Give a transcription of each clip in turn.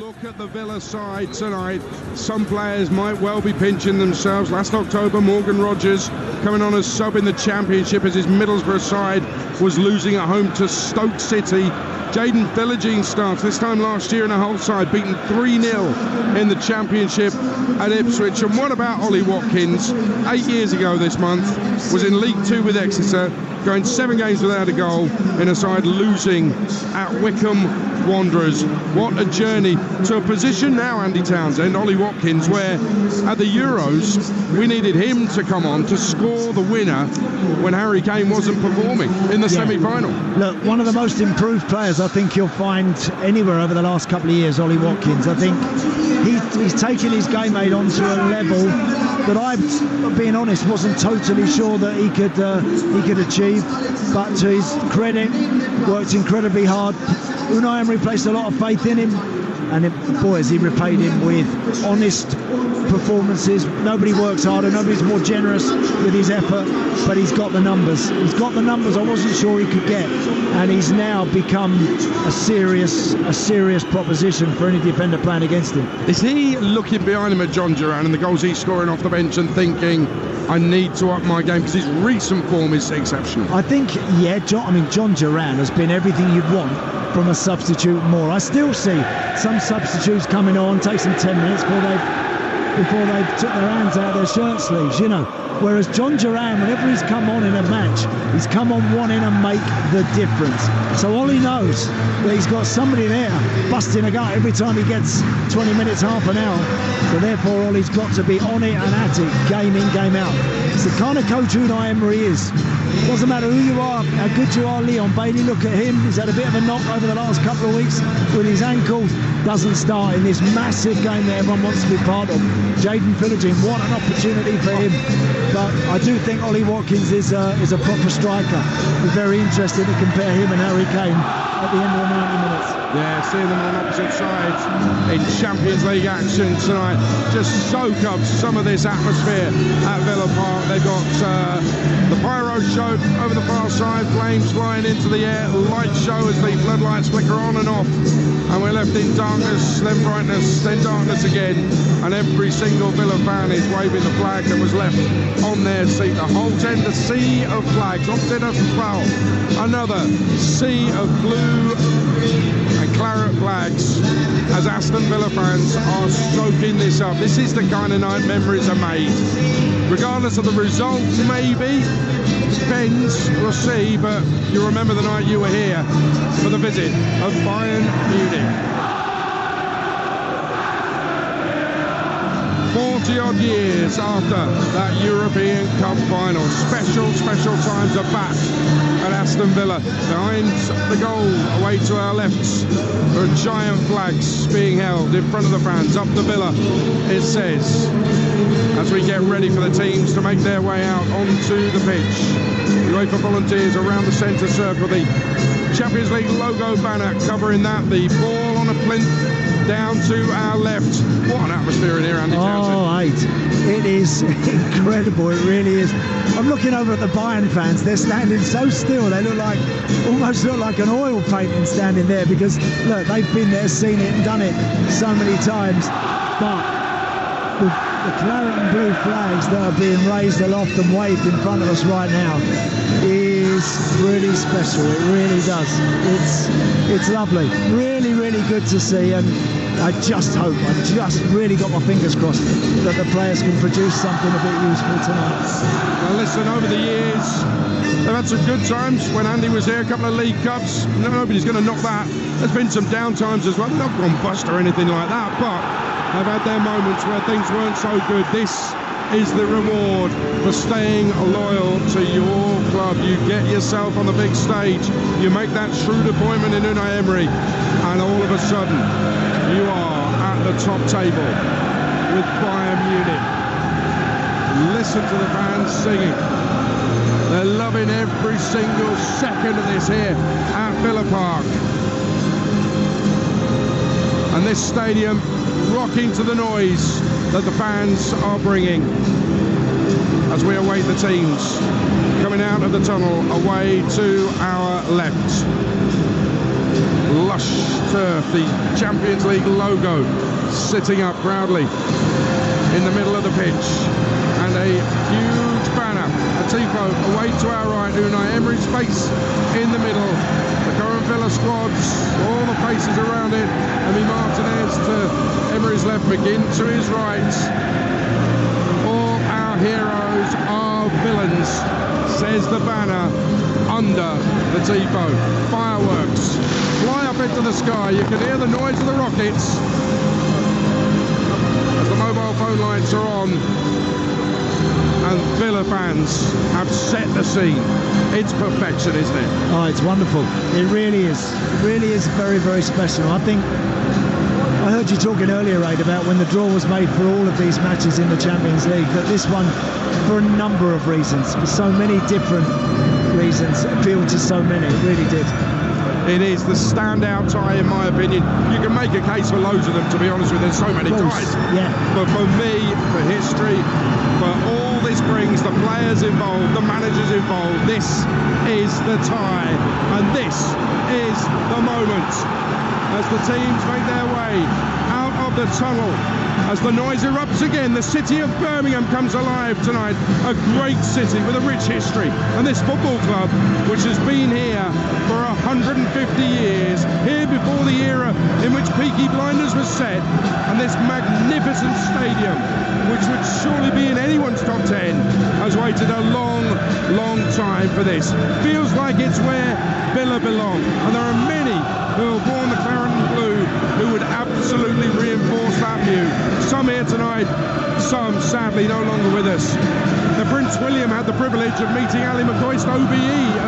look at the Villa side tonight. Some players might well be pinching themselves. Last October, Morgan Rogers coming on as sub in the Championship as his Middlesbrough side was losing at home to Stoke City. Jaden Philogene starts, this time last year in a Hull side, beaten 3-0 in the Championship at Ipswich. And what about Ollie Watkins? 8 years ago this month, was in League 2 with Exeter, going 7 games without a goal in a side losing at Wycombe Wanderers. What a journey to a position now, Andy Townsend, Ollie Watkins, where at the Euros we needed him to come on to score the winner when Harry Kane wasn't performing in the semi-final. Look, one of the most improved players I think you'll find anywhere over the last couple of years, Ollie Watkins. I think he's taken his game made onto a level that I, being honest, wasn't totally sure that he could achieve. But to his credit, worked incredibly hard. Unai Emery placed a lot of faith in him, and boy, has he repaid him with honest performances. Nobody works harder, nobody's more generous with his effort, but he's got the numbers. He's got the numbers I wasn't sure he could get, and he's now become a serious proposition for any defender playing against him. Is he looking behind him at John Duran and the goals he's scoring off the bench and thinking, I need to up my game, because his recent form is exceptional? I think, John Duran has been everything you'd want from a substitute more. I still see some substitutes coming on, takes them 10 minutes before they took their hands out of their shirt sleeves, Whereas John Duran, whenever he's come on in a match, he's come on wanting to make the difference. So Ollie knows that he's got somebody there busting a gut every time he gets 20 minutes, half an hour. So therefore Ollie's got to be on it and at it, game in, game out. It's the kind of coach Unai Emery is. Doesn't matter who you are, how good you are. Leon Bailey, look at him. He's had a bit of a knock over the last couple of weeks with his ankle. Doesn't start in this massive game that everyone wants to be part of. Jaden Philogene, what an opportunity for him. But I do think Ollie Watkins is a proper striker. We're very interested to compare him and Harry Kane at the end of the 90 minutes. Yeah, seeing them on opposite sides in Champions League action tonight. Just soak up some of this atmosphere at Villa Park. They've got the pyro show over the far side, flames flying into the air, light show as the floodlights flicker on and off. And we're left in darkness, then brightness, then darkness again. And every single Villa fan is waving the flag that was left on their seat. The whole tent, a sea of flags. Opposite us as well, another sea of blue and claret flags as Aston Villa fans are soaking this up. This is the kind of night memories are made. Regardless of the result, maybe. Depends, we'll see, but you remember the night you were here for the visit of Bayern Munich. 40-odd years after that European Cup final. Special times are back at Aston Villa. Behind the goal, away to our left, there are giant flags being held in front of the fans. Up the Villa, it says, as we get ready for the teams to make their way out onto the pitch. UEFA volunteers around the centre circle, the Champions League logo banner covering that, the ball on a plinth down to our left. What an atmosphere in here, Andy Townsend. Oh, mate, it is incredible, it really is. I'm looking over at the Bayern fans. They're standing so still, they almost look like an oil painting standing there, because look, they've been there, seen it and done it so many times. But the claret and blue flags that are being raised aloft and waved in front of us right now is really special. It really does. It's lovely. Really, really good to see, and I just really got my fingers crossed that the players can produce something a bit useful tonight. Well, listen, over the years, they've had some good times. When Andy was here, a couple of League Cups. Nobody's going to knock that. There's been some down times as well. They've not gone bust or anything like that, but they've had their moments where things weren't so good. This is the reward for staying loyal to your club. You get yourself on the big stage, you make that shrewd appointment in Unai Emery, and all of a sudden you are at the top table with Bayern Munich. Listen to the fans singing. They're loving every single second of this here at Villa Park. And this stadium rocking to the noise that the fans are bringing as we await the teams coming out of the tunnel away to our left. lush turf, the Champions League logo sitting up proudly in the middle of the pitch, and a huge banner, a tifo away to our right, Unai Emery's face in the middle, the current Villa squads, all the faces around it, Emi Martinez to Emery's left, McGinn to his right. All our heroes are villains, says the banner under the tifo. Fireworks fly up into the sky, you can hear the noise of the rockets as the mobile phone lights are on, and Villa fans have set the scene. It's perfection, isn't it? Oh, it's wonderful. It really is. It really is very, very special. I think I heard you talking earlier, Aid, about when the draw was made for all of these matches in the Champions League, that this one, for a number of reasons, for so many different reasons, appealed to so many. It really did. It is the standout tie, in my opinion. You can make a case for loads of them, to be honest with you. There's so many ties. Yeah. But for me, for history, for all this brings, the players involved, the managers involved, this is the tie. And this is the moment as the teams make their way out of the tunnel. As the noise erupts again, the city of Birmingham comes alive tonight. A great city with a rich history. And this football club, which has been here for 150 years, here before the era in which Peaky Blinders was set, and this magnificent stadium, which would surely be in anyone's top 10, has waited a long, long time for this. Feels like it's where Villa belong. And there are many who have worn the claret and blue who would absolutely reinforce that view. Some here tonight, some sadly no longer with us. The Prince William had the privilege of meeting Ali McCoist OBE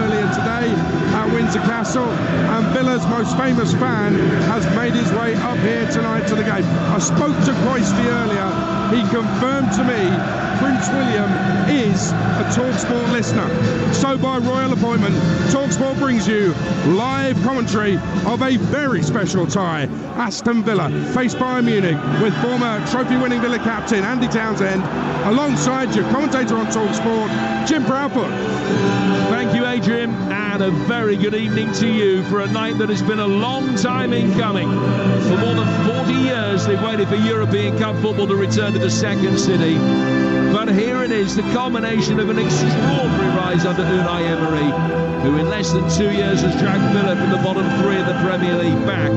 earlier today at Windsor Castle, and Villa's most famous fan has made his way up here tonight to the game. I spoke to Coisty earlier. He confirmed to me Prince William is a Talksport listener. So by royal appointment, Talksport brings you live commentary of a very special tie. Aston Villa face Bayern Munich with former trophy-winning Villa captain Andy Townsend, alongside your commentator on Talksport, Jim Proudfoot. Thank you, Adrian, and a very good evening to you for a night that has been a long time in coming. For more than 40 years, they've waited for European Cup football to return to the second city. But here it is, the culmination of an extraordinary rise under Unai Emery, who in less than 2 years has dragged Villa from the bottom three of the Premier League back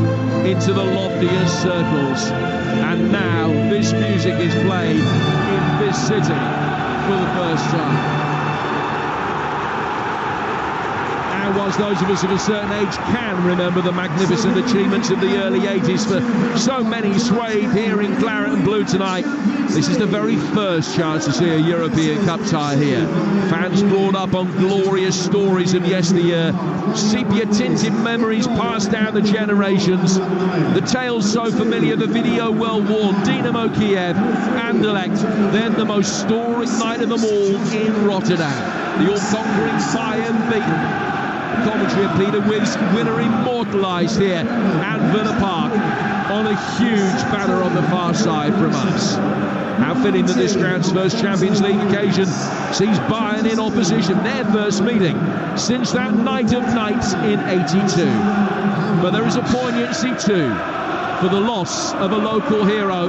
into the loftiest circles. And now this music is played in this city for the first time. Whilst those of us of a certain age can remember the magnificent achievements of the early 80s, for so many swayed here in claret and blue tonight, this is the very first chance to see a European Cup tie here. Fans brought up on glorious stories of yesteryear, sepia-tinted memories passed down the generations, the tales so familiar, the video well-worn, Dynamo Kiev, Anderlecht, then the most storied night of them all in Rotterdam. The all-conquering Bayern beaten. Commentary of Peter Wibb's winner immortalised here at Villa Park on a huge banner on the far side from us. How fitting that this ground's first Champions League occasion sees Bayern in opposition, their first meeting since that night of nights in '82. But there is a poignancy too for the loss of a local hero,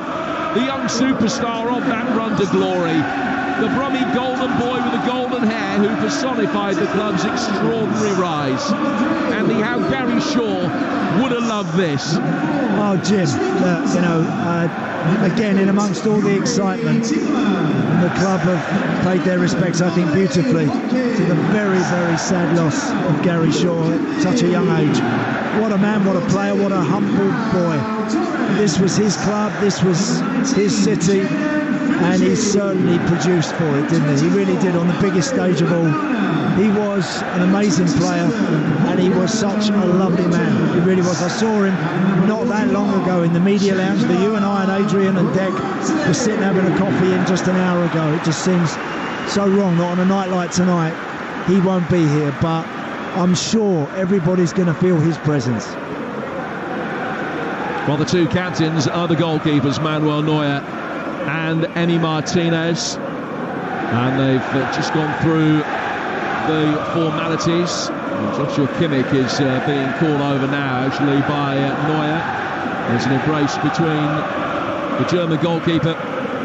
the young superstar of that run to glory, the Brummy golden boy with the golden hair who personified the club's extraordinary rise. Andy, how Gary Shaw would have loved this. Oh, Jim, you know, again, in amongst all the excitement, the club have paid their respects, I think, beautifully to the very, very sad loss of Gary Shaw at such a young age. What a man, what a player, what a humble boy. This was his club, this was his city, and he certainly produced for it, didn't he? He really did, on the biggest stage of all. He was an amazing player, and he was such a lovely man. He really was. I saw him not that long ago in the media lounge that you and I and Adrian and Deck were sitting having a coffee in just an hour ago. It just seems so wrong that on a night like tonight he won't be here, but I'm sure everybody's going to feel his presence. Well, the two captains are the goalkeepers, Manuel Neuer and Emi Martinez, and they've just gone through the formalities Joshua Kimmich is being called over now, actually, by Neuer. There's an embrace between the German goalkeeper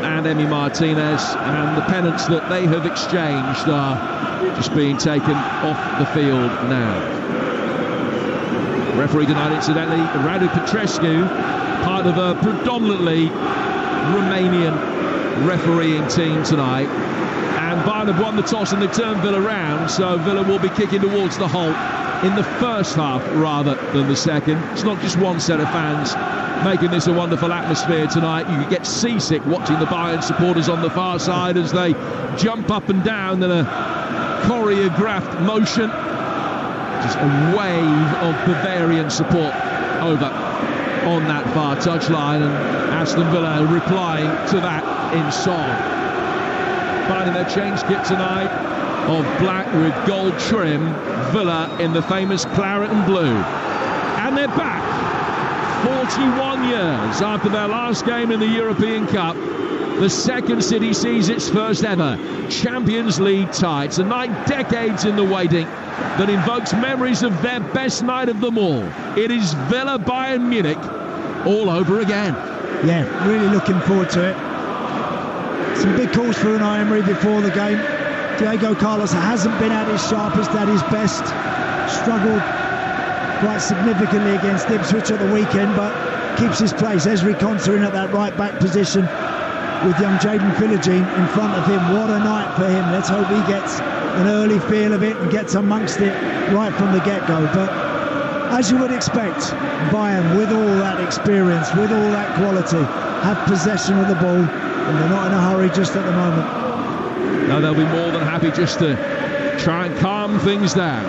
and Emi Martinez, and the pennants that they have exchanged are just being taken off the field now. Referee tonight, incidentally, Radu Petrescu, part of a predominantly Romanian refereeing team tonight. And Bayern have won the toss and they've turned Villa round, so Villa will be kicking towards the hole in the first half rather than the second. It's not just one set of fans making this a wonderful atmosphere tonight. You get seasick watching the Bayern supporters on the far side as they jump up and down in a choreographed motion. Just a wave of Bavarian support over on that far touchline, and Aston Villa replying to that in song. Finding their change kit tonight of black with gold trim, Villa in the famous claret and blue. And they're back 41 years after their last game in the European Cup. The second city sees its first ever Champions League tie. It's a night decades in the waiting that invokes memories of their best night of them all. It is Villa Bayern Munich all over again. Yeah, really looking forward to it. Some big calls for Unai Emery before the game. Diego Carlos hasn't been at his sharpest, at his best. Struggled quite significantly against Ipswich at the weekend, but keeps his place. Ezri Konsa in at that right back position with young Jaden Philogene in front of him. What a night for him. Let's hope he gets an early feel of it and gets amongst it right from the get-go. But as you would expect, Bayern, with all that experience, with all that quality, have possession of the ball, and they're not in a hurry just at the moment. No, they'll be more than happy just to try and calm things down.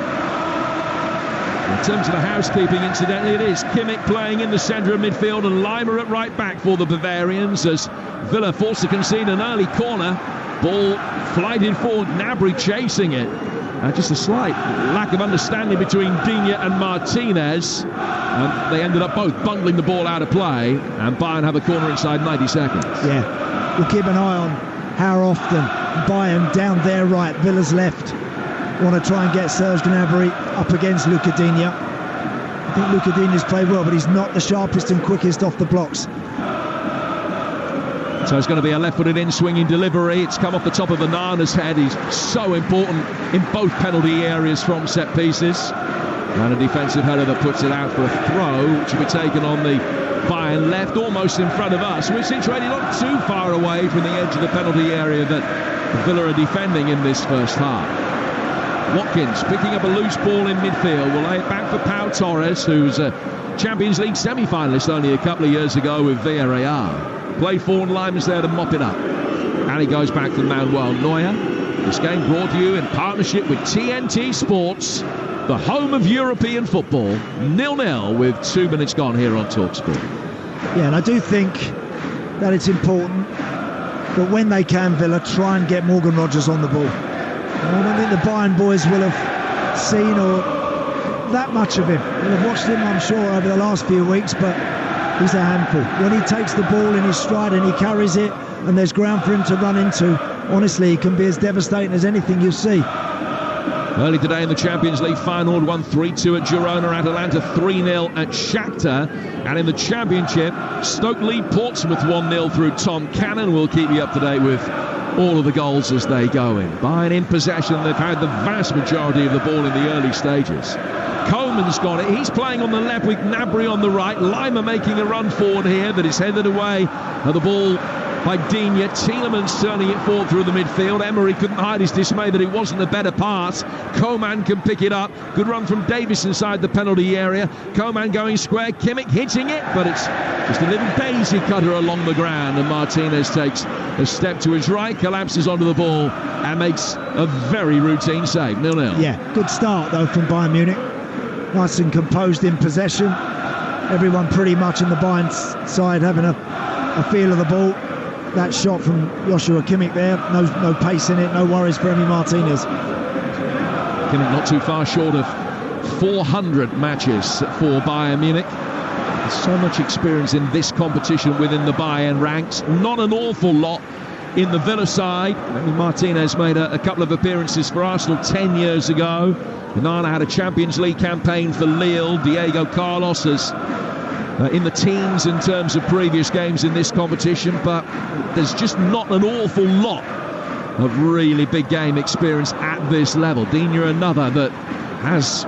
In terms of the housekeeping, incidentally, it is Kimmich playing in the centre of midfield and Lima at right back for the Bavarians as Villa forced to concede an early corner. Ball flighted forward, Gnabry chasing it. Just a slight lack of understanding between Digne and Martinez. They ended up both bundling the ball out of play, and Bayern have a corner inside 90 seconds. Yeah, we'll keep an eye on how often Bayern down their right, Villa's left, want to try and get Serge Gnabry up against Luca Digne. I think Luca Digne's played well, but he's not the sharpest and quickest off the blocks. So it's going to be a left-footed in-swinging delivery. It's come off the top of Onana's head. He's so important in both penalty areas from set pieces. And a defensive header that puts it out for a throw, which will be taken on the Bayern left, almost in front of us. We're situated not too far away from the edge of the penalty area that Villa are defending in this first half. Watkins picking up a loose ball in midfield, will lay it back for Pau Torres, who's a Champions League semi-finalist only a couple of years ago with Villarreal. Played forward, Lime's there to mop it up. And he goes back to Manuel Neuer. This game brought to you in partnership with TNT Sports, the home of European football. 0-0 with 2 minutes gone here on Talksport. Yeah, and I do think that it's important that when they can, Villa try and get Morgan Rogers on the ball. I don't think the Bayern boys will have seen or that much of him. They'll have watched him, I'm sure, over the last few weeks, but he's a handful. When he takes the ball in his stride and he carries it and there's ground for him to run into, honestly, he can be as devastating as anything you see. Early today in the Champions League final, won 3-2 at Girona, Atalanta 3-0 at Shakhtar. And in the Championship, Stoke lead Portsmouth 1-0 through Tom Cannon. We'll keep you up to date with all of the goals as they go in. Bayern in possession, they've had the vast majority of the ball in the early stages. Coleman's got it, he's playing on the left with Gnabry on the right. Lima making a run forward here, but it's headed away. And the ball by Digne. Tielemans turning it forward through the midfield. Emery couldn't hide his dismay that it wasn't a better pass. Coman can pick it up. Good run from Davis inside the penalty area. Coman going square. Kimmich hitting it, but it's just a little daisy cutter along the ground, and Martinez takes a step to his right, collapses onto the ball and makes a very routine save. 0-0. Yeah, good start though from Bayern Munich. Nice and composed in possession. Everyone pretty much in the Bayern side having a feel of the ball. That shot from Joshua Kimmich there, no pace in it, no worries for Emi Martinez. Kimmich not too far short of 400 matches for Bayern Munich. There's so much experience in this competition within the Bayern ranks. Not an awful lot in the Villa side. Martinez made a couple of appearances for Arsenal 10 years ago. Nana had a Champions League campaign for Lille. Diego Carlos is in the teens in terms of previous games in this competition, but there's just not an awful lot of really big game experience at this level. Digne, another that has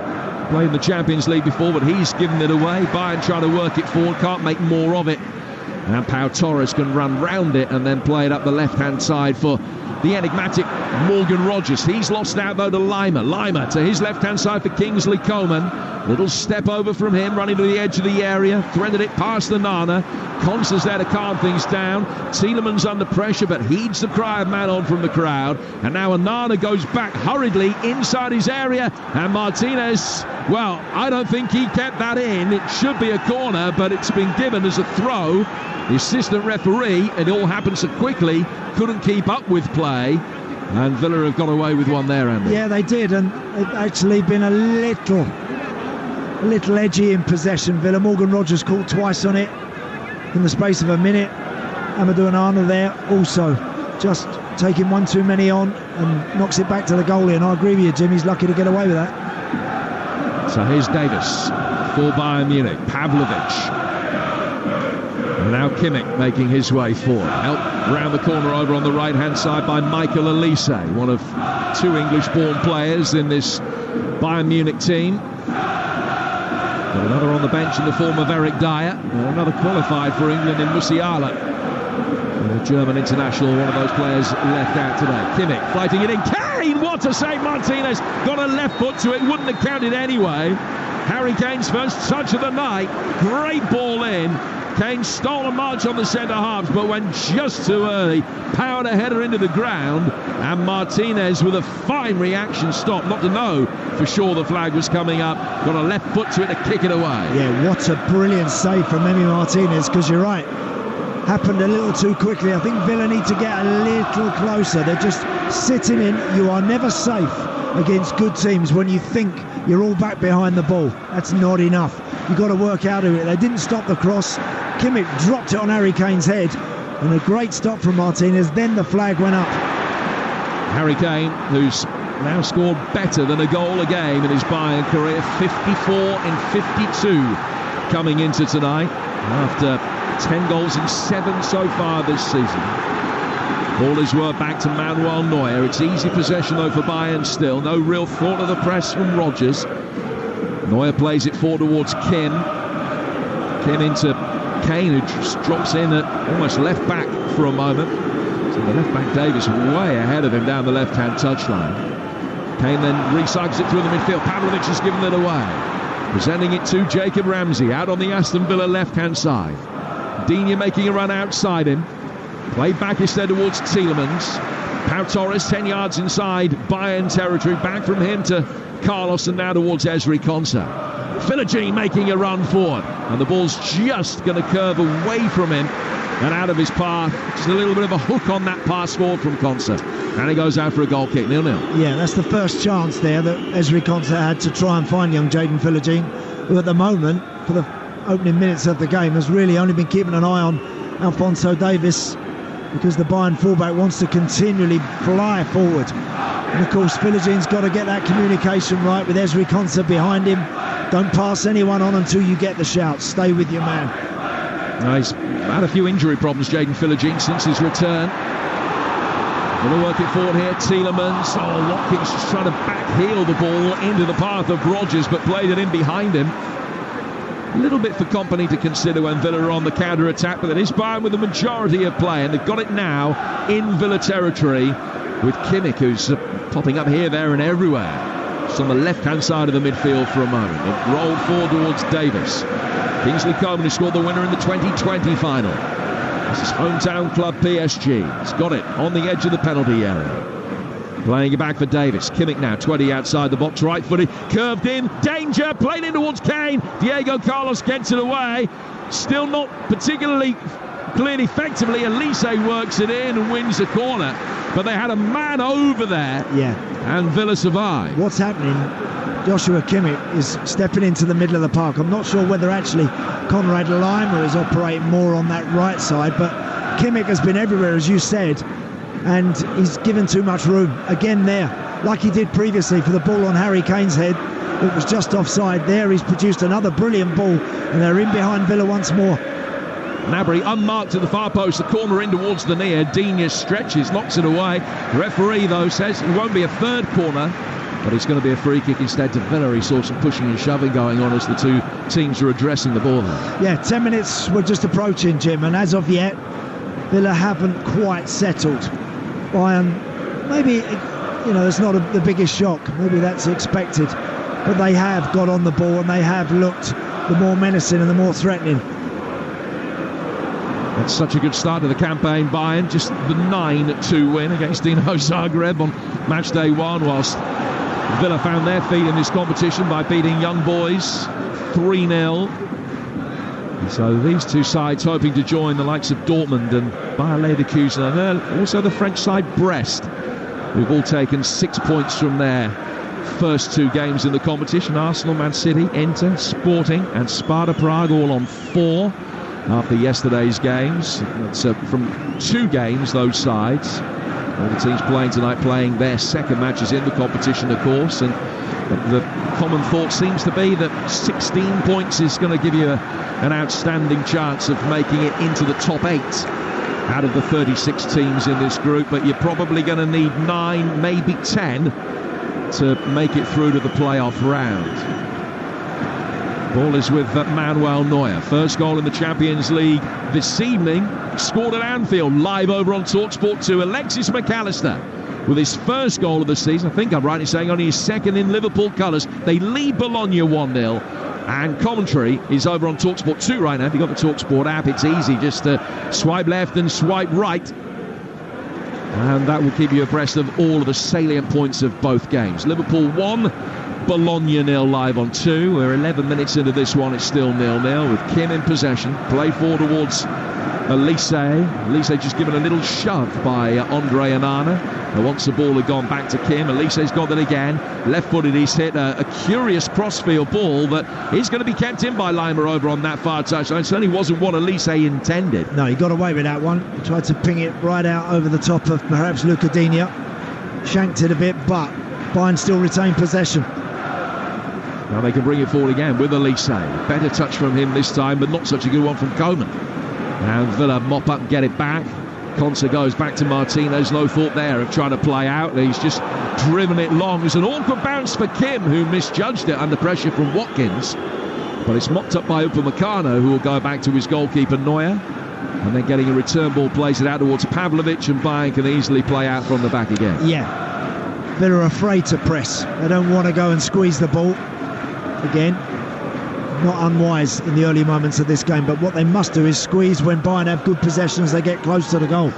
played in the Champions League before, but he's given it away. Bayern trying to work it forward, can't make more of it. And Pau Torres can run round it and then play it up the left-hand side for the enigmatic Morgan Rogers. He's lost out though to Lima. Lima to his left-hand side for Kingsley Coman. Little step over from him, running to the edge of the area, threaded it past the Nana. Consa's there to calm things down. Tielemans under pressure, but heeds the cry of man on from the crowd. And now Onana goes back hurriedly inside his area. And Martinez, well, I don't think he kept that in. It should be a corner, but it's been given as a throw. The assistant referee, it all happened so quickly, couldn't keep up with play. And Villa have got away with one there, Andy. Yeah, they did, and it's actually been a little edgy in possession. Villa. Morgan Rogers caught twice on it in the space of a minute. Amadou Onana there also just taking one too many on and knocks it back to the goalie. And I agree with you, Jim, he's lucky to get away with that. So here's Davis for Bayern Munich. Pavlovic. And now Kimmich making his way forward. Help round the corner over on the right-hand side by Michael Elise, one of two English-born players in this Bayern Munich team. Got another on the bench in the form of Eric Dyer. Another qualified for England in Musiala. The German international, one of those players left out today. Kimmich fighting it in. Kane! What a save! Martinez got a left foot to it. Wouldn't have counted anyway. Harry Kane's first touch of the night. Great ball in. Kane stole a march on the centre-halves, but went just too early. Powered a header into the ground. And Martinez with a fine reaction stop. Not to know for sure the flag was coming up. Got a left foot to it to kick it away. Yeah, what a brilliant save from Emi Martinez, because you're right. Happened a little too quickly. I think Villa need to get a little closer. They're just sitting in. You are never safe against good teams when you think you're all back behind the ball. That's not enough. You've got to work out of it. They didn't stop the cross. Kimmich dropped it on Harry Kane's head. And a great stop from Martinez. Then the flag went up. Harry Kane, who's now scored better than a goal a game in his Bayern career. 54 in 52 coming into tonight. After 10 goals in 7 so far this season. All his work back to Manuel Neuer. It's easy possession though for Bayern still. No real thought of the press from Rogers. Neuer plays it forward towards Kim. Kim into Kane, who just drops in at almost left back for a moment. So the left back Davis way ahead of him down the left-hand touchline. Kane then recycles it through the midfield. Pavlovic has given it away. Presenting it to Jacob Ramsey out on the Aston Villa left-hand side. Digne making a run outside him. Played back instead towards Tielemans. Pau Torres 10 yards inside Bayern territory. Back from him to Carlos and now towards Ezri Konsa. Philogene making a run forward. And the ball's just going to curve away from him and out of his path. Just a little bit of a hook on that pass forward from Konsa. And he goes out for a goal kick, 0-0. Yeah, that's the first chance there that Ezri Konsa had to try and find young Jadon Philogene, who at the moment, for the opening minutes of the game, has really only been keeping an eye on Alphonso Davies, because the Bayern fullback wants to continually fly forward. And of course Philogene's got to get that communication right with Ezri Konsa behind him. Don't pass anyone on until you get the shout. Stay with your man. Now he's had a few injury problems, Jadon Philogene, since his return. Going to work it forward here, Tielemans. Oh, Watkins just trying to backheel the ball into the path of Rogers, but played it in behind him. A little bit for company to consider when Villa are on the counter-attack, but it is Bayern with the majority of play, and they've got it now in Villa territory with Kimmich, who's popping up here, there and everywhere. Just on the left-hand side of the midfield for a moment. It rolled forward towards Davis. Kingsley Coman, who scored the winner in the 2020 final. This is hometown club PSG. He's got it on the edge of the penalty area. Playing it back for Davis. Kimmich now 20 outside the box, right-footed, curved in, danger, played in towards Kane. Diego Carlos gets it away. Still not particularly cleared effectively. Elise works it in and wins the corner. But they had a man over there. Yeah. And Villa survived. What's happening? Joshua Kimmich is stepping into the middle of the park. I'm not sure whether actually Konrad Laimer is operating more on that right side, but Kimmich has been everywhere, as you said. and he's given too much room again there, like he did previously for the ball on Harry Kane's head. It was just offside. There he's produced another brilliant ball, and they're in behind Villa once more. Gnabry unmarked at the far post, the corner in towards the near. Digne stretches, knocks it away. The referee, though, says it won't be a third corner, but it's going to be a free kick instead to Villa. He saw some pushing and shoving going on as the two teams are addressing the ball there. Yeah, 10 minutes were just approaching, Jim, and as of yet, Villa haven't quite settled. Bayern, maybe, you know, it's not the biggest shock. Maybe that's expected. But they have got on the ball and they have looked the more menacing and the more threatening. That's such a good start to the campaign, Bayern. Just the 9-2 win against Dinamo Zagreb on match day 1, whilst Villa found their feet in this competition by beating Young Boys 3-0. So these two sides hoping to join the likes of Dortmund and Bayer Leverkusen, and also the French side Brest, who've all taken 6 points from their first 2 games in the competition. Arsenal, Man City, Inter, Sporting and Sparta Prague all on 4 after yesterday's games. That's from 2 games, those sides. All the teams playing tonight playing their second matches in the competition, of course, and the common thought seems to be that 16 points is going to give you an outstanding chance of making it into the top 8 out of the 36 teams in this group, but you're probably going to need 9, maybe 10 to make it through to the playoff round. Ball is with Manuel Neuer. First goal in the Champions League this evening, scored at Anfield, live over on Talksport 2. Alexis McAllister with his first goal of the season. I think I'm right in saying only his second in Liverpool colours. They lead Bologna 1-0. And commentary is over on Talksport 2 right now. If you've got the Talksport app, it's easy. Just swipe left and swipe right. And that will keep you abreast of all of the salient points of both games. Liverpool 1, Bologna 0 live on 2. We're 11 minutes into this one. It's still 0-0 with Kim in possession. Played forward towards Elise. Elise just given a little shove by Andre Onana. And once the ball had gone back to Kim, Elise's got it again. Left-footed, he's hit a curious crossfield ball that is going to be kept in by Lima over on that far touchline. It certainly wasn't what Elise intended. No, he got away with that one. He tried to ping it right out over the top of perhaps Luca Digne. Shanked it a bit, but Bayern still retain possession. Now they can bring it forward again with Elise. Better touch from him this time, but not such a good one from Coman. And Villa mop up and get it back. Konsa goes back to Martinez. No thought there of trying to play out. He's just driven it long. It's an awkward bounce for Kim, who misjudged it under pressure from Watkins. But it's mopped up by Upamecano, who will go back to his goalkeeper Neuer. And then getting a return ball, plays it out towards Pavlovic, and Bayern can easily play out from the back again. Yeah. Villa are afraid to press. They don't want to go and squeeze the ball. Again, not unwise in the early moments of this game, but what they must do is squeeze when Bayern have good possession as they get close to the goal.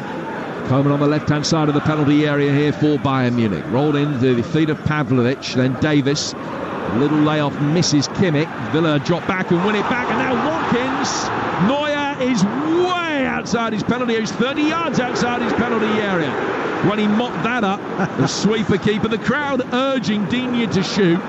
Coman on the left-hand side of the penalty area here for Bayern Munich. Rolled into the feet of Pavlovic, then Davis. A little layoff misses Kimmich. Villa drop back and win it back, and now Watkins. Neuer is way outside his penalty area. He's 30 yards outside his penalty area. When he mopped that up, the sweeper keeper, the crowd urging Digne to shoot,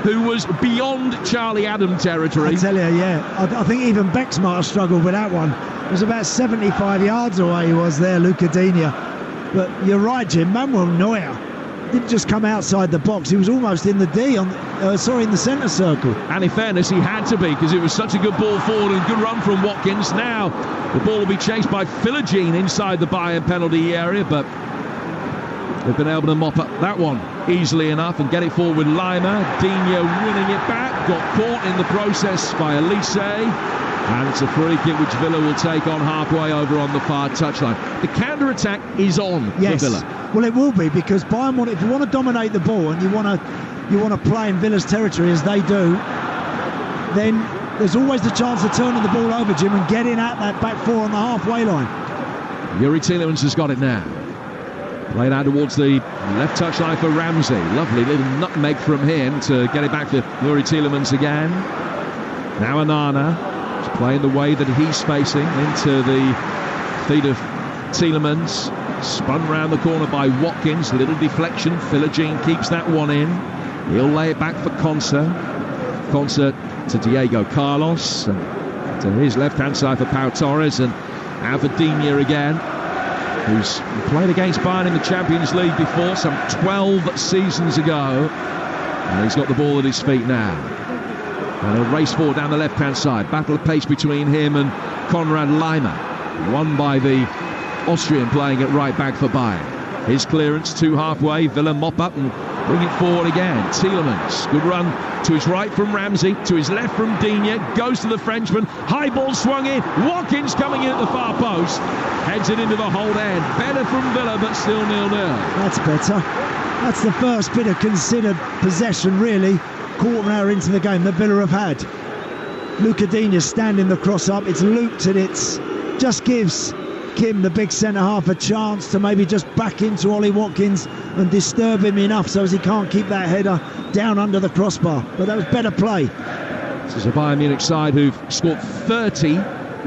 who was beyond Charlie Adam territory. I tell you, yeah, I think even Bex might have struggled with that one. It was about 75 yards away he was there, Luca Digne. But you're right, Jim, Manuel Neuer didn't just come outside the box, he was almost in the D, in the centre circle. And in fairness, he had to be, because it was such a good ball forward and good run from Watkins. Now, the ball will be chased by Philogene inside the Bayern penalty area, but they've been able to mop up that one easily enough and get it forward with Lima. Digne winning it back, got caught in the process by Elise, and it's a free kick which Villa will take on halfway over on the far touchline. The counter-attack is on for Villa. Well, it will be, because Bayern if you want to dominate the ball and you want to play in Villa's territory as they do, then there's always the chance of turning the ball over, Jim, and getting at that back four on the halfway line. Yuri Tielemans has got it now. Played out towards the left touchline for Ramsey. Lovely little nutmeg from him to get it back to Yuri Tielemans again. Now Onana is playing the way that he's facing into the feet of Tielemans. Spun round the corner by Watkins. Little deflection. Philogene keeps that one in. He'll lay it back for Konsa. Konsa to Diego Carlos. And to his left-hand side for Pau Torres. And out for Digne again. who's played against Bayern in the Champions League before, some 12 seasons ago. And he's got the ball at his feet now. And he'll race forward down the left-hand side. Battle of pace between him and Konrad Laimer. Won by the Austrian playing at right back for Bayern. His clearance to halfway. Villa mop up and bring it forward again. Tielemans, good run to his right from Ramsey, to his left from Digne, goes to the Frenchman, high ball swung in, Watkins coming in at the far post, heads it into the hold end. Better from Villa, but still 0-0. That's better. That's the first bit of considered possession, really, quarter of an hour into the game that Villa have had. Luca Digne standing the cross up, it's looped and it's just gives Kim, the big centre-half, a chance to maybe just back into Ollie Watkins and disturb him enough so as he can't keep that header down under the crossbar. But that was better play. This is a Bayern Munich side who've scored 30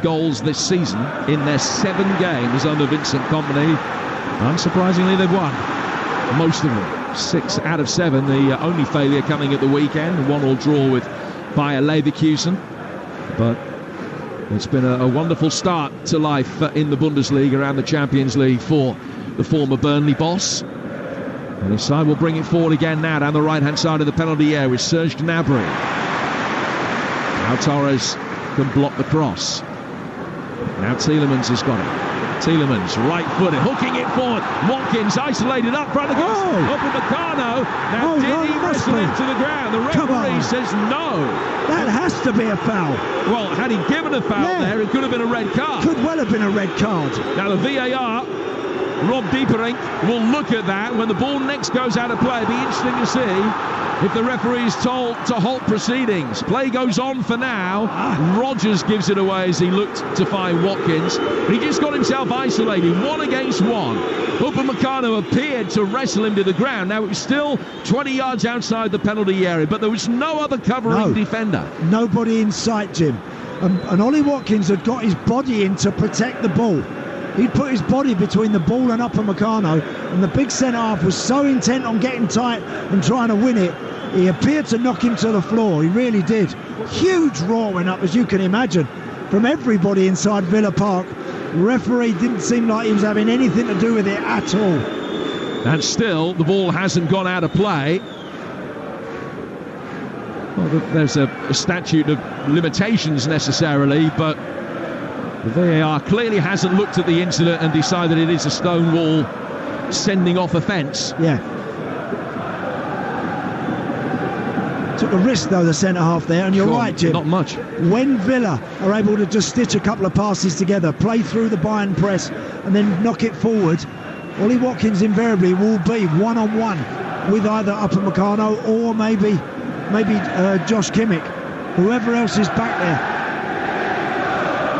goals this season in their 7 games under Vincent Kompany. Unsurprisingly, they've won most of them. 6 out of 7, the only failure coming at the weekend, a 1-1 draw with Bayer Leverkusen. But it's been a wonderful start to life in the Bundesliga and the Champions League for the former Burnley boss. And his side will bring it forward again now down the right-hand side of the penalty area with Serge Gnabry. Now Torres can block the cross. Now Tielemans has got it. Tielemans, right-footed, hooking it forward. Watkins isolated up front against Upamecano. Now did he wrestle him to the ground? The referee says no. That has to be a foul. Well, had he given a foul there, it could have been a red card. Could well have been a red card. Now the VAR, Rob Dieperink, will look at that when the ball next goes out of play. It'll be interesting to see if the referee is told to halt proceedings. Play goes on for now. Rodgers gives it away as he looked to find Watkins. But he just got himself isolated, 1 against 1. Upamecano appeared to wrestle him to the ground. Now it was still 20 yards outside the penalty area, but there was no other covering defender. Nobody in sight, Jim. And Ollie Watkins had got his body in to protect the ball. He'd put his body between the ball and Upamecano, and the big centre-half was so intent on getting tight and trying to win it, he appeared to knock him to the floor. He really did. Huge roar went up, as you can imagine, from everybody inside Villa Park. The referee didn't seem like he was having anything to do with it at all. And still, the ball hasn't gone out of play. Well, there's a statute of limitations necessarily, but the VAR clearly hasn't looked at the incident and decided it is a Stonewall sending off offence. Yeah. Took a risk though, the centre-half there, and you're right, Jim. Not much. When Villa are able to just stitch a couple of passes together, play through the Bayern press and then knock it forward, Ollie Watkins invariably will be one-on-one with either Upamecano or maybe Josh Kimmich, whoever else is back there.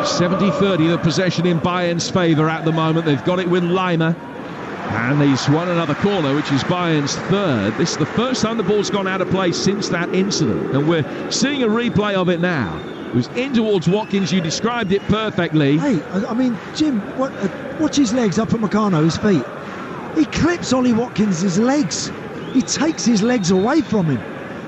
70-30 the possession in Bayern's favour at the moment. They've got it with Laimer, and he's won another corner, which is Bayern's 3rd. This is the first time the ball's gone out of play since that incident, and we're seeing a replay of it now. It was in towards Watkins. You described it perfectly. Hey, I mean, Jim, watch his legs, Upamecano, his feet. He clips Ollie Watkins' legs. He takes his legs away from him.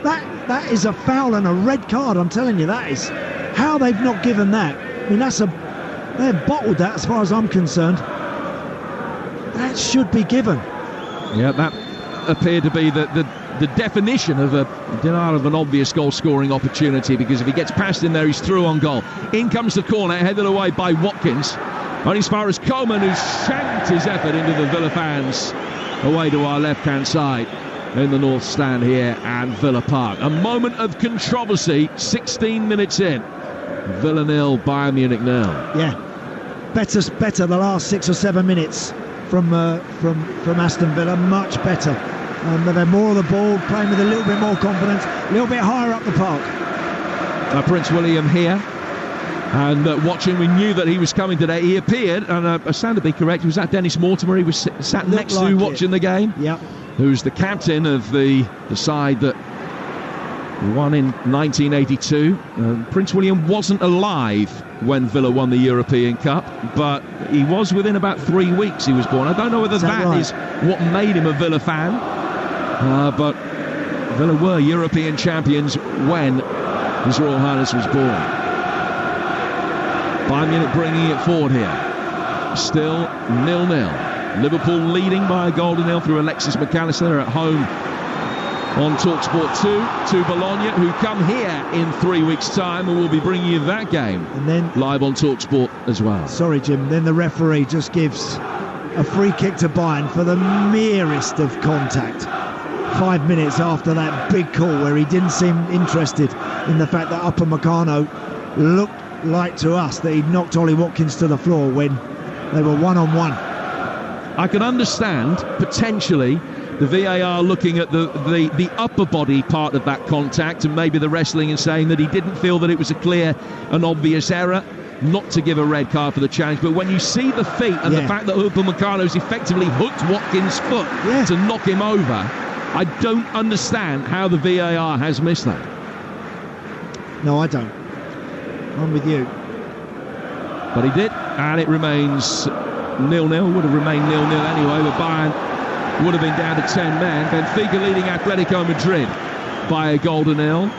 That is a foul and a red card, I'm telling you, that is. How they've not given that. I mean, they've bottled that as far as I'm concerned. That should be given. Yeah, that appeared to be the definition of a denial of an obvious goal-scoring opportunity, because if he gets past in there, he's through on goal. In comes the corner, headed away by Watkins. Only as far as Coman, who's shanked his effort into the Villa fans, away to our left-hand side in the North Stand here at Villa Park. A moment of controversy, 16 minutes in. Villa 0, Bayern Munich 0. Yeah, better the last 6 or 7 minutes from Aston Villa, much better. They've had more of the ball, playing with a little bit more confidence, a little bit higher up the park. Prince William here, and watching, we knew that he was coming today. He appeared, and I stand to be correct, he was at Dennis Mortimer. He was sat next to watching the game. Yeah. Who's the captain of the side that won in 1982. Prince William wasn't alive when Villa won the European Cup, but he was within about 3 weeks he was born. I don't know whether that is what made him a Villa fan, but Villa were European champions when His Royal Highness was born. Bayern Munich bringing it forward here. still 0-0. Liverpool leading by a goal to nil through Alexis McAllister at home on Talksport 2 to Bologna, who come here in 3 weeks' time, and we'll be bringing you that game and then live on Talksport as well. Sorry, Jim. Then the referee just gives a free kick to Bayern for the merest of contact. 5 minutes after that big call where he didn't seem interested in the fact that Upamecano looked like to us that he'd knocked Ollie Watkins to the floor when they were one-on-one. I can understand potentially the VAR looking at the upper body part of that contact and maybe the wrestling and saying that he didn't feel that it was a clear and obvious error not to give a red card for the challenge. But when you see the feet and the fact that Upamecano's effectively hooked Watkins' foot to knock him over, I don't understand how the VAR has missed that. No, I don't. I'm with you. But he did, and it remains 0-0. Would have remained 0-0 anyway, but Bayern would have been down to 10 men. Benfica leading Atletico Madrid by a goal to nil.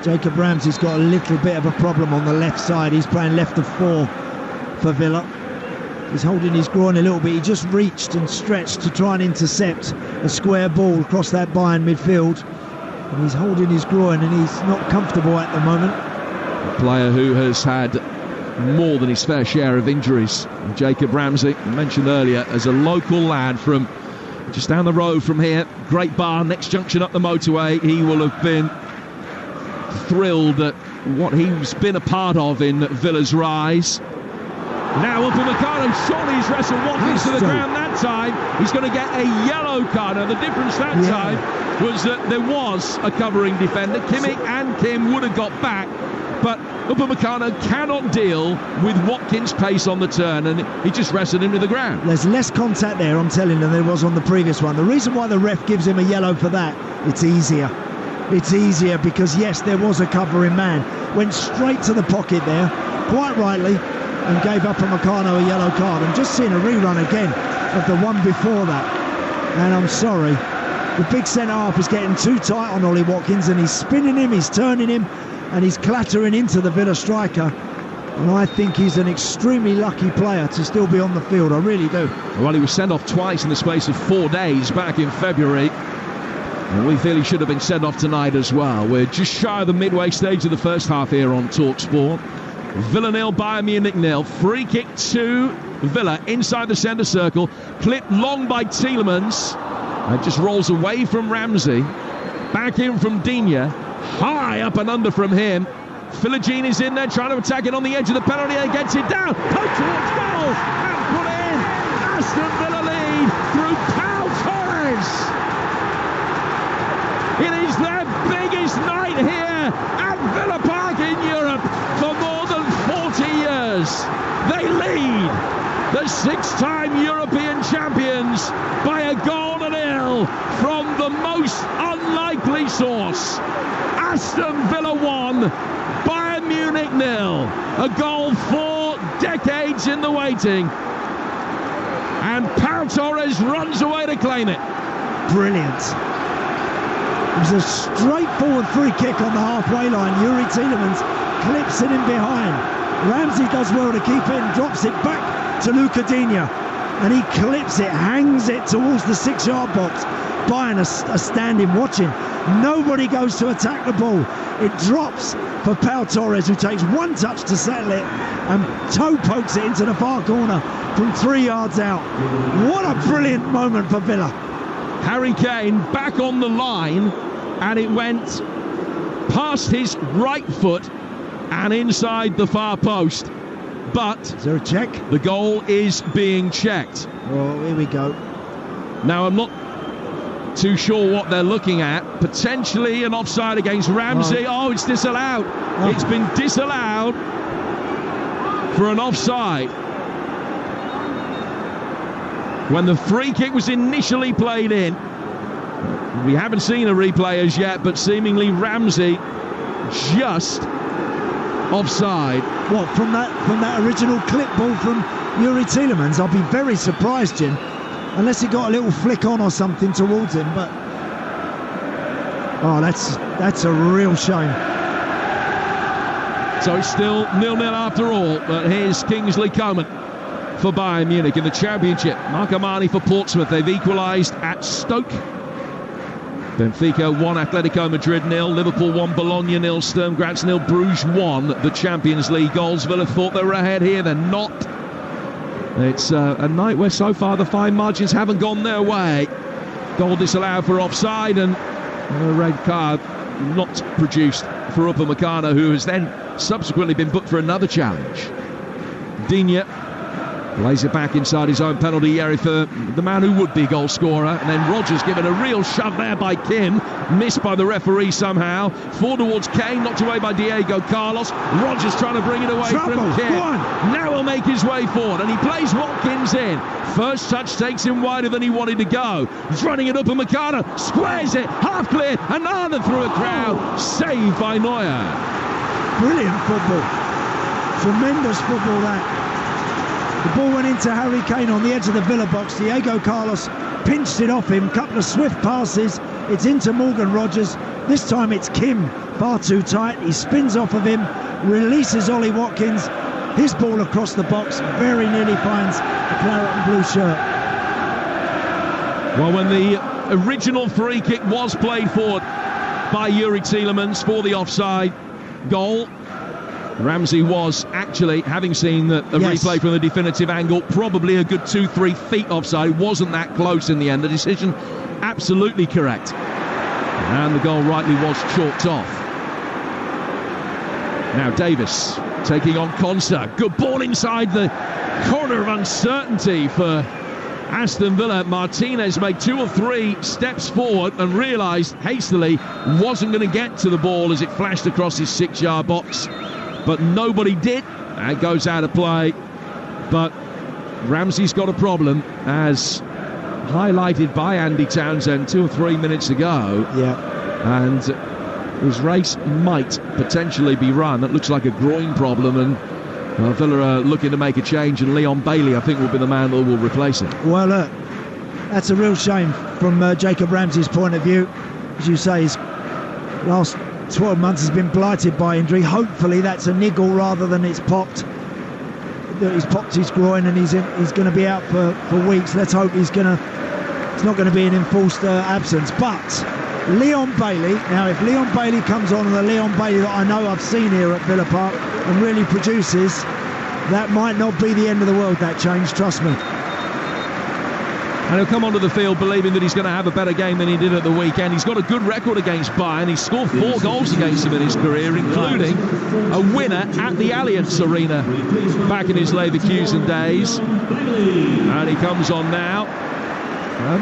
Jacob Ramsey's got a little bit of a problem on the left side. He's playing left of 4 for Villa. He's holding his groin a little bit. He just reached and stretched to try and intercept a square ball across that Bayern midfield. And he's holding his groin and he's not comfortable at the moment. A player who has had more than his fair share of injuries. Jacob Ramsey, mentioned earlier, as a local lad from just down the road from here, Great Barn, next junction up the motorway. He will have been thrilled at what he's been a part of in Villa's rise. Now Upamecano, surely he's wrestled Watkins to the ground that time. He's going to get a yellow card. Now the difference that time was that there was a covering defender. Kimmich and Kim would have got back, but Upamecano cannot deal with Watkins' pace on the turn, and he just wrestled him to the ground. There's less contact there, I'm telling you, than there was on the previous one. The reason why the ref gives him a yellow for that, it's easier. It's easier because, yes, there was a covering man. Went straight to the pocket there, quite rightly, and gave Upamecano a yellow card. I'm just seeing a rerun again of the one before that. And I'm sorry, the big centre-half is getting too tight on Ollie Watkins, and he's spinning him, he's turning him, and he's clattering into the Villa striker. And I think he's an extremely lucky player to still be on the field. I really do. Well, he was sent off twice in the space of 4 days back in February. And we feel he should have been sent off tonight as well. We're just shy of the midway stage of the first half here on Talksport. Villa 0, Bayern Munich 0. Free kick to Villa inside the centre circle. Clipped long by Tielemans. And just rolls away from Ramsey. Back in from Digne. High up and under from him. Philogene is in there trying to attack it on the edge of the penalty area. Gets it down. Poke towards goal. And put in. Aston Villa lead through Pau Torres. It is their biggest night here at Villa Park in Europe for more than 40 years. They lead the 6-time European champions by a goal to nil from the most unlikely source. Aston Villa 1, Bayern Munich 0. A goal 4 decades in the waiting. And Pau Torres runs away to claim it. Brilliant. It was a straightforward free kick on the halfway line. Yuri Tielemans clips it in behind. Ramsey does well to keep it and drops it back to Luca Digne. And he clips it, hangs it towards the 6-yard box. Bayern are standing watching. Nobody goes to attack the ball. It drops for Pau Torres, who takes one touch to settle it and toe pokes it into the far corner from 3 yards out. What a brilliant moment for Villa. Harry Kane back on the line, and it went past his right foot and inside the far post. But is there a check? The goal is being checked. Oh, here we go. Now, I'm not too sure what they're looking at. Potentially an offside against Ramsey. Oh, it's disallowed. Oh. It's been disallowed for an offside. When the free kick was initially played in, we haven't seen a replay as yet, but seemingly Ramsey just offside. What, from that original clip ball from Yuri Tielemans? I'll be very surprised, Jim, unless he got a little flick on or something towards him. But oh, that's a real shame. So it's still 0-0 after all. But here's Kingsley Coman. for Bayern Munich in the Championship. Mark Armani for Portsmouth. They've equalised at Stoke. Benfica 1, Atletico Madrid 0, Liverpool 1, Bologna 0, Sturm Graz 0, Bruges 1. The Champions League goals. Villa thought they were ahead here. They're not. It's a night where so far the fine margins haven't gone their way. Goal disallowed for offside, and a red card not produced for Upamecano, who has then subsequently been booked for another challenge. Digne plays it back inside his own penalty area for the man who would be goal scorer, and then Rodgers given a real shove there by Kim, missed by the referee somehow. Forward towards Kane, knocked away by Diego Carlos. Rodgers trying to bring it away from Kim. Now he'll make his way forward, and he plays Watkins in. First touch takes him wider than he wanted to go. He's running it up, and Upamecano squares it, half clear, another through a crowd, saved by Neuer. Brilliant football, tremendous football that. The ball went into Harry Kane on the edge of the Villa box. Diego Carlos pinched it off him. Couple of swift passes. It's into Morgan Rodgers. This time it's Kim, far too tight. He spins off of him, releases Ollie Watkins. His ball across the box very nearly finds the claret and blue shirt. Well, when the original free kick was played forward by Yuri Tielemans for the offside goal, Ramsey was actually, having seen the replay from the definitive angle, probably a good 2-3 feet offside. Wasn't that close in the end. The decision absolutely correct. And the goal rightly was chalked off. Now Davis taking on Konsa. Good ball inside the corner of uncertainty for Aston Villa. Martinez made 2 or 3 steps forward and realised hastily wasn't going to get to the ball as it flashed across his 6-yard box. But nobody did. That goes out of play. But Ramsey's got a problem, as highlighted by Andy Townsend 2 or 3 minutes ago. Yeah. And his race might potentially be run. It looks like a groin problem, and Villa are looking to make a change, and Leon Bailey, I think, will be the man that will replace him. Well, that's a real shame from Jacob Ramsey's point of view. As you say, his last 12 months has been blighted by injury. Hopefully that's a niggle rather than it's popped. He's popped his groin and he's going to be out for weeks. Let's hope it's not going to be an enforced absence. But Leon Bailey, now if Leon Bailey comes on, and the Leon Bailey that I know I've seen here at Villa Park and really produces, that might not be the end of the world, that change, trust me. And he'll come onto the field believing that he's going to have a better game than he did at the weekend. He's got a good record against Bayern. He's scored 4 goals against them in his career, including a winner at the Allianz Arena back in his Leverkusen days. And he comes on now,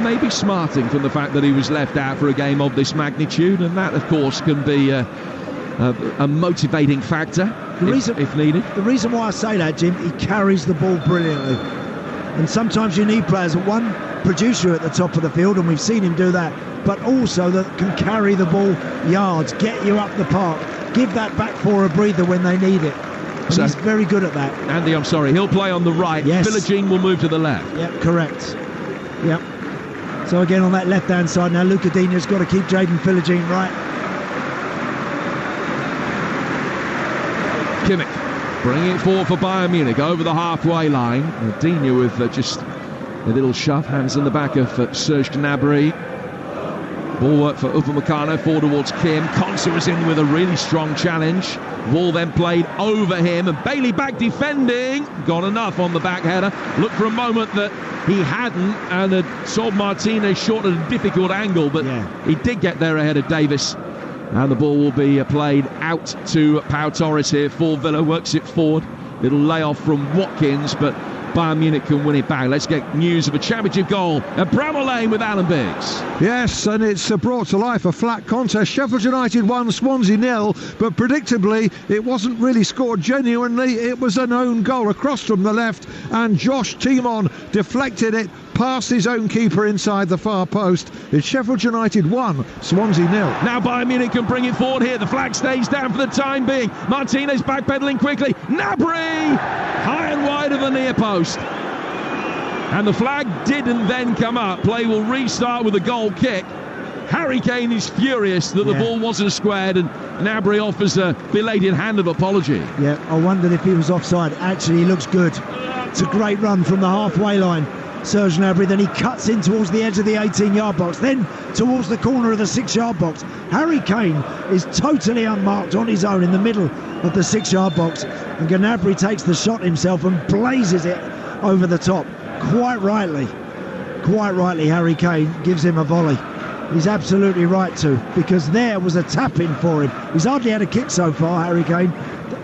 maybe smarting from the fact that he was left out for a game of this magnitude. And that, of course, can be a motivating factor if needed. The reason why I say that, Jim, he carries the ball brilliantly. And sometimes you need players that, one, produce you at the top of the field, and we've seen him do that, but also that can carry the ball yards, get you up the park, give that back four a breather when they need it. And so he's very good at that. Andy, I'm sorry, he'll play on the right. Yes. Philogene will move to the left. Yep, correct. Yep. So again on that left-hand side now, Luca Digne's got to keep Jaden Philogene right. Kimmich bringing it forward for Bayern Munich over the halfway line. Digne with just a little shove, hands in the back of Serge Gnabry. Ball work for Upamecano, forward towards Kim. Konsa was in with a really strong challenge. Ball then played over him, and Bailey back defending. Got enough on the back header. Looked for a moment that he hadn't, and had sold Martinez short at a difficult angle, but he did get there ahead of Davis. And the ball will be played out to Pau Torres here for Villa. Works it forward. Little layoff from Watkins, but Bayern Munich can win it back. Let's get news of a championship goal at Bramall Lane with Alan Biggs. Yes, and it's brought to life a flat contest. Sheffield United 1, Swansea 0, but predictably it wasn't really scored genuinely. It was an own goal across from the left, and Josh Timon deflected it past his own keeper inside the far post. It's Sheffield United 1, Swansea 0. Now Bayern Munich can bring it forward here. The flag stays down for the time being. Martinez backpedaling quickly. Gnabry high and wide of the near post. And the flag didn't then come up. Play will restart with a goal kick. Harry Kane is furious that the ball wasn't squared, and Gnabry offers a belated hand of apology. Yeah, I wondered if he was offside. Actually, he looks good. It's a great run from the halfway line, Serge Gnabry. Then he cuts in towards the edge of the 18-yard box, then towards the corner of the 6-yard box. Harry Kane is totally unmarked on his own in the middle of the 6-yard box, and Gnabry takes the shot himself and blazes it over the top. Quite rightly, Harry Kane gives him a volley. He's absolutely right to, because there was a tap-in for him. He's hardly had a kick so far, Harry Kane.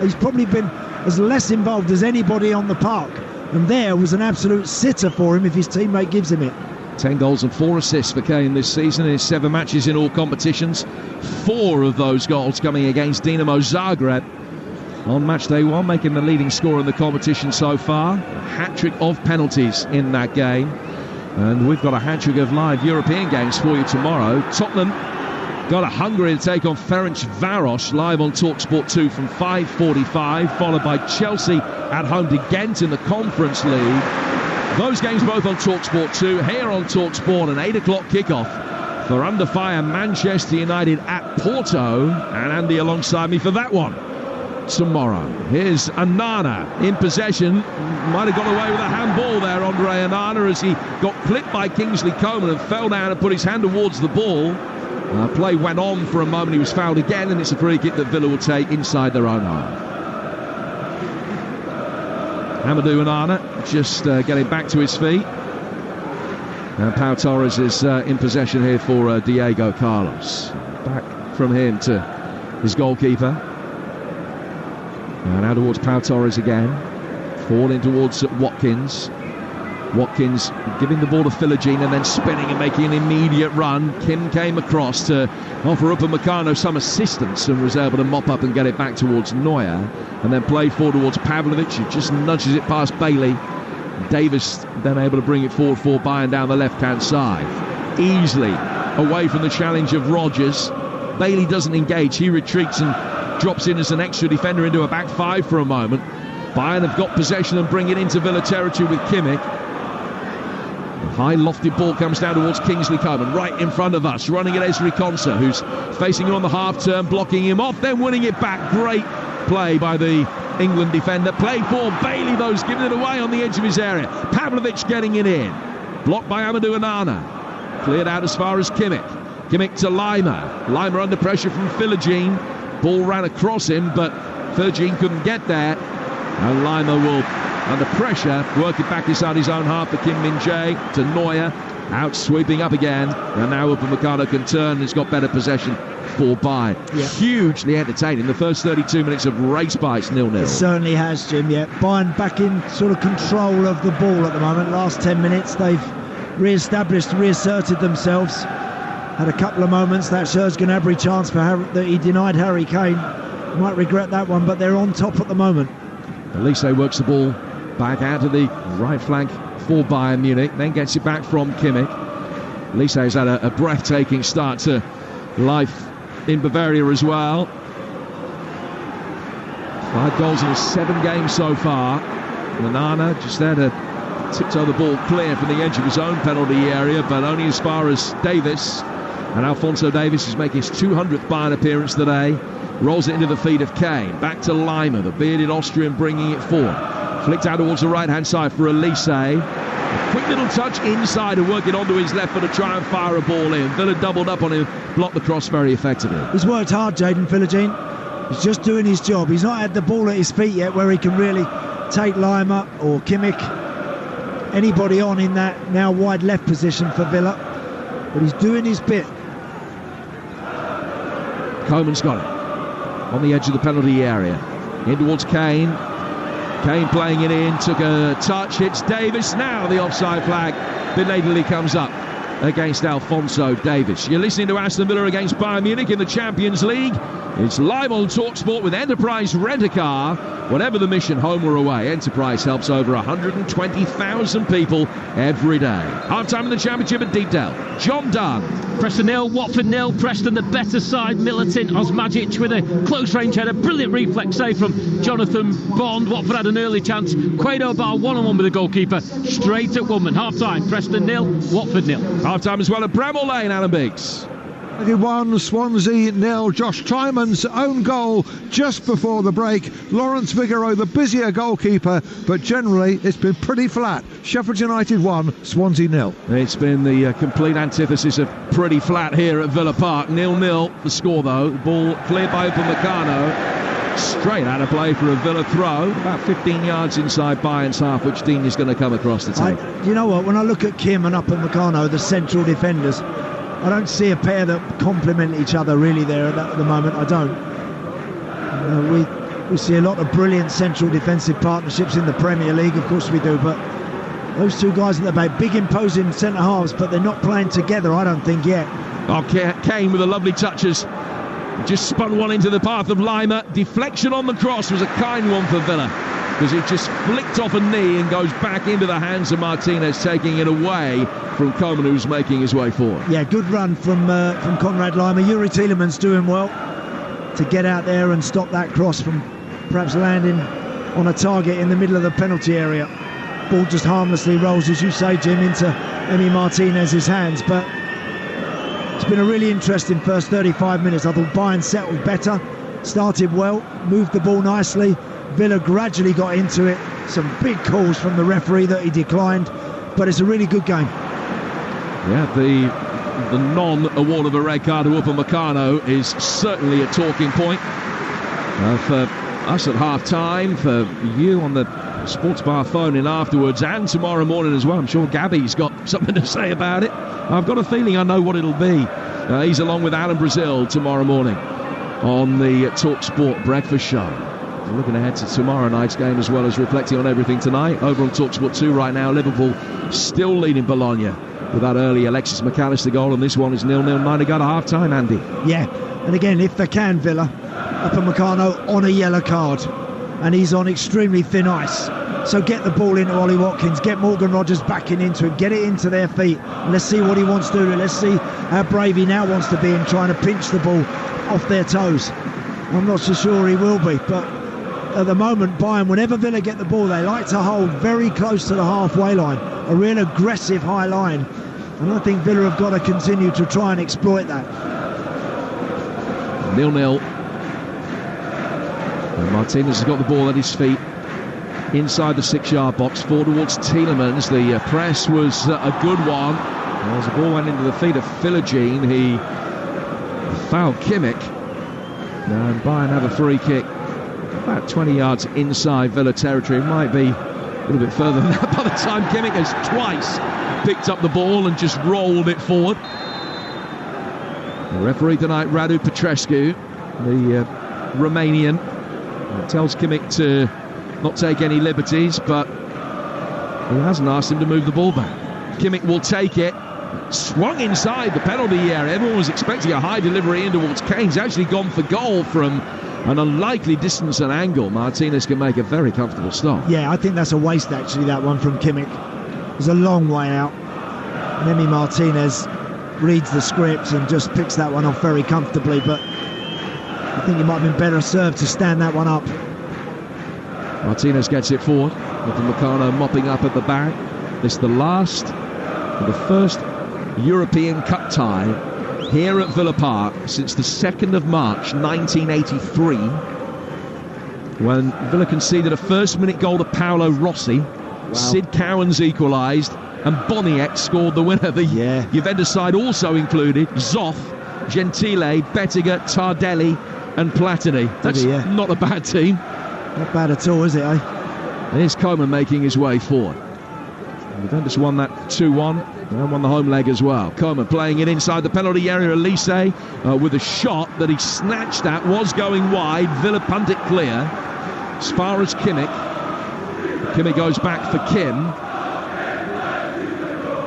He's probably been as less involved as anybody on the park. And there was an absolute sitter for him if his teammate gives him it. 10 goals and 4 assists for Kane this season in his 7 matches in all competitions. 4 of those goals coming against Dinamo Zagreb on match day 1, making the leading scorer in the competition so far. A hat-trick of penalties in that game. And we've got a hat-trick of live European games for you tomorrow. Tottenham got a Hungary to take on Ferencváros live on Talksport 2 from 5:45, followed by Chelsea at home to Ghent in the Conference League. Those games both on Talksport 2, here on Talksport, an 8 o'clock kickoff for under fire Manchester United at Porto. And Andy alongside me for that one tomorrow. Here's Onana in possession. Might have got away with a handball there, Andre Onana, as he got clipped by Kingsley Coman and fell down and put his hand towards the ball. Play went on for a moment. He was fouled again, and it's a free kick that Villa will take inside their own half. Amadou Onana just getting back to his feet. And Pau Torres is in possession here for Diego Carlos. Back from him to his goalkeeper. And now towards Pau Torres again. Falling towards Watkins. Watkins giving the ball to Philogene and then spinning and making an immediate run. Kim came across to offer Upamecano some assistance and was able to mop up and get it back towards Neuer. And then played forward towards Pavlovic, who just nudges it past Bailey. Davis then able to bring it forward for Bayern down the left-hand side. Easily away from the challenge of Rodgers. Bailey doesn't engage. He retreats and drops in as an extra defender into a back 5 for a moment. Bayern have got possession and bring it into Villa territory with Kimmich. The high lofted ball comes down towards Kingsley Coman, right in front of us, running at Ezri Konsa, who's facing him on the half turn, blocking him off, then winning it back. Great play by the England defender. Play for Bailey, those giving it away on the edge of his area. Pavlovic getting it in. Blocked by Amadou Onana. Cleared out as far as Kimmich. Kimmich to Lima. Lima under pressure from Philogene. Ball ran across him, but Philogene couldn't get there. And Lima will, under pressure, work it back inside his own half for Kim Min-jae to Neuer. Out sweeping up again. And now Upamecano can turn and he's got better possession for Bayern. Yeah. Hugely entertaining. The first 32 minutes of race by 0-0. It certainly has, Jim, yeah. Bayern back in sort of control of the ball at the moment. Last 10 minutes they've reasserted themselves. Had a couple of moments, that Serge Gnabry chance that he denied Harry Kane. Might regret that one, but they're on top at the moment. Elise works the ball back out to the right flank for Bayern Munich, then gets it back from Kimmich. Elise has had a breathtaking start to life in Bavaria as well. 5 goals in his 7 games so far. Onana just there to tiptoe the ball clear from the edge of his own penalty area, but only as far as Davis. And Alphonso Davies is making his 200th Bayern appearance today. Rolls it into the feet of Kane. Back to Lima, the bearded Austrian, bringing it forward. Flicked out towards the right-hand side for Elise. A quick little touch inside and work it onto his left foot to try and fire a ball in. Villa doubled up on him, blocked the cross very effectively. He's worked hard, Jayden Philogene. He's just doing his job. He's not had the ball at his feet yet where he can really take Lima or Kimmich, anybody on in that now wide left position for Villa. But he's doing his bit. Coman's got it on the edge of the penalty area. In towards Kane. Kane playing it in, took a touch, hits Davis. Now the offside flag belatedly comes up against Alphonso Davies. You're listening to Aston Villa against Bayern Munich in the Champions League. It's live on Talksport with Enterprise Rent-A-Car. Whatever the mission, home or away, Enterprise helps over 120,000 people every day. Half-time in the Championship at Deepdale. John Dunn. Preston 0, Watford 0. Preston the better side. Militant Osmajic with a close-range header. Brilliant reflex save from Jonathan Bond. Watford had an early chance. Quado Bar 1-on-1 with the goalkeeper. Straight at Woodman. Half-time. Preston 0, Watford 0. Half-time as well at Bramall Lane, Alan Biggs. 1, Swansea 0. Josh Tymon's own goal just before the break. Lawrence Vigouroux, the busier goalkeeper, but generally it's been pretty flat. Sheffield United 1, Swansea 0. It's been the complete antithesis of pretty flat here at Villa Park. 0-0 the score though. The ball cleared by Upamecano. Straight out of play for a Villa throw, about 15 yards inside Bayern's half, which Dean is going to come across the table. You know what, when I look at Kim and Upamecano, the central defenders, I don't see a pair that complement each other really there at the moment. I don't. We see a lot of brilliant central defensive partnerships in the Premier League, of course we do, but those two guys at the back, big imposing centre halves, but they're not playing together, I don't think, yet. Oh, Kane with the lovely touches. Just spun one into the path of Lima. Deflection on the cross was a kind one for Villa, because it just flicked off a knee and goes back into the hands of Martinez, taking it away from Coman, who's making his way forward. Yeah, good run from Konrad Lima. Yuri Tielemans doing well to get out there and stop that cross from perhaps landing on a target in the middle of the penalty area. Ball just harmlessly rolls, as you say, Jim, into Emi Martinez's hands, but it's been a really interesting first 35 minutes. I thought Bayern settled better, started well, moved the ball nicely. Villa gradually got into it. Some big calls from the referee that he declined, but it's a really good game. Yeah, the non-award of a red card to Upamecano is certainly a talking point for us at half-time, for you on the sports bar phone in afterwards, and tomorrow morning as well. I'm sure Gabby's got something to say about it. I've got a feeling I know what it'll be. He's along with Alan Brazil tomorrow morning on the Talksport breakfast show. We're looking ahead to tomorrow night's game, as well as reflecting on everything tonight. Over on Talksport 2 right now, Liverpool still leading Bologna with that early Alexis McAllister goal, and this one is 0-0, 9 to go to half-time, Andy. Yeah, and again, if they can, Villa, Upamecano on a yellow card, and he's on extremely thin ice. So get the ball into Ollie Watkins, get Morgan Rogers backing into him, get it into their feet. Let's see what he wants to do. Let's see how brave he now wants to be in trying to pinch the ball off their toes. I'm not so sure he will be, but at the moment, Bayern, whenever Villa get the ball, they like to hold very close to the halfway line, a real aggressive high line, and I think Villa have got to continue to try and exploit that. 0-0. And Martinez has got the ball at his feet inside the 6-yard box, forward towards Tielemans. The press was a good one. As the ball went into the feet of Philogene, he fouled Kimmich, and Bayern have a free kick about 20 yards inside Villa territory. It might be a little bit further than that by the time Kimmich has twice picked up the ball and just rolled it forward. The referee tonight, Radu Petrescu, the Romanian, tells Kimmich to not take any liberties, but he hasn't asked him to move the ball back. Kimmich will take it. Swung inside the penalty area. Everyone was expecting a high delivery in towards Kane's actually gone for goal from an unlikely distance and angle. Martinez can make a very comfortable stop. Yeah, I think that's a waste, actually, that one from Kimmich. It's a long way out. Emi Martinez reads the script and just picks that one off very comfortably, but I think he might have been better served to stand that one up. Martinez gets it forward, with Upamecano mopping up at the back. This is the last of the first European Cup tie here at Villa Park since the 2nd of March 1983, when Villa conceded a first-minute goal to Paolo Rossi. Wow. Sid Cowan's equalised, and Boniek scored the winner. The Juventus side also included Zoff, Gentile, Bettiger, Tardelli and Platini. That's not a bad team. Not bad at all, is it, eh? Here's Coman making his way forward. Juventus won that 2-1 and won the home leg as well. Coman playing it inside the penalty area. Elise with a shot that he snatched at, was going wide. Villa punt it clear as far as Kimmich. Kimmich goes back for Kim.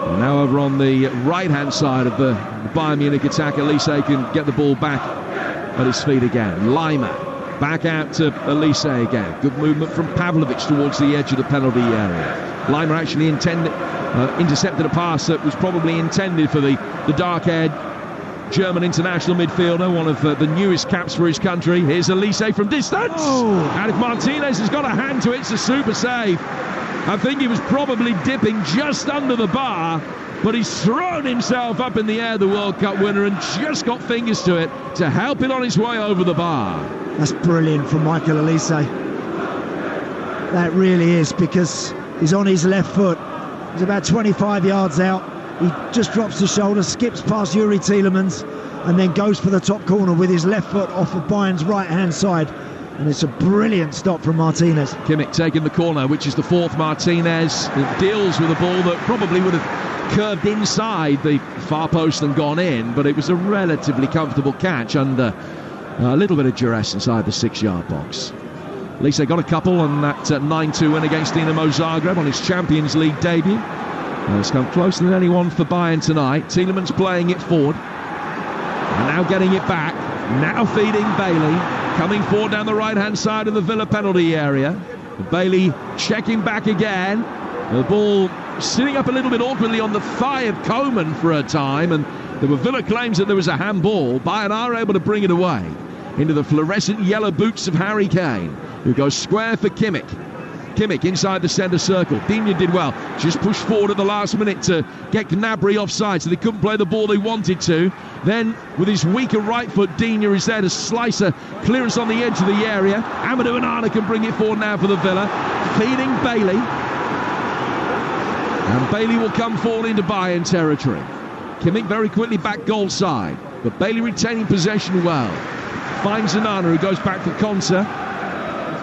And now over on the right-hand side of the Bayern Munich attack, Elise can get the ball back at his feet again. Lima back out to Elise again. Good movement from Pavlovic towards the edge of the penalty area. Lima actually intercepted a pass that was probably intended for the dark-haired German international midfielder, one of the newest caps for his country. Here's Elise from distance. And if Martinez has got a hand to it, it's a super save. I think he was probably dipping just under the bar, but he's thrown himself up in the air, the World Cup winner, and just got fingers to it to help it on his way over the bar. That's brilliant from Michael Elise. That really is, because he's on his left foot. He's about 25 yards out. He just drops the shoulder, skips past Yuri Tielemans, and then goes for the top corner with his left foot off of Bayern's right-hand side. And it's a brilliant stop from Martinez. Kimmich taking the corner, which is the fourth. Martinez deals with a ball that probably would have curved inside the far post and gone in, but it was a relatively comfortable catch under a little bit of duress inside the 6-yard box. At least they got a couple on that 9-2 win against Dinamo Zagreb on his Champions League debut. It's come closer than anyone for Bayern tonight. Tielemans playing it forward. And now getting it back. Now feeding Bailey. Coming forward down the right-hand side of the Villa penalty area. Bailey checking back again. The ball sitting up a little bit awkwardly on the thigh of Coman for a time. And there were Villa claims that there was a handball. Bayern are able to bring it away into the fluorescent yellow boots of Harry Kane, who goes square for Kimmich. Kimmich inside the centre circle. Digne did well. Just pushed forward at the last minute to get Gnabry offside, so they couldn't play the ball they wanted to. Then, with his weaker right foot, Digne is there to slice a clearance on the edge of the area. Amadou Onana can bring it forward now for the Villa. Feeding Bailey. And Bailey will come forward into Bayern territory. Kimmich very quickly back goal side, but Bailey retaining possession well. Finds Onana, who goes back for Konsa.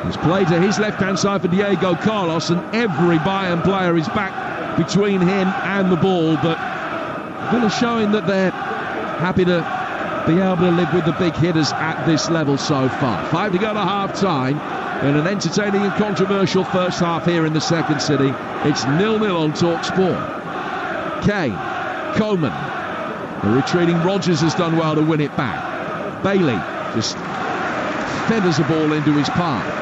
He's played to his left-hand side for Diego Carlos, and every Bayern player is back between him and the ball. But Villa showing that they're happy to be able to live with the big hitters at this level so far. 5 to go to half-time in an entertaining and controversial first half here in the second city. It's 0-0 on Talksport. Kane, Coman. The retreating Rodgers has done well to win it back. Bailey just feathers a ball into his path.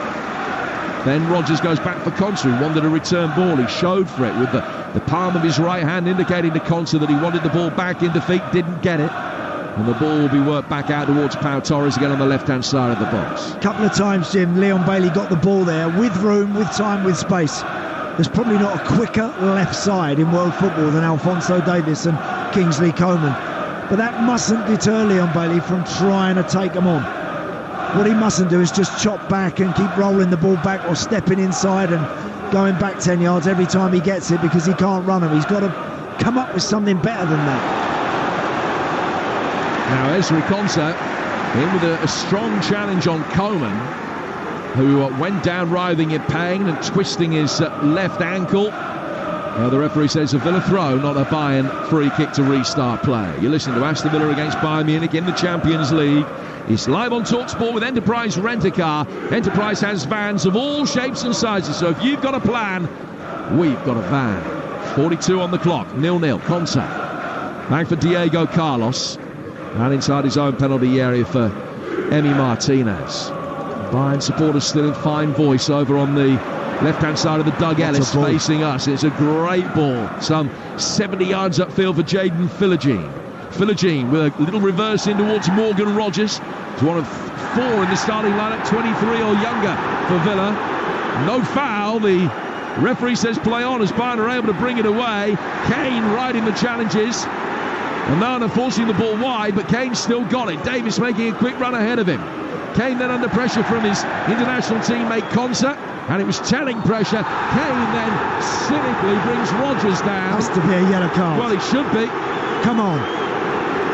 Then Rodgers goes back for Konsa, who wanted a return ball. He showed for it with the palm of his right hand, indicating to Konsa that he wanted the ball back in defeat, didn't get it. And the ball will be worked back out towards Pau Torres again on the left-hand side of the box. A couple of times, Jim, Leon Bailey got the ball there with room, with time, with space. There's probably not a quicker left side in world football than Alphonso Davies and Kingsley Coman. But that mustn't deter Leon Bailey from trying to take them on. What he mustn't do is just chop back and keep rolling the ball back or stepping inside and going back 10 yards every time he gets it, because he can't run them. He's got to come up with something better than that. Now Ezri Konsa in with a strong challenge on Coman, who went down writhing in pain and twisting his left ankle. The referee says a Villa throw, not a Bayern free kick to restart play. You're listening to Aston Villa against Bayern Munich in the Champions League. It's live on Talksport with Enterprise Rent-A-Car. Enterprise has vans of all shapes and sizes, so if you've got a plan, we've got a van. 42 on the clock, 0-0, Konsa. Back for Diego Carlos. And inside his own penalty area for Emi Martinez. Bayern supporters still in fine voice over on the left-hand side of the Doug Ellis facing us. It's a great ball. Some 70 yards upfield for Jaden Philogene. Philogene with a little reverse in towards Morgan Rodgers. It's one of 4 in the starting lineup, 23 or younger for Villa. No foul. The referee says play on as Bayern are able to bring it away. Kane riding the challenges. Onana forcing the ball wide, but Kane still got it. Davis making a quick run ahead of him. Kane then under pressure from his international teammate Konsa, and it was telling pressure. Kane then cynically brings Rodgers down. Has to be a yellow card. Well, it should be. Come on.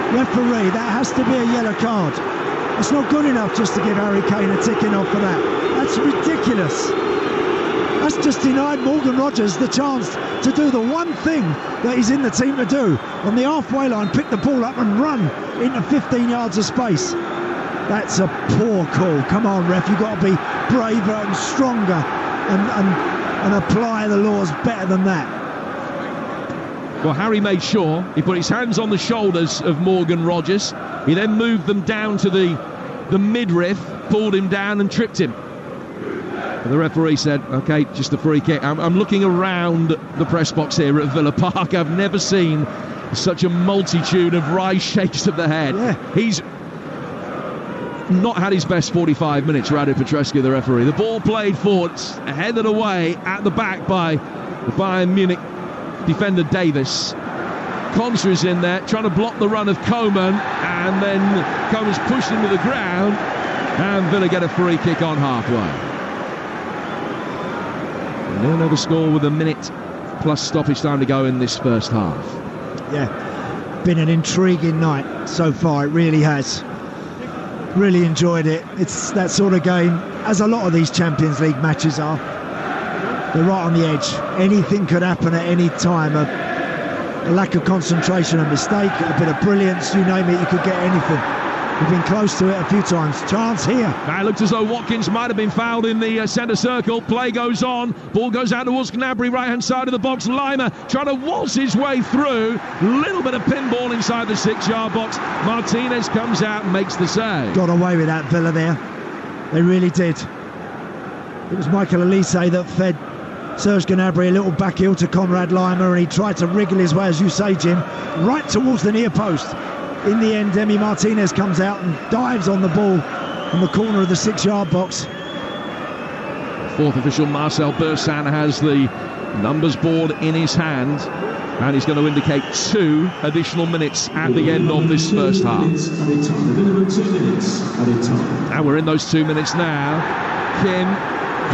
Referee, that has to be a yellow card. It's not good enough just to give Harry Kane a ticking off for that. That's ridiculous. That's just denied Morgan Rodgers the chance to do the one thing that he's in the team to do. On the halfway line, pick the ball up and run into 15 yards of space. That's a poor call. Come on, ref, you've got to be braver and stronger and apply the laws better than that. Well, Harry made sure he put his hands on the shoulders of Morgan Rodgers. He then moved them down to the midriff, pulled him down and tripped him. And the referee said, OK, just a free kick. I'm looking around the press box here at Villa Park. I've never seen such a multitude of wry shakes of the head. Yeah. He's not had his best 45 minutes, Radu Petrescu, the referee. The ball played forward, headed away at the back by the Bayern Munich defender Davis. Konsa is in there trying to block the run of Coman, and then Coman's pushed him to the ground, and Villa get a free kick on halfway. 0-0 the score with a minute plus stoppage time to go in this first half. Yeah, been an intriguing night so far, it really has. Really enjoyed it. It's that sort of game, as a lot of these Champions League matches are. They're right on the edge. Anything could happen at any time. A lack of concentration, a mistake, a bit of brilliance, you name it, you could get anything. We've been close to it a few times. Chance here. Now it looks as though Watkins might have been fouled in the centre circle. Play goes on. Ball goes out towards Gnabry, right-hand side of the box. Lima trying to waltz his way through. Little bit of pinball inside the 6-yard box. Martinez comes out and makes the save. Got away with that, Villa, there. They really did. It was Michael Elise that fed Serge Gnabry a little back heel to Conrad Lima, and he tried to wriggle his way, as you say, Jim, right towards the near post. In the end, Emi Martinez comes out and dives on the ball in the corner of the 6-yard box. Fourth official Marcel Bursan has the numbers board in his hand, and he's going to indicate 2 additional minutes at the end of this first half. And we're in those 2 minutes now. Kim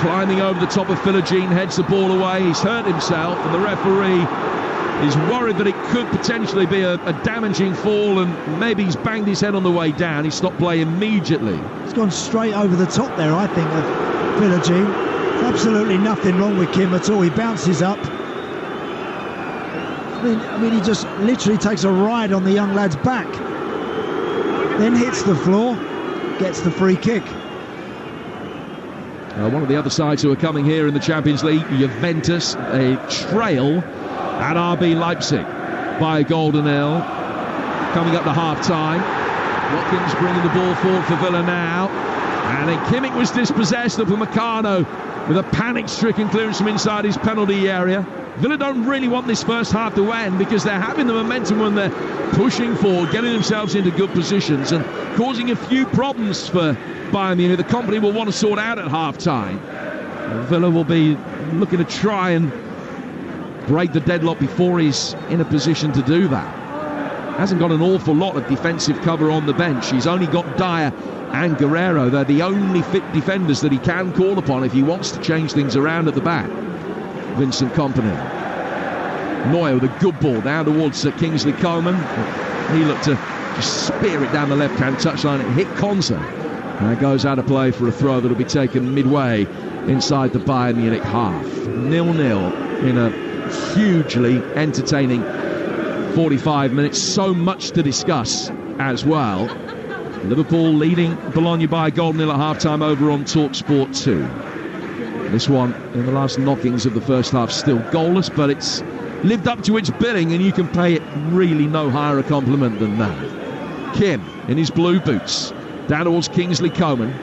climbing over the top of Philogene, heads the ball away. He's hurt himself, and the referee is worried that it could potentially be a damaging fall, and maybe he's banged his head on the way down. He stopped play immediately. He's gone straight over the top there, I think, of Philogene. Absolutely nothing wrong with Kim at all. He bounces up. I mean, he just literally takes a ride on the young lad's back, then hits the floor, gets the free kick. One of the other sides who are coming here in the Champions League, Juventus, a trail at RB Leipzig by a goal to 0. Coming up to half-time. Watkins bringing the ball forward for Villa now. And then Kimmich was dispossessed of Upamecano with a panic-stricken clearance from inside his penalty area. Villa don't really want this first half to end, because they're having the momentum when they're pushing forward, getting themselves into good positions and causing a few problems for Bayern Munich. The company will want to sort out at half-time. Villa will be looking to try and break the deadlock before he's in a position to do that. Hasn't got an awful lot of defensive cover on the bench. He's only got Dyer and Guerrero. They're the only fit defenders that he can call upon if he wants to change things around at the back. Vincent Kompany. Neuer with a good ball down towards Kingsley Coman. He looked to just spear it down the left-hand touchline. It hit Konsa. And it goes out of play for a throw that'll be taken midway inside the Bayern Munich half. 0-0 in a hugely entertaining 45 minutes. So much to discuss as well. Liverpool leading Bologna by a goal nil at half-time over on Talksport 2. This one, in the last knockings of the first half, still goalless, but it's lived up to its billing, and you can pay it really no higher a compliment than that. Kim, in his blue boots, down towards Kingsley Coman,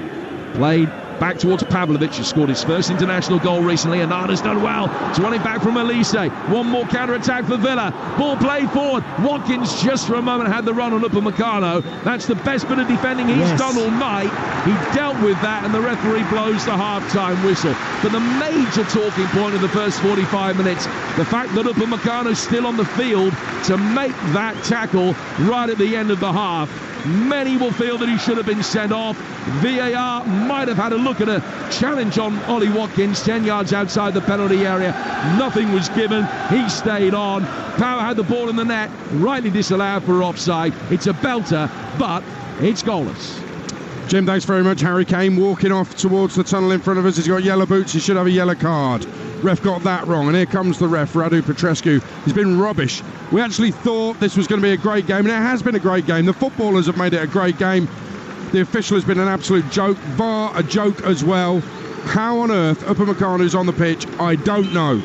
played back towards Pavlovic, who scored his first international goal recently. and Anana's done well. It's running back from Elise. One more counter-attack for Villa. Ball played forward. Watkins just for a moment had the run on Upamecano. That's the best bit of defending he's done all night. He dealt with that, and the referee blows the half-time whistle. But the major talking point of the first 45 minutes, the fact that Upamecano's still on the field to make that tackle right at the end of the half. Many will feel that he should have been sent off. VAR might have had a look at a challenge on Ollie Watkins 10 yards outside the penalty area. Nothing was given. He stayed on. Power had the ball in the net, rightly disallowed for offside. It's a belter, but it's goalless. Jim, thanks very much. Harry Kane walking off towards the tunnel in front of us. He's got yellow boots. He should have a yellow card. Ref got that wrong, and here comes the ref, Radu Petrescu. He's been rubbish. We actually thought this was going to be a great game, and it has been a great game. The footballers have made it a great game. The official has been an absolute joke. VAR, a joke as well. How on earth Upamecano's on the pitch, I don't know.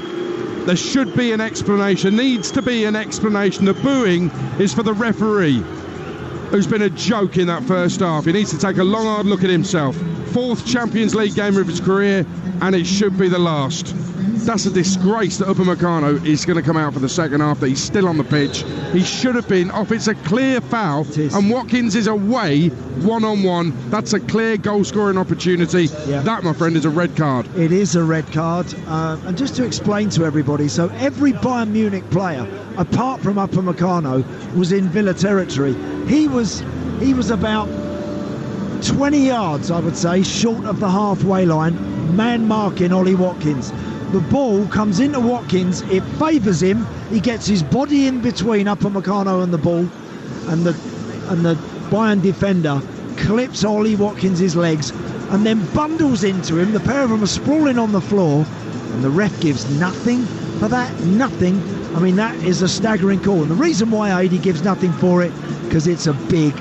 There should be an explanation, needs to be an explanation. The booing is for the referee, who's been a joke in that first half. He needs to take a long, hard look at himself. 4th Champions League game of his career, and it should be the last. That's a disgrace that Upamecano is going to come out for the second half, that he's still on the pitch. He should have been off. It's a clear foul, and Watkins is away one-on-one. That's a clear goal-scoring opportunity. Yeah. That, my friend, is a red card. It is a red card. And just to explain to everybody, so every Bayern Munich player, apart from Upamecano, was in Villa territory. He was about 20 yards, I would say, short of the halfway line, man marking Ollie Watkins. The ball comes into Watkins, it favours him, he gets his body in between Upamecano and the ball, and the Bayern defender clips Ollie Watkins' legs and then bundles into him. The pair of them are sprawling on the floor, and the ref gives nothing for that. Nothing. I mean, that is a staggering call, and the reason why AD gives nothing for it, because it's a big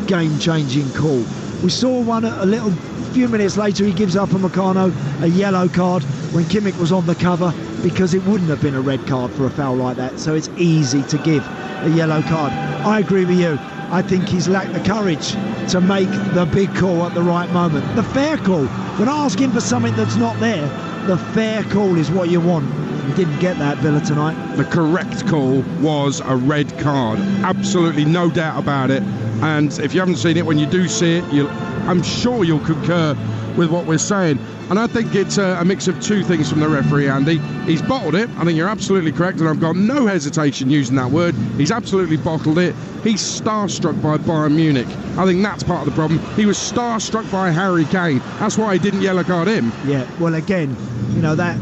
game-changing call. We saw one a few minutes later. He gives Upamecano a yellow card when Kimmich was on the cover, because it wouldn't have been a red card for a foul like that, so it's easy to give a yellow card. I agree with you. I think he's lacked the courage to make the big call at the right moment. The fair call. We're not asking for something that's not there. The fair call is what you want. You didn't get that, Villa, tonight. The correct call was a red card. Absolutely no doubt about it. And if you haven't seen it, when you do see it, I'm sure you'll concur with what we're saying. And I think it's a mix of two things from the referee, Andy. He's bottled it. I think you're absolutely correct, and I've got no hesitation using that word. He's absolutely bottled it. He's starstruck by Bayern Munich. I think that's part of the problem. He was starstruck by Harry Kane. That's why he didn't yellow card him. Yeah, well, again, you know, that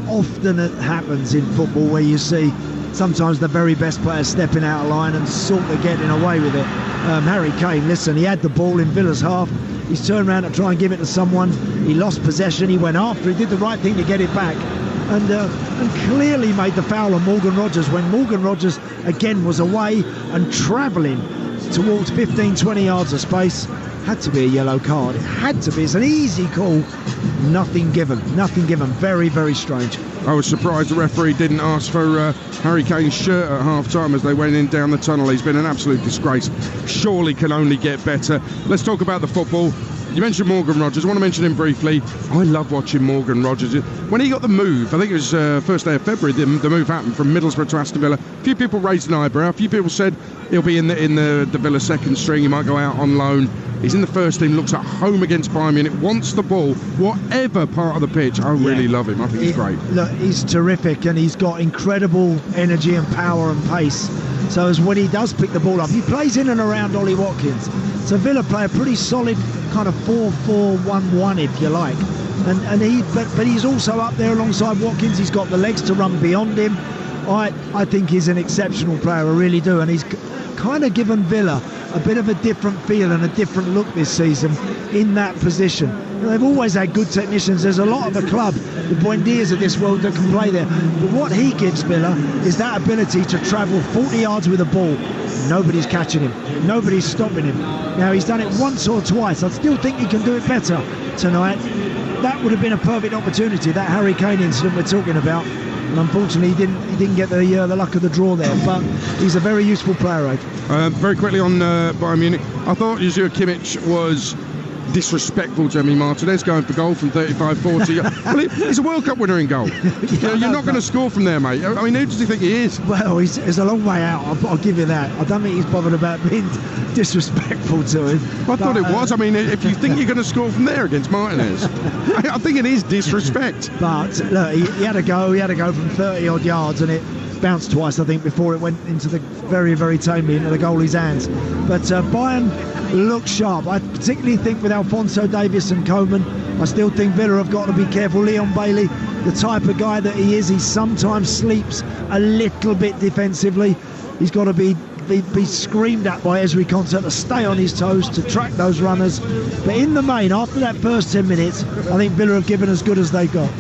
often happens in football, where you see sometimes the very best players stepping out of line and sort of getting away with it. Harry Kane, listen, he had the ball in Villa's half. He's turned around to try and give it to someone. He lost possession. He went after. He did the right thing to get it back, and clearly made the foul on Morgan Rogers, when Morgan Rogers again was away and travelling towards 15-20 yards of space. Had to be a yellow card. It had to be. It's an easy call. Nothing given. Nothing given. Very, very strange. I was surprised the referee didn't ask for Harry Kane's shirt at half-time as they went in down the tunnel. He's been an absolute disgrace. Surely can only get better. Let's talk about the football. You mentioned Morgan Rogers. I want to mention him briefly. I love watching Morgan Rogers. When he got the move, I think it was first day of February, the move happened from Middlesbrough to Aston Villa. A few people raised an eyebrow. A few people said he'll be in the Villa second string. He might go out on loan. He's in the first team, looks at home against Bayern Munich, wants the ball, whatever part of the pitch. I really love him. I think he's great. Look, he's terrific, and he's got incredible energy and power and pace. So as when he does pick the ball up, he plays in and around Ollie Watkins. So Villa play a pretty solid kind of 4-4-1-1, if you like. But he's also up there alongside Watkins. He's got the legs to run beyond him. I think he's an exceptional player, I really do, and he's kind of given Villa a bit of a different feel and a different look this season in that position. They've always had good technicians. There's a lot of the club, the Buendias of this world, that can play there. But what he gives Villa is that ability to travel 40 yards with a ball. Nobody's catching him. Nobody's stopping him. Now, he's done it once or twice. I still think he can do it better tonight. That would have been a perfect opportunity, that Harry Kane incident we're talking about. And unfortunately, he didn't get the luck of the draw there. But he's a very useful player, Ed. Very quickly on Bayern Munich, I thought Joshua Kimmich was disrespectful to Emi Martinez, going for goal from 35-40. Well, he's a World Cup winner in goal. You're not going to score from there, mate. I mean, who does he think he is? Well, he's a long way out. I'll give you that. I don't think he's bothered about being disrespectful to him. I thought it was. I mean, if you think you're going to score from there against Martinez, I think it is disrespect. But look, he had a go. He had to go from 30-odd yards, and it bounced twice, I think, before it went into the very, very tamely into the goalie's hands. But Bayern look sharp. I particularly think with Alphonso Davies and Coman, I still think Villa have got to be careful. Leon Bailey, the type of guy that he is, he sometimes sleeps a little bit defensively. He's got to be screamed at by Ezri Konsa to stay on his toes, to track those runners. But in the main, after that first 10 minutes, I think Villa have given as good as they got.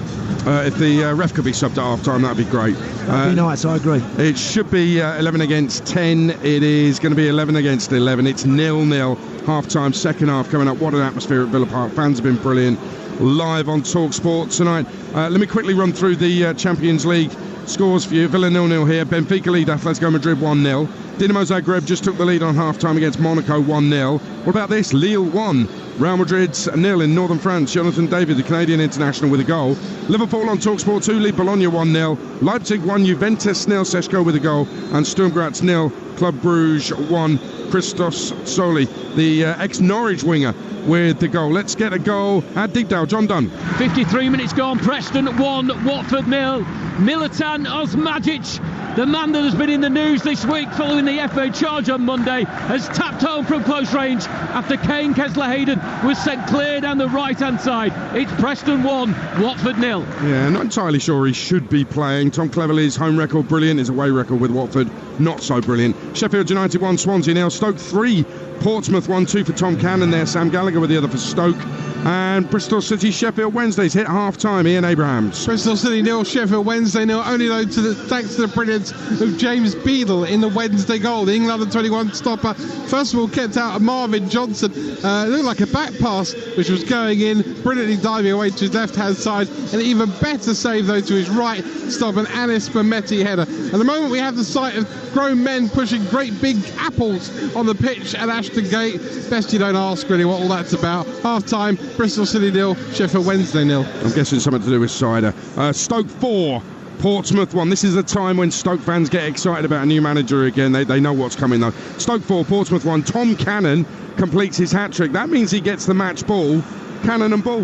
If the ref could be subbed at half-time, that'd be great. That'd be nice, I agree. It should be 11 against 10. It is going to be 11 against 11. It's 0-0. Half-time, second half coming up. What an atmosphere at Villa Park. Fans have been brilliant. Live on Talksport tonight. Let me quickly run through the Champions League scores for you. Villa 0-0 here. Benfica lead Atletico Madrid 1-0. Dinamo Zagreb just took the lead on half-time against Monaco 1-0. What about this? Lille 1, Real Madrid 0 in northern France. Jonathan David, the Canadian international, with a goal. Liverpool on Talksport 2 lead Bologna 1-0. Leipzig 1, Juventus 0, Seshko with a goal. And Sturm Graz 0, Club Brugge 1, Christos Soli, the ex-Norwich winger, with the goal. Let's get a goal at Deepdale. John Dunn. 53 minutes gone. Preston 1, Watford 0. Militan Osmajic, the man that has been in the news this week following the FA charge on Monday, has tapped home from close range after Kane Kessler-Hayden was sent clear down the right-hand side. It's Preston 1, Watford 0. Yeah, not entirely sure he should be playing. Tom Cleverley's home record brilliant, his away record with Watford not so brilliant. Sheffield United 1, Swansea 0. Stoke 3, Portsmouth 1-2 for Tom Cannon there. Sam Gallagher with the other for Stoke. And Bristol City Sheffield Wednesday's hit half-time. Ian Abrahams. Bristol City 0, Sheffield Wednesday 0, only though thanks to the brilliance of James Beadle in the Wednesday goal. The England under-21 stopper first of all kept out of Marvin Johnson. It looked like a back pass which was going in, brilliantly diving away to his left-hand side. An even better save though to his right, stop an Anis Bermetti header. At the moment we have the sight of grown men pushing great big apples on the pitch at Ashton Gate. Best you don't ask really what all that's about. Half-time, Bristol City 0, Sheffield Wednesday 0. I'm guessing something to do with cider. Stoke 4, Portsmouth 1. This is the time when Stoke fans get excited about a new manager again. They know what's coming though. Stoke 4, Portsmouth 1. Tom Cannon completes his hat-trick. That means he gets the match ball. Cannon and ball.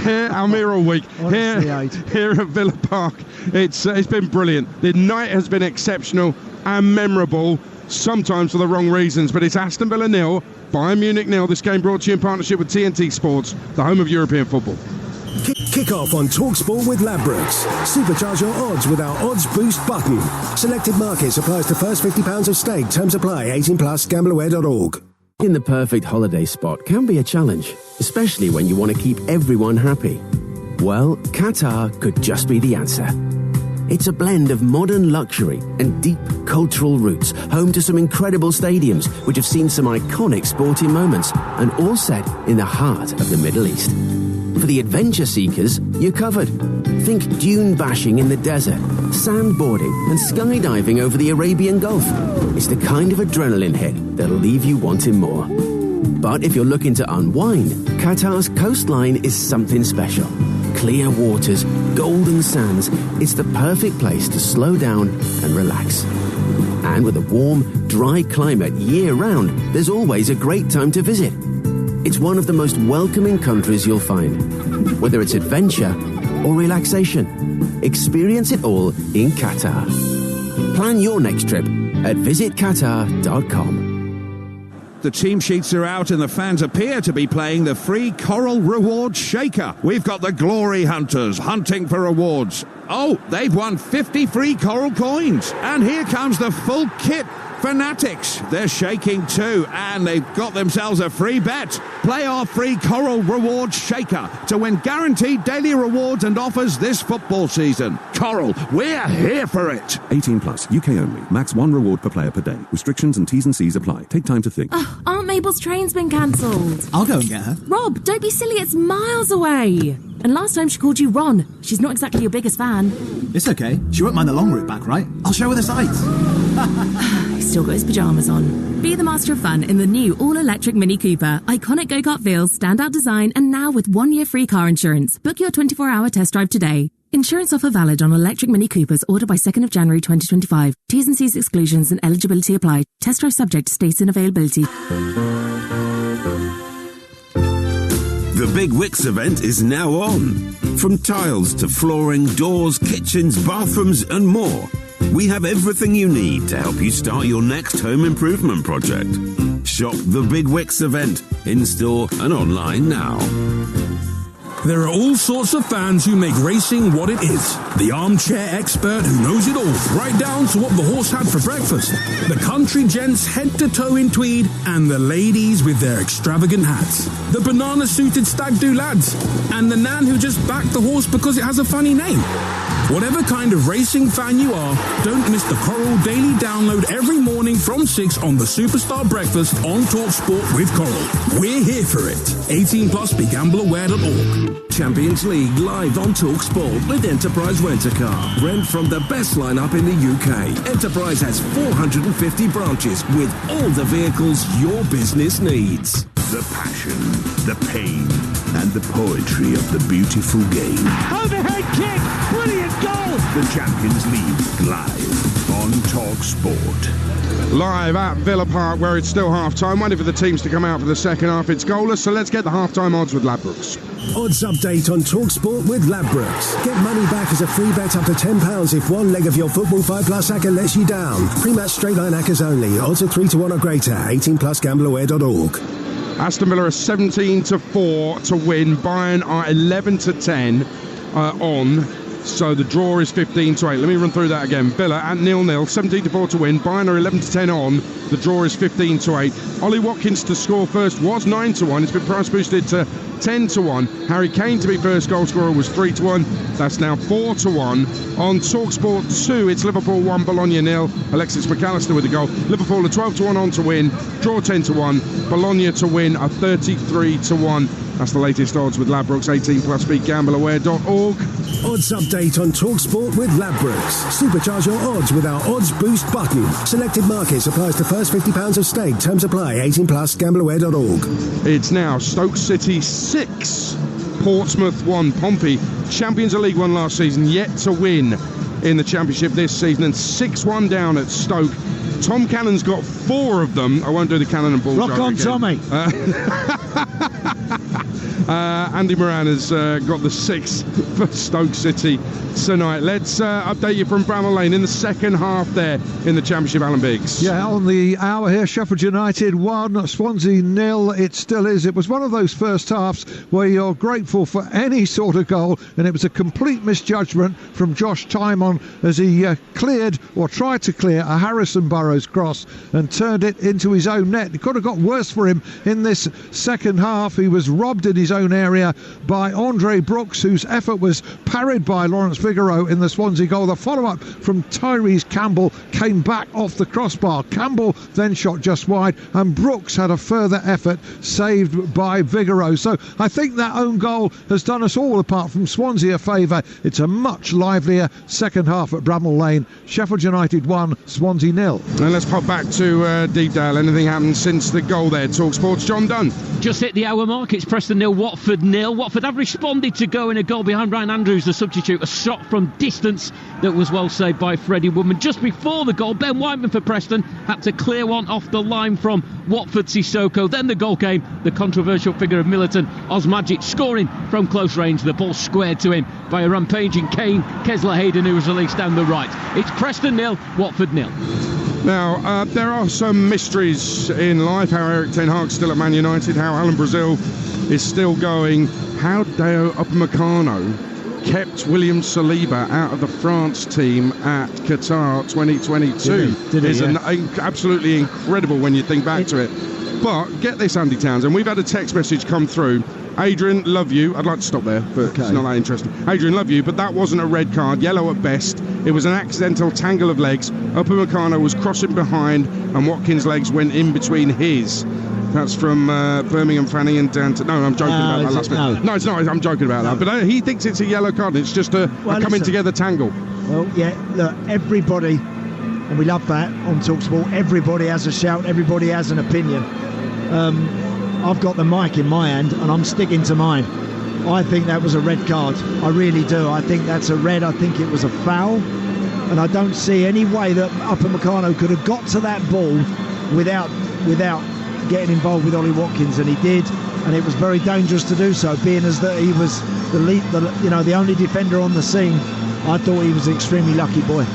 Here, Almere all week. Here at Villa Park. It's been brilliant. The night has been exceptional and memorable, sometimes for the wrong reasons, but it's Aston Villa 0, Bayern Munich 0. This game brought to you in partnership with TNT Sports, the home of European football. Kick off on Talksport with Ladbrokes. Supercharge your odds with our Odds Boost button. Selected markets applies to first £50 of stake. Terms apply. 18+. Gambleaware.org. In the perfect holiday spot can be a challenge, especially when you want to keep everyone happy. Well, Qatar could just be the answer. It's a blend of modern luxury and deep cultural roots, home to some incredible stadiums which have seen some iconic sporting moments, and all set in the heart of the Middle East. For the adventure seekers, you're covered. Think dune bashing in the desert, sandboarding and skydiving over the Arabian Gulf. It's the kind of adrenaline hit that'll leave you wanting more. But if you're looking to unwind, Qatar's coastline is something special. Clear waters, golden sands, it's the perfect place to slow down and relax. And with a warm, dry climate year-round, there's always a great time to visit. It's one of the most welcoming countries you'll find, whether it's adventure or relaxation. Experience it all in Qatar. Plan your next trip at visitqatar.com. The team sheets are out and the fans appear to be playing the free Coral Rewards Shaker. We've got the Glory Hunters hunting for rewards. Oh, they've won 50 free Coral coins. And here comes the full kit. Fanatics, they're shaking too, and they've got themselves a free bet. Play our free Coral Rewards Shaker to win guaranteed daily rewards and offers this football season. Coral, we're here for it. 18+, UK only. Max 1 reward per player per day. Restrictions and T's and C's apply. Take time to think. Oh, Aunt Mabel's train's been cancelled. I'll go and get her. Rob, don't be silly, it's miles away. And last time she called you Ron. She's not exactly your biggest fan. It's okay. She won't mind the long route back, right? I'll show her the sights. He's still got his pyjamas on. Be the master of fun in the new all-electric Mini Cooper. Iconic go-kart feels, standout design, and now with 1 year free car insurance. Book your 24-hour test drive today. Insurance offer valid on electric Mini Coopers ordered by 2nd of January 2025. T's and C's exclusions and eligibility apply. Test drive subject to states and availability. The Big Wicks event is now on. From tiles to flooring, doors, kitchens, bathrooms and more. We have everything you need to help you start your next home improvement project. Shop The Big Wicks event in store and online now. There are all sorts of fans who make racing what it is. The armchair expert who knows it all, right down to what the horse had for breakfast. The country gents head to toe in tweed, and the ladies with their extravagant hats. The banana-suited stag-do lads, and the nan who just backed the horse because it has a funny name. Whatever kind of racing fan you are, don't miss the Coral Daily Download every morning from 6 on the Superstar Breakfast on Talksport with Coral. We're here for it. 18+, begambleaware.org. Champions League live on Talksport with Enterprise Rent-A-Car. Rent from the best lineup in the UK. Enterprise has 450 branches with all the vehicles your business needs. The passion, the pain, and the poetry of the beautiful game. Overhead kick, brilliant goal! The Champions League live on Talksport. Live at Villa Park, where it's still half-time, waiting for the teams to come out for the second half. It's goalless, so let's get the half-time odds with Ladbrokes. Odds update on Talksport with Ladbrokes. Get money back as a free bet up to £10 if one leg of your Football 5 Plus acca lets you down. Pre-match straight line accas only. Odds are 3-1 or greater. 18 plus gambleaware.org. Aston Villa are 17-4 to win. Bayern are 11-10 on. So the draw is 15-8. Let me run through that again. Villa at 0-0, 17-4 to win. Bayern are 11-10 on. The draw is 15-8. Ollie Watkins to score first was 9-1. It's been price boosted to 10-1. Harry Kane to be first goal scorer was 3-1. That's now 4-1. On Talksport 2, it's Liverpool 1, Bologna 0. Alexis McAllister with a goal. Liverpool are 12-1 on to win. Draw 10-1. Bologna to win are 33-1. That's the latest odds with Ladbrokes. 18 plus gambleaware.org. Odds update on Talksport with Ladbrokes. Supercharge your odds with our Odds Boost button. Selected markets applies to first £50 of stake. Terms apply. 18 plus gambleaware.org. It's now Stoke City 6, Portsmouth 1. Pompey, champions of League One last season, yet to win in the Championship this season, and 6-1 down at Stoke. Tom Cannon's got 4 of them. I won't do the Cannon and Ball. Rock on, again. Tommy. Andy Moran has got the 6th for Stoke City tonight. Let's update you from Bramall Lane in the second half there in the Championship, Alan Biggs. Yeah, on the hour here, Sheffield United 1, Swansea 0. It still is. It was one of those first halves where you're grateful for any sort of goal, and it was a complete misjudgment from Josh Tymon as he cleared, or tried to clear, a Harrison Burrows cross and turned it into his own net. It could have got worse for him in this second half. He was robbed in his own area by Andre Brooks, whose effort was parried by Lawrence Figaro in the Swansea goal. The follow-up from Tyrese Campbell came back off the crossbar. Campbell then shot just wide, and Brooks had a further effort saved by Figaro. So I think that own goal has done us all, apart from Swansea, a favour. It's a much livelier second half at Bramall Lane. Sheffield United 1, Swansea 0. And let's pop back to Deepdale. Anything happened since the goal there? Talksport's John Dunn. Just hit the hour mark. It's Preston 0, Watford 0. Watford have responded to going a goal behind. Ryan Andrews, the substitute, a shot from distance that was well saved by Freddie Woodman. Just before the goal, Ben Whiteman for Preston had to clear one off the line from Watford Sissoko. Then the goal came, the controversial figure of Militant Osmajic scoring from close range. The ball squared to him by a rampaging Kane Kesler Hayden, who was released down the right. It's Preston 0, Watford 0. Now, there are some mysteries in life. How Eric Ten Hag's still at Man United, how Alan Brazil is still going, how Deo Upamecano kept William Saliba out of the France team at Qatar 2022. Absolutely incredible when you think back to it. But get this, Andy Townsend, we've had a text message come through. Adrian, love you. I'd like to stop there, but it's not that interesting. Adrian, love you, but that wasn't a red card. Yellow at best. It was an accidental tangle of legs. Upamecano was crossing behind, and Watkins' legs went in between his. That's from Birmingham Fanny and down to... No, I'm joking about that last bit. No, it's not. I'm joking about that. But he thinks it's a yellow card. It's just a coming together tangle. Well, yeah, look, everybody, and we love that on TalkSport, everybody has a shout, everybody has an opinion. I've got the mic in my hand, and I'm sticking to mine. I think that was a red card. I really do. I think that's a red. I think it was a foul. And I don't see any way that Upamecano could have got to that ball without getting involved with Ollie Watkins, and he did, and it was very dangerous to do so, being as that he was the only defender on the scene. I thought he was an extremely lucky boy.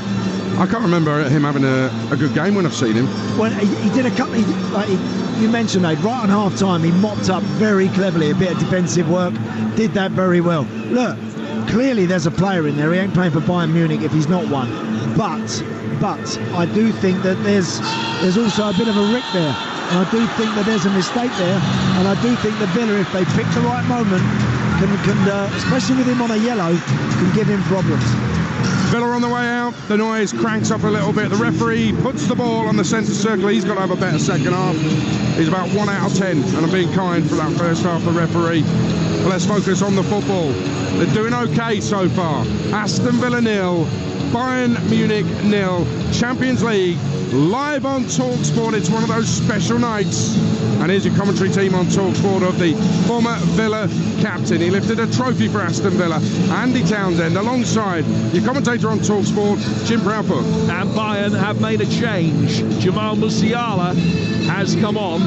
I can't remember him having a good game when I've seen him. Well, he did a couple. You mentioned that right on half time, he mopped up very cleverly a bit of defensive work, did that very well. Look, clearly there's a player in there. He ain't playing for Bayern Munich if he's not one. But I do think that there's also a bit of a rick there. And I do think that there's a mistake there. And I do think that Villa, if they pick the right moment, can especially with him on a yellow, can give him problems. Villa on the way out, the noise cranks up a little bit. The referee puts the ball on the centre circle. He's got to have a better second half. He's about 1 out of 10, and I'm being kind for that first half, the referee. But let's focus on the football. They're doing okay so far. Aston Villa 0, Bayern Munich 0. Champions League live on Talksport. It's one of those special nights. And here's your commentary team on Talksport of the former Villa captain. He lifted a trophy for Aston Villa, Andy Townsend, alongside your commentator on Talksport, Jim Proudfoot. And Bayern have made a change. Jamal Musiala has come on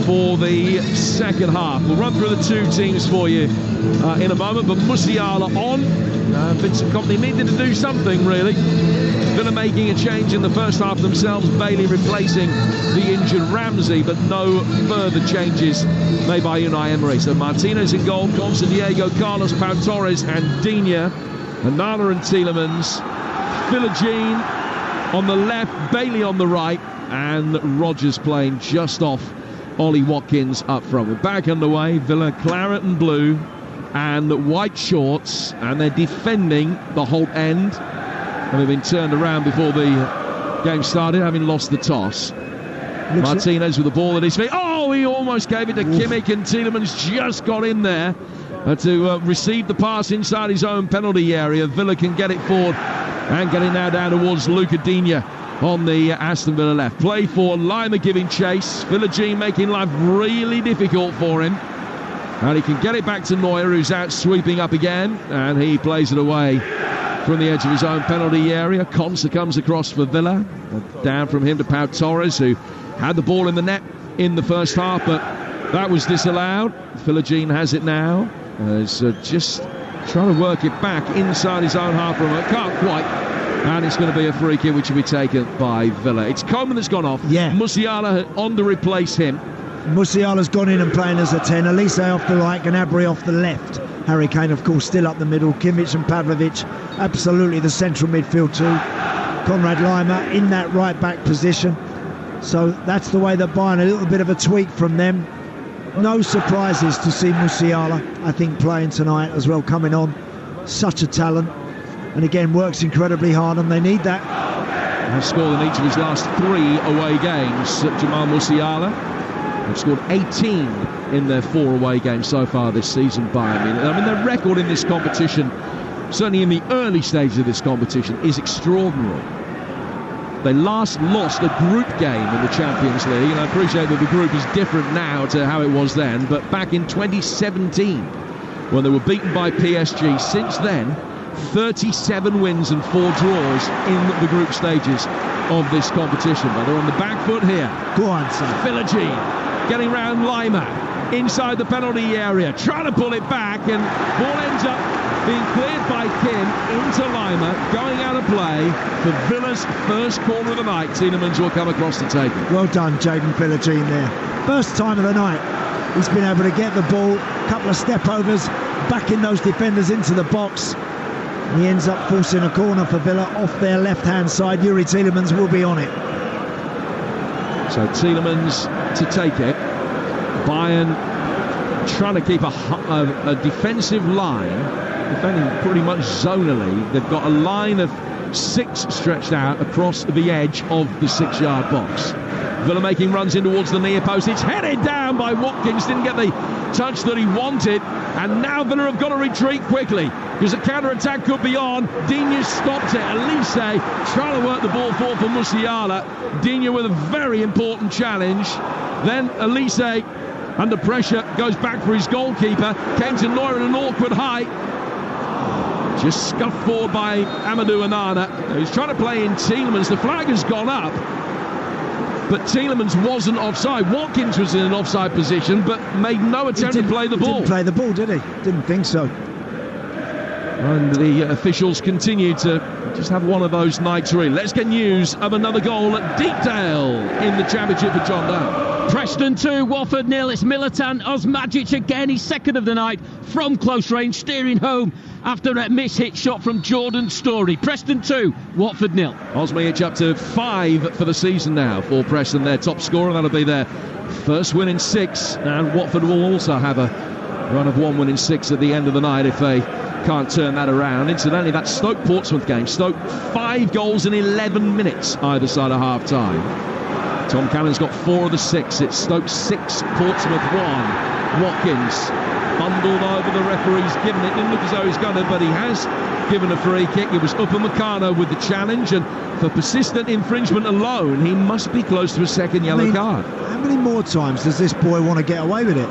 for the second half. We'll run through the two teams for you in a moment, but Musiala on. Vincent Kompany needed to do something, really. Villa making a change in the first half themselves. Bailey replacing the injured Ramsey, but no further changes made by Unai Emery. So Martinez in goal, Conce Diego, Carlos Pau Torres and Digne, Onana and Tielemans, Philogene on the left, Bailey on the right, and Rodgers playing just off Ollie Watkins up front. We're back underway. Villa claret and blue and white shorts, and they're defending the Holt end. And they've been turned around before the game started, having lost the toss. Martinez with the ball at his feet. Oh, he almost gave it to Kimmich, and Tielemans just got in there to receive the pass inside his own penalty area. Villa can get it forward and get it now down towards Luca Digne on the Aston Villa left. Play for Lima giving chase. Philogene making life really difficult for him. And he can get it back to Neuer, who's out sweeping up again, and he plays it away from the edge of his own penalty area. Conce comes across for Villa. Down from him to Pau Torres, who had the ball in the net in the first half, but that was disallowed. Philogene has it now. He's just trying to work it back inside his own half. Can't quite. And it's going to be a free kick, which will be taken by Villa. It's Coleman that's gone off. Yeah. Musiala on to replace him. Musiala's gone in and playing as a 10. Elise off the right, Gnabry off the left. Harry Kane, of course, still up the middle. Kimmich and Pavlovic, absolutely the central midfield too. Konrad Lima in that right-back position. So that's the way that Bayern, a little bit of a tweak from them. No surprises to see Musiala, I think, playing tonight as well, coming on. Such a talent. And again, works incredibly hard, and they need that. He's scored in each of his last 3 away games, Jamal Musiala. They've scored 18 in their 4 away games so far this season, Bayern Munich. I mean, their record in this competition, certainly in the early stages of this competition, is extraordinary. They last lost a group game in the Champions League, and I appreciate that the group is different now to how it was then, but back in 2017, when they were beaten by PSG, since then, 37 wins and 4 draws in the group stages of this competition. But they're on the back foot here. Go on, son. Philogene getting round Lima inside the penalty area, trying to pull it back, and ball ends up being cleared by Kim into Lima, going out of play for Villa's first corner of the night. Tielemans will come across to take it. Well done, Jayden Philogene there. First time of the night he's been able to get the ball, a couple of step overs, backing those defenders into the box. He ends up forcing a corner for Villa off their left-hand side. Yuri Tielemans will be on it. So Tielemans to take it. Bayern trying to keep a defensive line, defending pretty much zonally. They've got a line of 6 stretched out across the edge of the 6-yard box. Villa making runs in towards the near post. It's headed down by Watkins. Didn't get the touch that he wanted. And now Villa have got to retreat quickly because a counter-attack could be on. Digne stopped it. Elise trying to work the ball forward for Musiala. Digne with a very important challenge. Then Elise, under pressure, goes back for his goalkeeper. Came to Neuer at an awkward height. Just scuffed forward by Amadou Onana. He's trying to play in Tielemans. The flag has gone up, but Tielemans wasn't offside. Watkins was in an offside position, but made no attempt to play the ball. Didn't play the ball, did he? Didn't think so. And the officials continue to just have one of those nights really. Let's get news of another goal at Deepdale in the Championship for John Doe. Preston 2, Watford 0. It's Militan Osmajic again. He's second of the night from close range, steering home after a miss-hit shot from Jordan Storey. Preston 2, Watford 0. Osmajic up to 5 for the season now for Preston, their top scorer. That'll be their first win in 6. And Watford will also have a run of 1 win in 6 at the end of the night if they can't turn that around. Incidentally, that Stoke-Portsmouth game. Stoke 5 goals in 11 minutes either side of half-time. Tom Cannon's got 4 of the 6. It's Stoke 6, Portsmouth 1. Watkins bundled over, the referee's given it. Didn't look as though he's going to, but he has given a free kick. It was Upamecano with the challenge, and for persistent infringement alone, he must be close to a second yellow card. How many more times does this boy want to get away with it?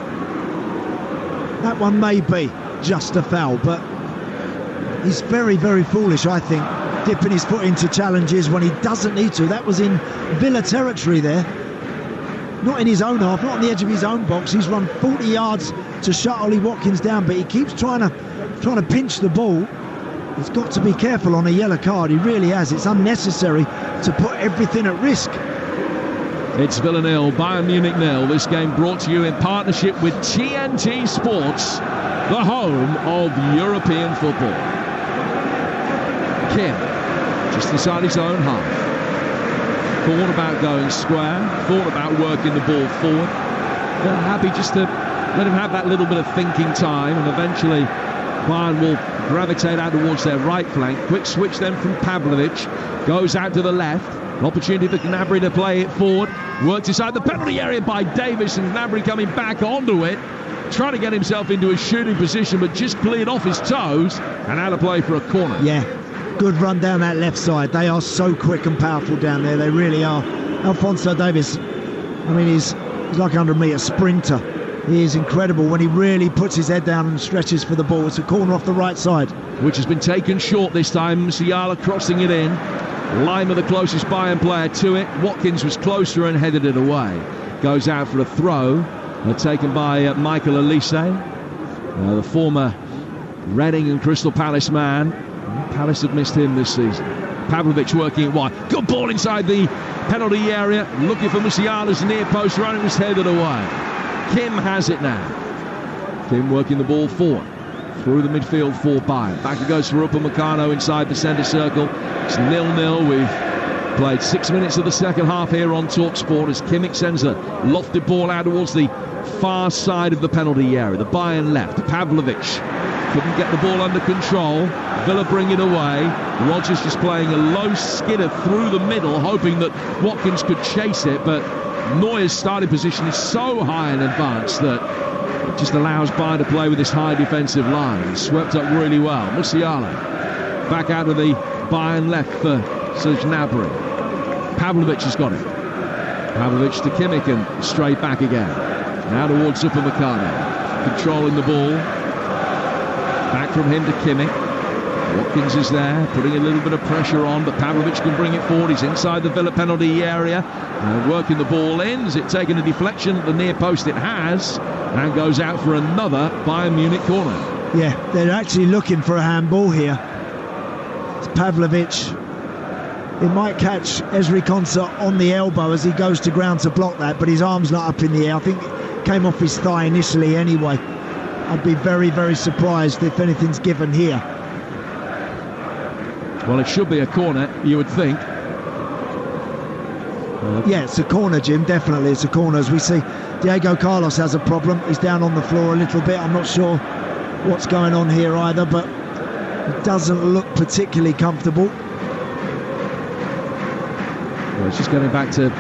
That one may be just a foul, but he's very, very foolish, I think, dipping his foot into challenges when he doesn't need to. That was in Villa territory there. Not in his own half, not on the edge of his own box. He's run 40 yards to shut Ollie Watkins down, but he keeps trying to pinch the ball. He's got to be careful on a yellow card. He really has. It's unnecessary to put everything at risk. It's Villa 0, Bayern Munich 0. This game brought to you in partnership with TNT Sports, the home of European football. Kim, just inside his own half. Thought about going square, thought about working the ball forward. They're happy just to let him have that little bit of thinking time, and eventually Bayern will gravitate out towards their right flank. Quick switch then from Pavlovic, goes out to the left. An opportunity for Gnabry to play it forward. Worked inside the penalty area by Davis, and Gnabry coming back onto it, trying to get himself into a shooting position, but just cleared off his toes and out of play for a corner. Yeah, good run down that left side. They are so quick and powerful down there. They really are. Alphonso Davies, I mean, he's like a 100-metre sprinter. He is incredible when he really puts his head down and stretches for the ball. It's a corner off the right side, which has been taken short this time. Musiala crossing it in. Lima, the closest Bayern player to it. Watkins was closer and headed it away. Goes out for a throw, taken by Michael Elise, the former Reading and Crystal Palace man. Palace have missed him this season. Pavlovic working it wide. Good ball inside the penalty area. Looking for Musiala's near post run. It was headed away. Kim has it now. Kim working the ball forward through the midfield for Bayern. Back it goes for Upamecano inside the centre circle. It's 0-0. We've played 6 minutes of the second half here on Talksport as Kimmich sends a lofted ball out towards the far side of the penalty area. The Bayern left. Pavlovic couldn't get the ball under control. Villa bring it away. Rodgers just playing a low skidder through the middle, hoping that Watkins could chase it, but Neuer's starting position is so high in advance that it just allows Bayern to play with this high defensive line. Swept up really well. Musiala back out of the Bayern left for Serge Gnabry. Pavlovic has got it. Pavlovic to Kimmich and straight back again. Now towards Upamecano. Controlling the ball. Back from him to Kimmich. Watkins is there, putting a little bit of pressure on, but Pavlovic can bring it forward. He's inside the Villa penalty area, working the ball in. Is it taking a deflection at the near post? It has, and goes out for another Bayern Munich corner. Yeah, they're actually looking for a handball here. It's Pavlovic. It might catch Ezri Konsa on the elbow as he goes to ground to block that, but his arm's not up in the air. I think it came off his thigh initially anyway. I'd be very, very surprised if anything's given here. Well, it should be a corner, you would think. Yeah, it's a corner, Jim. Definitely it's a corner. As we see, Diego Carlos has a problem. He's down on the floor a little bit. I'm not sure what's going on here either, but it doesn't look particularly comfortable. Well, it's just getting back to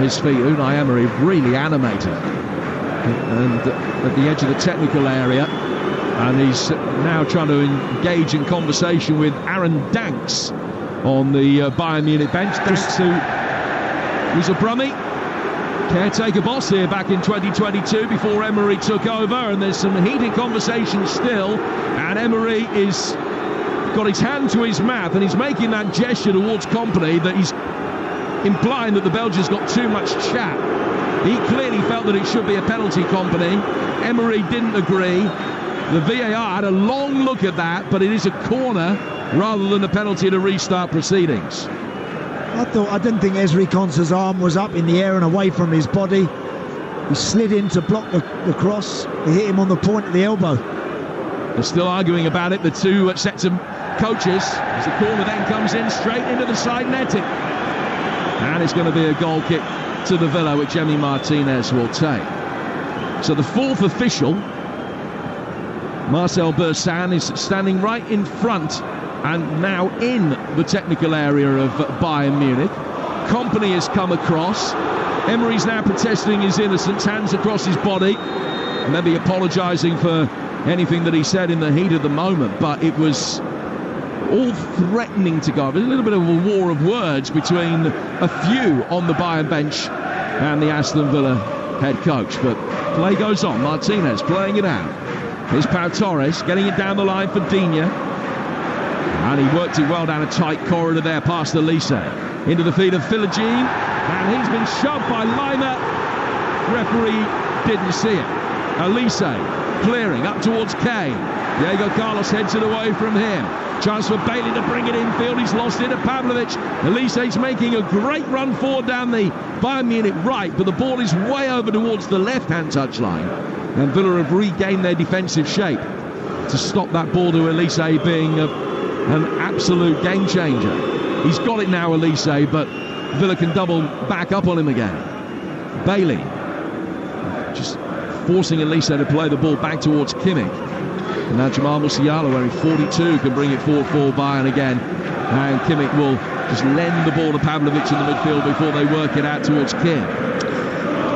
his feet. Unai Emery really animated. And at the edge of the technical area. And he's now trying to engage in conversation with Aaron Danks on the Bayern Munich bench. Danks, who was a Brummie, caretaker boss here back in 2022 before Emery took over. And there's some heated conversation still. And Emery is got his hand to his mouth and he's making that gesture towards Kompany that he's implying that the Belgians got too much chat. He clearly felt that it should be a penalty, Kompany. Emery didn't agree. The VAR had a long look at that, but it is a corner rather than a penalty to restart proceedings. I didn't think Ezri Konsa's arm was up in the air and away from his body. He slid in to block the cross. He hit him on the point of the elbow. They're still arguing about it, the two sets of coaches, as the corner then comes in straight into the side netting. And it's going to be a goal kick to the Villa, which Emi Martinez will take. So the fourth official, Marcel Bursan, is standing right in front and now in the technical area of Bayern Munich. Kompany has come across. Emery's now protesting his innocence, hands across his body, maybe apologising for anything that he said in the heat of the moment, but it was all threatening to go. There's a little bit of a war of words between a few on the Bayern bench and the Aston Villa head coach. But play goes on. Martinez playing it out. Here's Pau Torres getting it down the line for Digne. And he worked it well down a tight corridor there past Elise. Into the feet of Philogene. And he's been shoved by Lima. Referee didn't see it. Elise clearing up towards Kane. Diego Carlos heads it away from him. Chance for Bailey to bring it infield. He's lost it to Pavlovic. Elise's making a great run forward down the Bayern Munich right, but the ball is way over towards the left-hand touchline. And Villa have regained their defensive shape to stop that ball to Elise being an absolute game changer. He's got it now, Elise, but Villa can double back up on him again. Bailey just forcing Elise to play the ball back towards Kimmich. And now Jamal Musiala, wearing 42, can bring it forward for Bayern again. And Kimmich will just lend the ball to Pavlovic in the midfield before they work it out towards Kim.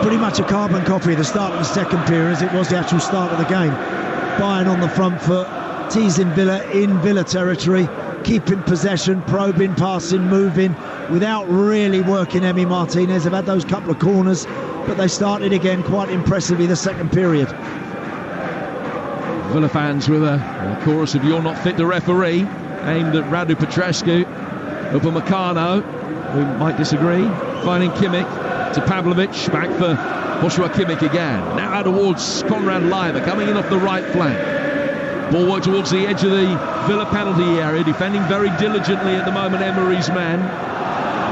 Pretty much a carbon copy of the start of the second period as it was the actual start of the game. Bayern on the front foot, teasing Villa in Villa territory, keeping possession, probing, passing, moving, without really working Emi Martinez. They've had those couple of corners, but they started again quite impressively the second period. Villa fans with a chorus of "You're not fit to referee" aimed at Radu Petrescu. Upamecano, who might disagree, finding Kimmich to Pavlovic, back for Joshua Kimmich again. Now out towards Konrad Laimer, coming in off the right flank. Ball work towards the edge of the Villa penalty area, defending very diligently at the moment Emery's men.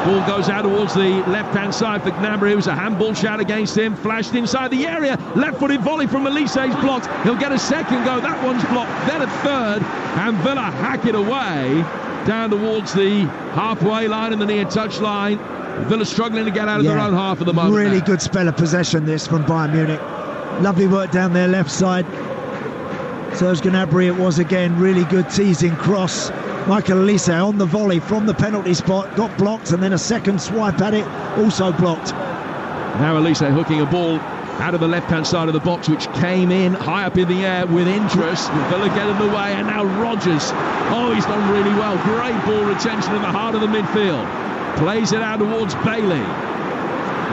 Ball goes out towards the left-hand side for Gnabry. It was a handball shot against him, flashed inside the area. Left-footed volley from Elise's blocked. He'll get a second go. That one's blocked. Then a third, and Villa hack it away down towards the halfway line and the near touch line. Villa struggling to get out of their own half at the moment. Really good spell of possession this from Bayern Munich. Lovely work down their left side. Serge Gnabry it was again. Really good teasing cross. Michael Elise on the volley from the penalty spot, got blocked, and then a second swipe at it, also blocked. Now Elise hooking a ball out of the left-hand side of the box, which came in high up in the air with interest. Villa get in the way, and now Rodgers. Oh, he's done really well. Great ball retention in the heart of the midfield. Plays it out towards Bailey.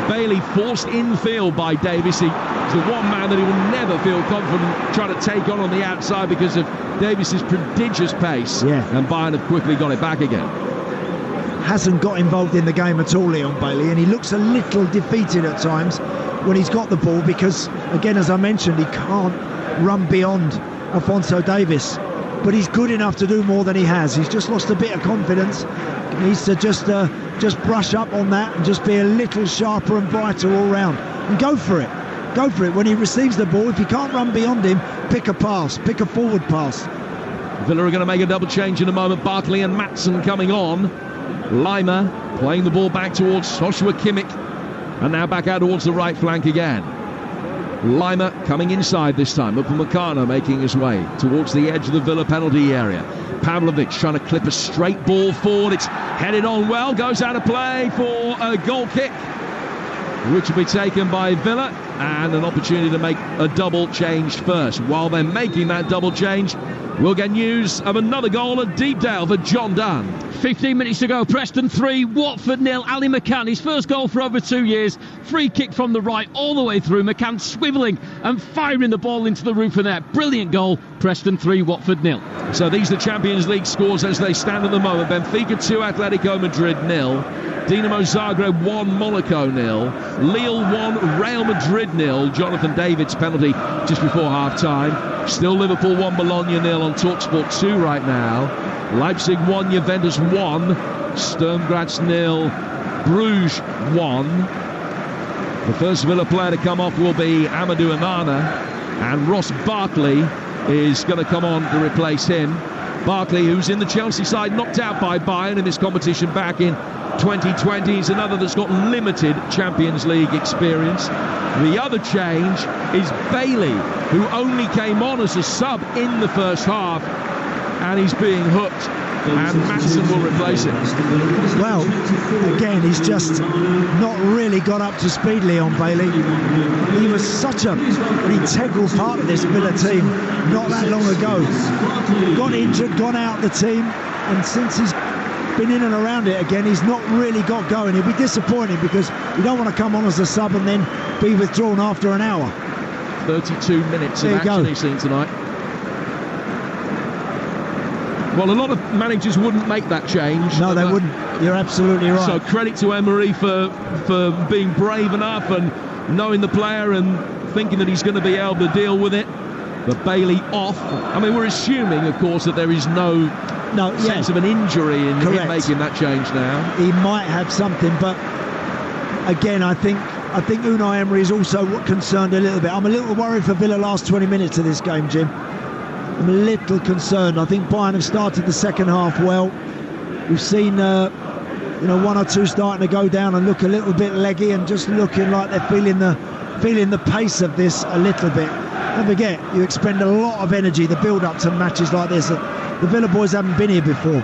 Bailey forced infield by Davis. He's the one man that he will never feel confident trying to take on the outside because of Davis's prodigious pace. And Bayern have quickly got it back again. Hasn't got involved in the game at all, Leon Bailey, and he looks a little defeated at times when he's got the ball because, again, as I mentioned, he can't run beyond Alphonso Davies. But he's good enough to do more than he has. He's just lost a bit of confidence. He needs to just brush up on that and just be a little sharper and brighter all round. And go for it. Go for it. When he receives the ball, if you can't run beyond him, pick a pass, pick a forward pass. Villa are going to make a double change in a moment. Barkley and Maatsen coming on. Laimer playing the ball back towards Joshua Kimmich. And now back out towards the right flank again. Laimer coming inside this time. Upamecano making his way towards the edge of the Villa penalty area. Pavlovic trying to clip a straight ball forward. It's headed on well. Goes out of play for a goal kick, which will be taken by Villa, and an opportunity to make a double change first. While they're making that double change, we'll get news of another goal at Deepdale for John Dunn. 15 minutes to go. Preston 3, Watford 0. Ali McCann, his first goal for over 2 years. Free kick from the right all the way through. McCann swivelling and firing the ball into the roof of net. Brilliant goal. Preston 3, Watford 0. So these are the Champions League scores as they stand at the moment. Benfica 2, Atletico Madrid 0. Dinamo Zagreb 1, Monaco 0. Lille 1, Real Madrid 0. Jonathan David's penalty just before half-time. Still Liverpool 1, Bologna 0 on Talksport 2 right now. Leipzig 1, Juventus 1. Sturm Graz 0, Bruges 1. The first Villa player to come off will be Amadou Onana, and Ross Barkley is going to come on to replace him. Barkley, who's in the Chelsea side, knocked out by Bayern in this competition back in 2020. He's another that's got limited Champions League experience. The other change is Bailey, who only came on as a sub in the first half, and he's being hooked, and Maatsen will replace him. Well, again, he's just not really got up to speed, Leon Bailey. He was such an integral part of this Villa team not that long ago. Got injured, gone out the team, and since he's been in and around it again, he's not really got going. He'll be disappointed because you don't want to come on as a sub and then be withdrawn after an hour. 32 minutes of action he's seen tonight. Well, a lot of managers wouldn't make that change. No, they wouldn't. You're absolutely right. So credit to Emery for being brave enough and knowing the player and thinking that he's going to be able to deal with it. But Bailey off. I mean, we're assuming, of course, that there is no sense of an injury in making that change now. He might have something, but again, I think Unai Emery is also concerned a little bit. I'm a little worried for Villa last 20 minutes of this game, Jim. I'm a little concerned. I think Bayern have started the second half well. We've seen one or two starting to go down and look a little bit leggy and just looking like they're feeling the pace of this a little bit. Don't forget, you expend a lot of energy, the build-up to matches like this. The Villa boys haven't been here before,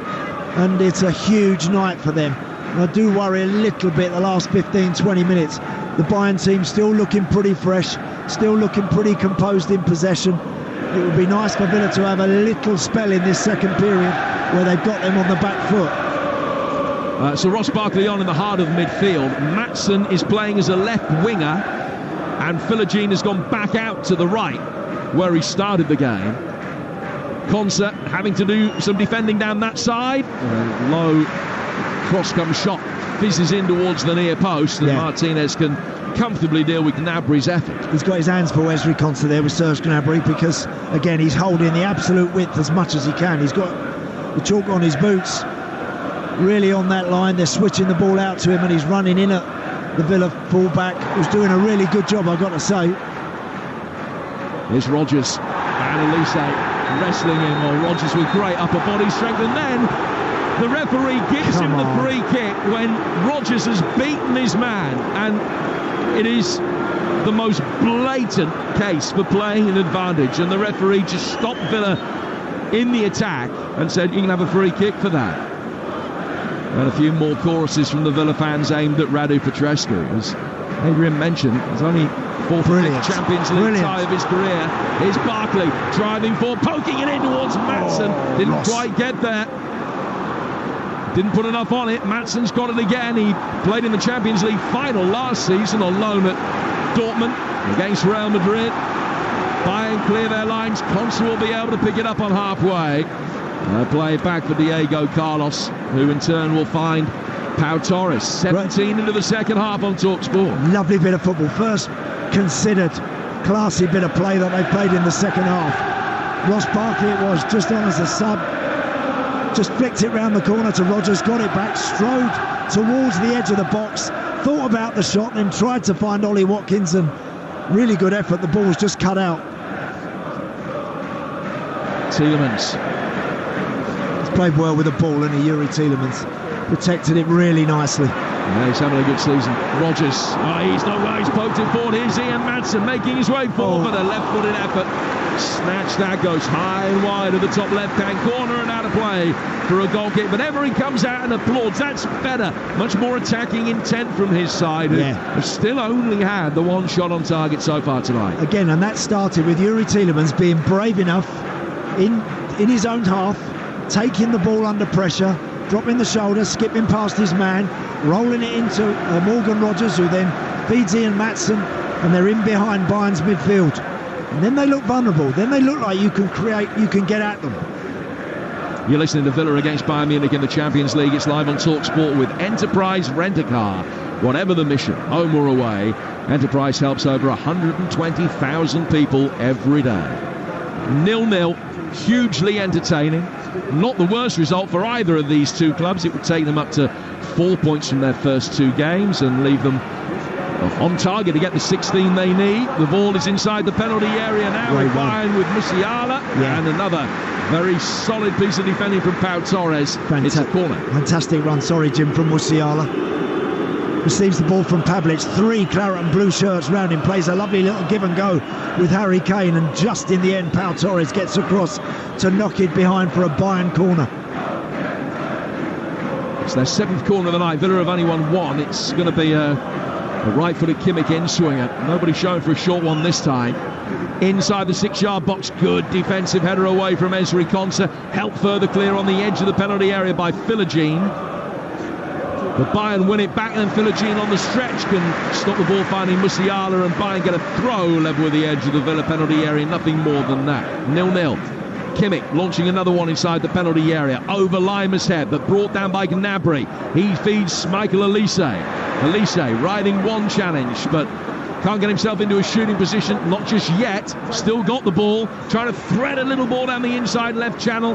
and it's a huge night for them. And I do worry a little bit the last 15-20 minutes. The Bayern team still looking pretty fresh, still looking pretty composed in possession. It would be nice for Villa to have a little spell in this second period where they've got them on the back foot. So Ross Barkley on in the heart of midfield. Maatsen is playing as a left winger, and Philogene has gone back out to the right where he started the game. Konsa having to do some defending down that side. Low cross-come shot fizzes in towards the near post, and Martinez can comfortably deal with Gnabry's effort. He's got his hands for Wesley Konsa there with Serge Gnabry, because again he's holding the absolute width as much as he can. He's got the chalk on his boots really on that line. They're switching the ball out to him and he's running in at the Villa fullback, who's doing a really good job, I've got to say. Here's Rodgers and Elise wrestling him. Well, Rodgers with great upper body strength, and then the referee gives him the free kick when Rodgers has beaten his man, and it is the most blatant case for playing an advantage, and the referee just stopped Villa in the attack and said, you can have a free kick for that. And a few more choruses from the Villa fans aimed at Radu Petrescu. As Adrian mentioned, it's only fourth Champions League tie of his career. Here's Barkley driving forward, poking it in towards Maatsen. Didn't quite get there. Didn't put enough on it. Maatsen's got it again. He played in the Champions League final last season on loan at Dortmund against Real Madrid. Bayern clear their lines. Konsa will be able to pick it up on halfway. Play it back for Diego Carlos, who in turn will find Pau Torres. 17 into the second half on Talksport. Lovely bit of football. First considered classy bit of play that they played in the second half. Ross Barkley it was, just on as a sub. Just flicked it round the corner to Rodgers, got it back, strode towards the edge of the box, thought about the shot, then tried to find Ollie Watkins, and really good effort. The ball was just cut out. Tielemans. He's played well with the ball, and Yuri Tielemans protected it really nicely. Yeah, he's having a good season. Rodgers, he's not well, he's poked it forward. Here's Ian Maatsen making his way forward with a left-footed effort. Snatch that, goes high and wide of the top left-hand corner and out of play for a goal kick. But Emery comes out and applauds. That's better. Much more attacking intent from his side. Who still only had the one shot on target so far tonight. Again, and that started with Yuri Tielemans being brave enough in his own half, taking the ball under pressure, dropping the shoulder, skipping past his man, rolling it into Morgan Rodgers, who then feeds Ian Maatsen, and they're in behind Bayern's midfield. And then they look vulnerable. Then they look like you can create, you can get at them. You're listening to Villa against Bayern Munich in the Champions League. It's live on Talksport with Enterprise Rent-A-Car. Whatever the mission, home or away, Enterprise helps over 120,000 people every day. 0-0, hugely entertaining. Not the worst result for either of these two clubs. It would take them up to 4 points from their first two games and leave them on target to get the 16 they need. The ball is inside the penalty area now. With Bayern with Musiala, and another very solid piece of defending from Pau Torres. It's a corner. Fantastic run, sorry Jim, from Musiala. Receives the ball from Pavlic. 3 claret and blue shirts round him. Plays a lovely little give and go with Harry Kane, and just in the end Pau Torres gets across to knock it behind for a Bayern corner. It's their 7th corner of the night. Villa have only won 1. It's going to be a A right-footed Kimmich in-swinger. Nobody showing for a short one this time. Inside the 6-yard box, good defensive header away from Ezri Konsa. Helped further clear on the edge of the penalty area by Philogene. But Bayern win it back, and Philogene on the stretch can stop the ball finding Musiala, and Bayern get a throw level with the edge of the Villa penalty area. Nothing more than that. 0-0. Kimmich launching another one inside the penalty area. Over Lima's head, but brought down by Gnabry. He feeds Michael Elise. Elise riding one challenge, but can't get himself into a shooting position, not just yet. Still got the ball, trying to thread a little ball down the inside left channel.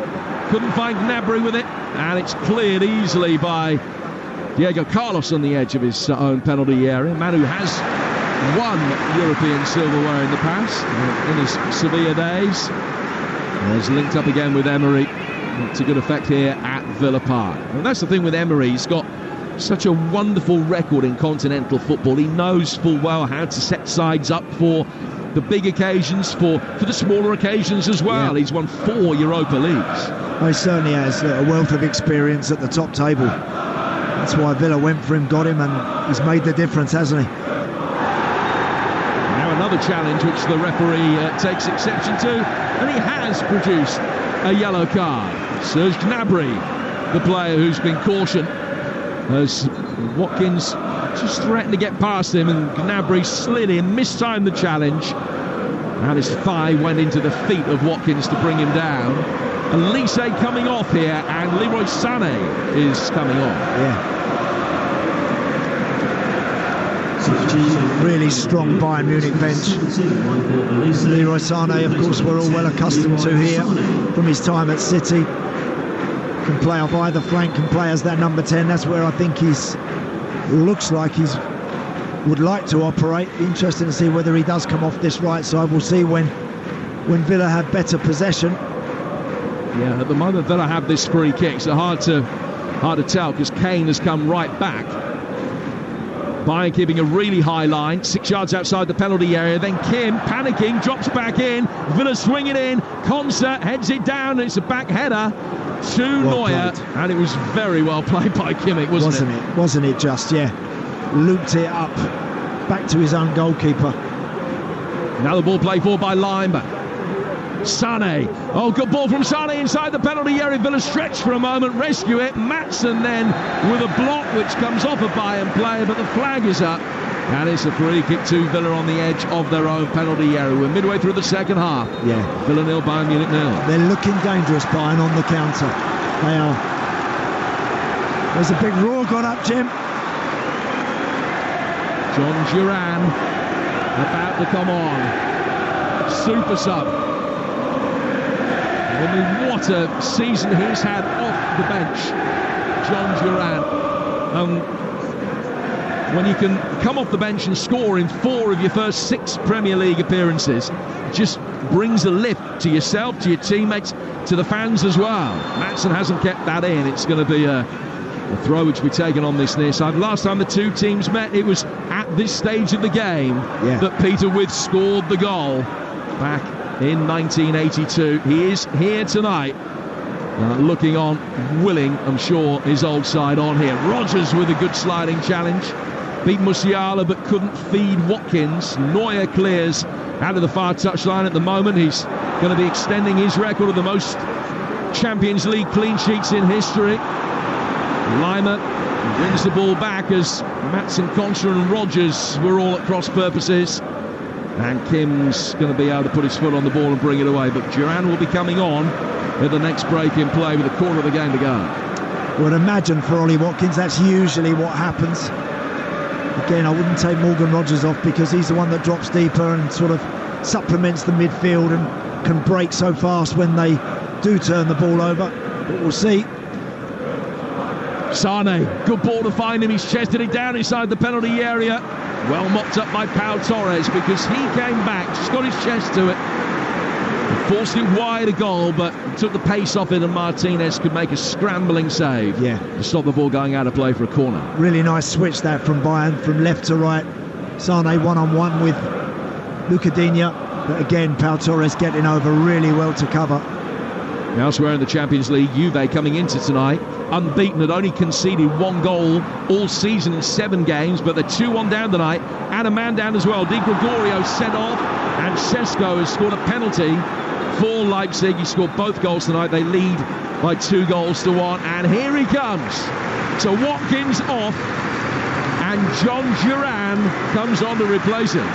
Couldn't find Gnabry with it, and it's cleared easily by Diego Carlos on the edge of his own penalty area. Man who has won European silverware in the past, in his Sevilla days. He's linked up again with Emery to good effect here at Villa Park. And that's the thing with Emery, he's got such a wonderful record in continental football. He knows full well how to set sides up for the big occasions, for the smaller occasions as well. Yeah. He's won 4 Europa Leagues. He certainly has a wealth of experience at the top table. That's why Villa went for him, got him, and he's made the difference, hasn't he? Now another challenge which the referee takes exception to, and he has produced a yellow card. Serge Gnabry, the player who's been cautioned, as Watkins just threatened to get past him, and Gnabry slid in, mistimed the challenge, and his thigh went into the feet of Watkins to bring him down. Elise coming off here, and Leroy Sané is coming off. Yeah. Really strong Bayern Munich bench. Leroy Sané, of course, we're all well accustomed to here from his time at City. Can play off either flank, can play as that number 10. That's where I think looks like he's would like to operate. Interesting to see whether he does come off this right side. We'll see when Villa have better possession. Yeah, at the moment Villa have this free kick, so hard to tell, because Kane has come right back. Bayern keeping a really high line, 6 yards outside the penalty area. Then Kim, panicking, drops back in. Villa swing it in. Konsa heads it down, and it's a back header to Neuer, and it was very well played by Kimmich, wasn't it? Wasn't it just, yeah. Looped it up, back to his own goalkeeper. Now the ball played for by Lima. Sané, oh, good ball from Sané inside the penalty area. Villa stretch for a moment, rescue it. Maatsen then with a block which comes off a Bayern player, but the flag is up, and it's a free kick to Villa on the edge of their own penalty area. We're midway through the second half. Yeah. Villa 0, Bayern Munich 0. They're looking dangerous, Bayern, on the counter. They are. There's a big roar gone up, Jim. John Duran about to come on. Super sub. I mean, what a season he's had off the bench, John Duran. When you can come off the bench and score in 4 of your first 6 Premier League appearances, it just brings a lift to yourself, to your teammates, to the fans as well. Maatsen hasn't kept that in. It's going to be a throw which will be taken on this near side. Last time the two teams met, it was at this stage of the game that Peter Withe scored the goal back in 1982. He is here tonight, looking on, willing, I'm sure, his old side on here. Rodgers with a good sliding challenge. Beat Musiala but couldn't feed Watkins. Neuer clears out of the far touchline at the moment. He's going to be extending his record of the most Champions League clean sheets in history. Lima brings the ball back as Maatsen, Konsa and Rodgers were all at cross purposes. And Kim's going to be able to put his foot on the ball and bring it away. But Duran will be coming on at the next break in play with a quarter of the game to go. Well, imagine for Ollie Watkins, that's usually what happens. Again, I wouldn't take Morgan Rodgers off, because he's the one that drops deeper and sort of supplements the midfield and can break so fast when they do turn the ball over. But we'll see. Sané, good ball to find him. He's chested it down inside the penalty area. Well mopped up by Pau Torres, because he came back, just got his chest to it, forced it wide a goal, but took the pace off it, and Martinez could make a scrambling save to stop the ball going out of play for a corner. Really nice switch that from Bayern, from left to right. Sané one-on-one with Luca Digne, but again Pau Torres getting over really well to cover. Elsewhere in the Champions League, Juve coming into tonight, unbeaten, had only conceded 1 goal all season in 7 games, but they're 2-1 down tonight, and a man down as well. Di Gregorio sent off, and Sesko has scored a penalty for Leipzig. He scored both goals tonight. They lead by 2-1, and here he comes. So Watkins off, and John Duran comes on to replace him.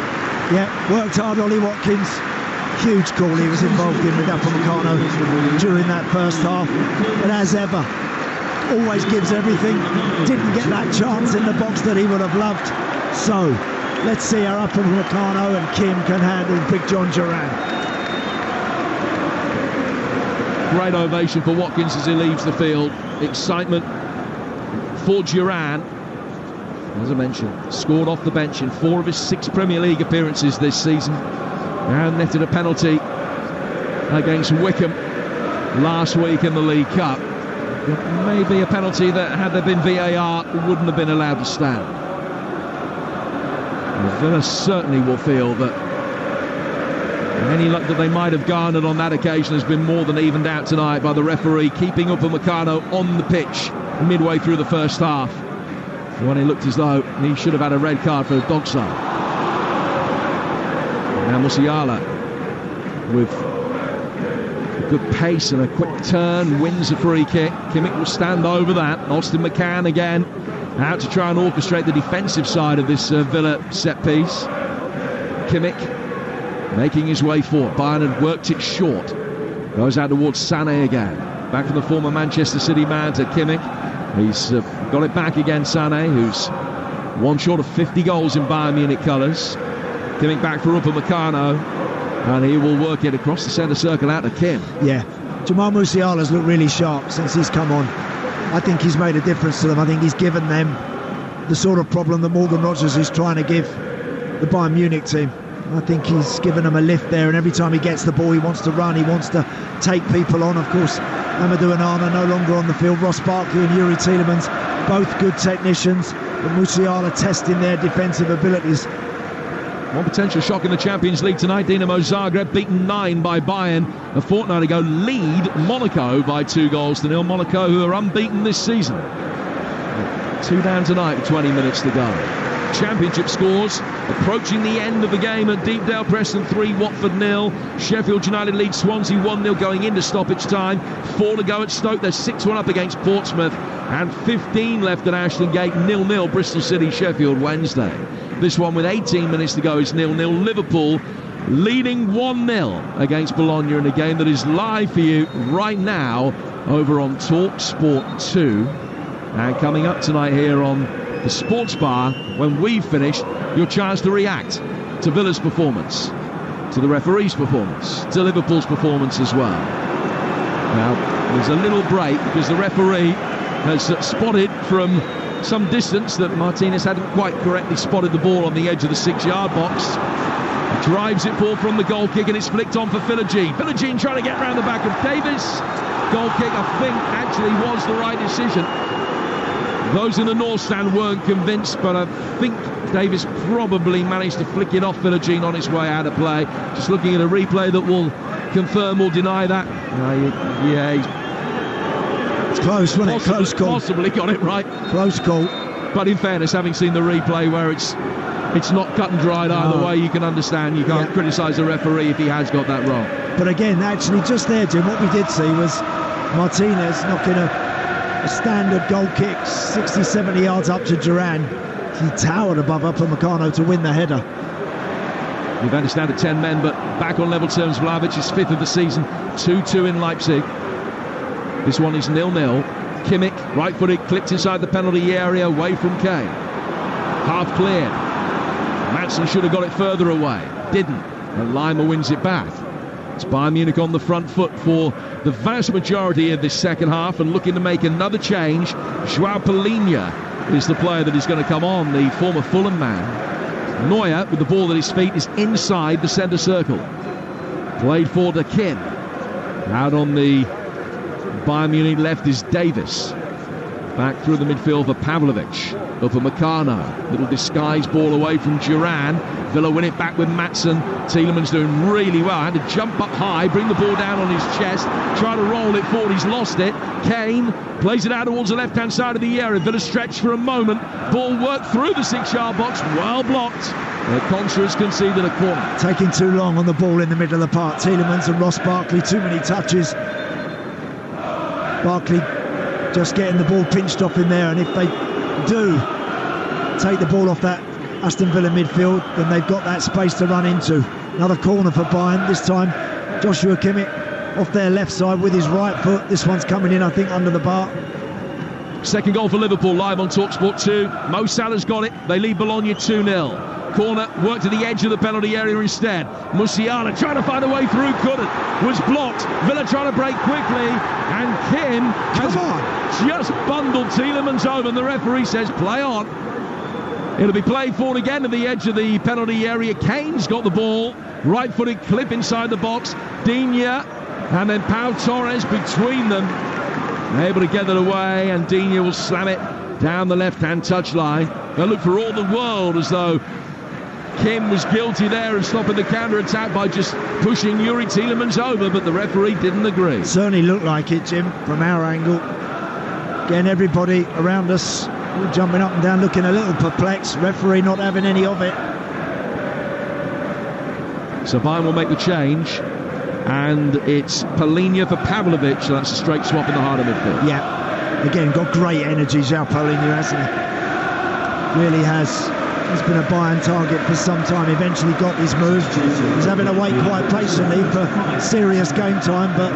Yeah, worked hard, Ollie Watkins. Huge call he was involved in with Upamecano during that first half. But as ever, always gives everything. Didn't get that chance in the box that he would have loved. So, let's see how Upamecano and Kim can handle big John Duran. Great ovation for Watkins as he leaves the field. Excitement for Duran. As I mentioned, scored off the bench in 4 of his 6 Premier League appearances this season, and netted a penalty against Wickham last week in the League Cup. Maybe a penalty that, had there been VAR, wouldn't have been allowed to stand. Villa certainly will feel that any luck that they might have garnered on that occasion has been more than evened out tonight by the referee keeping Upamecano on the pitch midway through the first half, when it looked as though he should have had a red card for a dog side. Now Musiala, with a good pace and a quick turn, wins a free kick. Kimmich will stand over that. Austin McCann again out to try and orchestrate the defensive side of this Villa set piece. Kimmich making his way forward. Bayern had worked it short. Goes out towards Sané again. Back from the former Manchester City man to Kimmich. He's got it back again, Sané, who's 1 short of 50 goals in Bayern Munich colours. Kimmich back for Upamecano, and he will work it across the centre circle out to Kim. Yeah, Jamal Musiala's looked really sharp since he's come on. I think he's made a difference to them. I think he's given them the sort of problem that Morgan Rodgers is trying to give the Bayern Munich team. I think he's given them a lift there, and every time he gets the ball he wants to run, he wants to take people on. Of course, Amadou Onana no longer on the field. Ross Barkley and Yuri Tielemans, both good technicians, but Musiala testing their defensive abilities. One potential shock in the Champions League tonight. Dinamo Zagreb beaten 9 by Bayern a fortnight ago, lead Monaco by 2-0. Monaco, who are unbeaten this season. 2 down tonight with 20 minutes to go. Championship scores approaching the end of the game at Deepdale. Preston 3, Watford 0. Sheffield United lead Swansea 1-0 going into stoppage time. 4 to go at Stoke. They're 6-1 up against Portsmouth, and 15 left at Ashton Gate. 0-0 Bristol City Sheffield Wednesday. This one with 18 minutes to go is 0-0. Liverpool leading 1-0 against Bologna in a game that is live for you right now over on Talksport 2. And coming up tonight here on the Sports Bar, when we've finished, your chance to react to Villa's performance, to the referee's performance, to Liverpool's performance as well. Now, there's a little break because the referee has spotted from some distance that Martinez hadn't quite correctly spotted the ball on the edge of the 6-yard box. He drives it forward from the goal kick, and it's flicked on for Philogene. Philogene trying to get round the back of Davis. Goal kick, I think, actually was the right decision. Those in the North Stand weren't convinced, but I think Davis probably managed to flick it off Philogene on his way out of play. Just looking at a replay that will confirm or deny that. It's close, wasn't it? Close call. Possibly got it right. Close call. But in fairness, having seen the replay where it's not cut and dried either way, you can understand. You can't criticise the referee if he has got that wrong. But again, actually, just there, Jim, what we did see was Martinez knocking a standard goal kick 60, 70 yards up to Duran. He towered above Upamecano to win the header. Juventus down to 10 men, but back on level terms. Vlahovic is 5th of the season, 2-2 in Leipzig. This one is 0-0. Kimmich, right-footed, clipped inside the penalty area, away from Kane. Half cleared. Madsen should have got it further away. Didn't. And Lima wins it back. It's Bayern Munich on the front foot for the vast majority of this second half, and looking to make another change. João Palhinha is the player that is going to come on, the former Fulham man. Neuer, with the ball at his feet, is inside the centre circle. Played for to Kim. Out on the Bayern Munich left is Davis. Back through the midfield for Pavlovic. Upamecano, little disguised ball away from Duran. Villa win it back with Maatsen. Tielemans doing really well. Had to jump up high, bring the ball down on his chest, try to roll it forward. He's lost it. Kane plays it out towards the left-hand side of the area. Villa stretch for a moment. Ball worked through the 6-yard box, well blocked. Contra has conceded a corner. Taking too long on the ball in the middle of the park. Tielemans and Ross Barkley, too many touches. Barkley just getting the ball pinched off in there, and if they do take the ball off that Aston Villa midfield, then they've got that space to run into. Another corner for Bayern, this time Joshua Kimmich off their left side with his right foot. This one's coming in, I think, under the bar. Second goal for Liverpool, live on Talksport 2. Mo Salah's got it. They lead Bologna 2-0. Corner worked to the edge of the penalty area instead. Musiala trying to find a way through, couldn't. Was blocked. Villa trying to break quickly, and Kim has just bundled Tielemans over, and the referee says play on. It'll be played forward again to the edge of the penalty area. Kane's got the ball. Right-footed clip inside the box. Digne and then Pau Torres between them. Able to get it away, and Digne will slam it down the left-hand touchline. They'll look for all the world as though Kim was guilty there of stopping the counter-attack by just pushing Yuri Tielemans over, but the referee didn't agree. Certainly looked like it, Jim, from our angle. Getting everybody around us all jumping up and down, looking a little perplexed. Referee not having any of it. So Bayern will make the change, and it's Palhinha for Pavlovic, so that's a straight swap in the heart of midfield. Yeah, again, got great energy, João Palhinha, hasn't he? Really has. He's been a Bayern target for some time. Eventually got his move. He's having to wait quite patiently for serious game time, but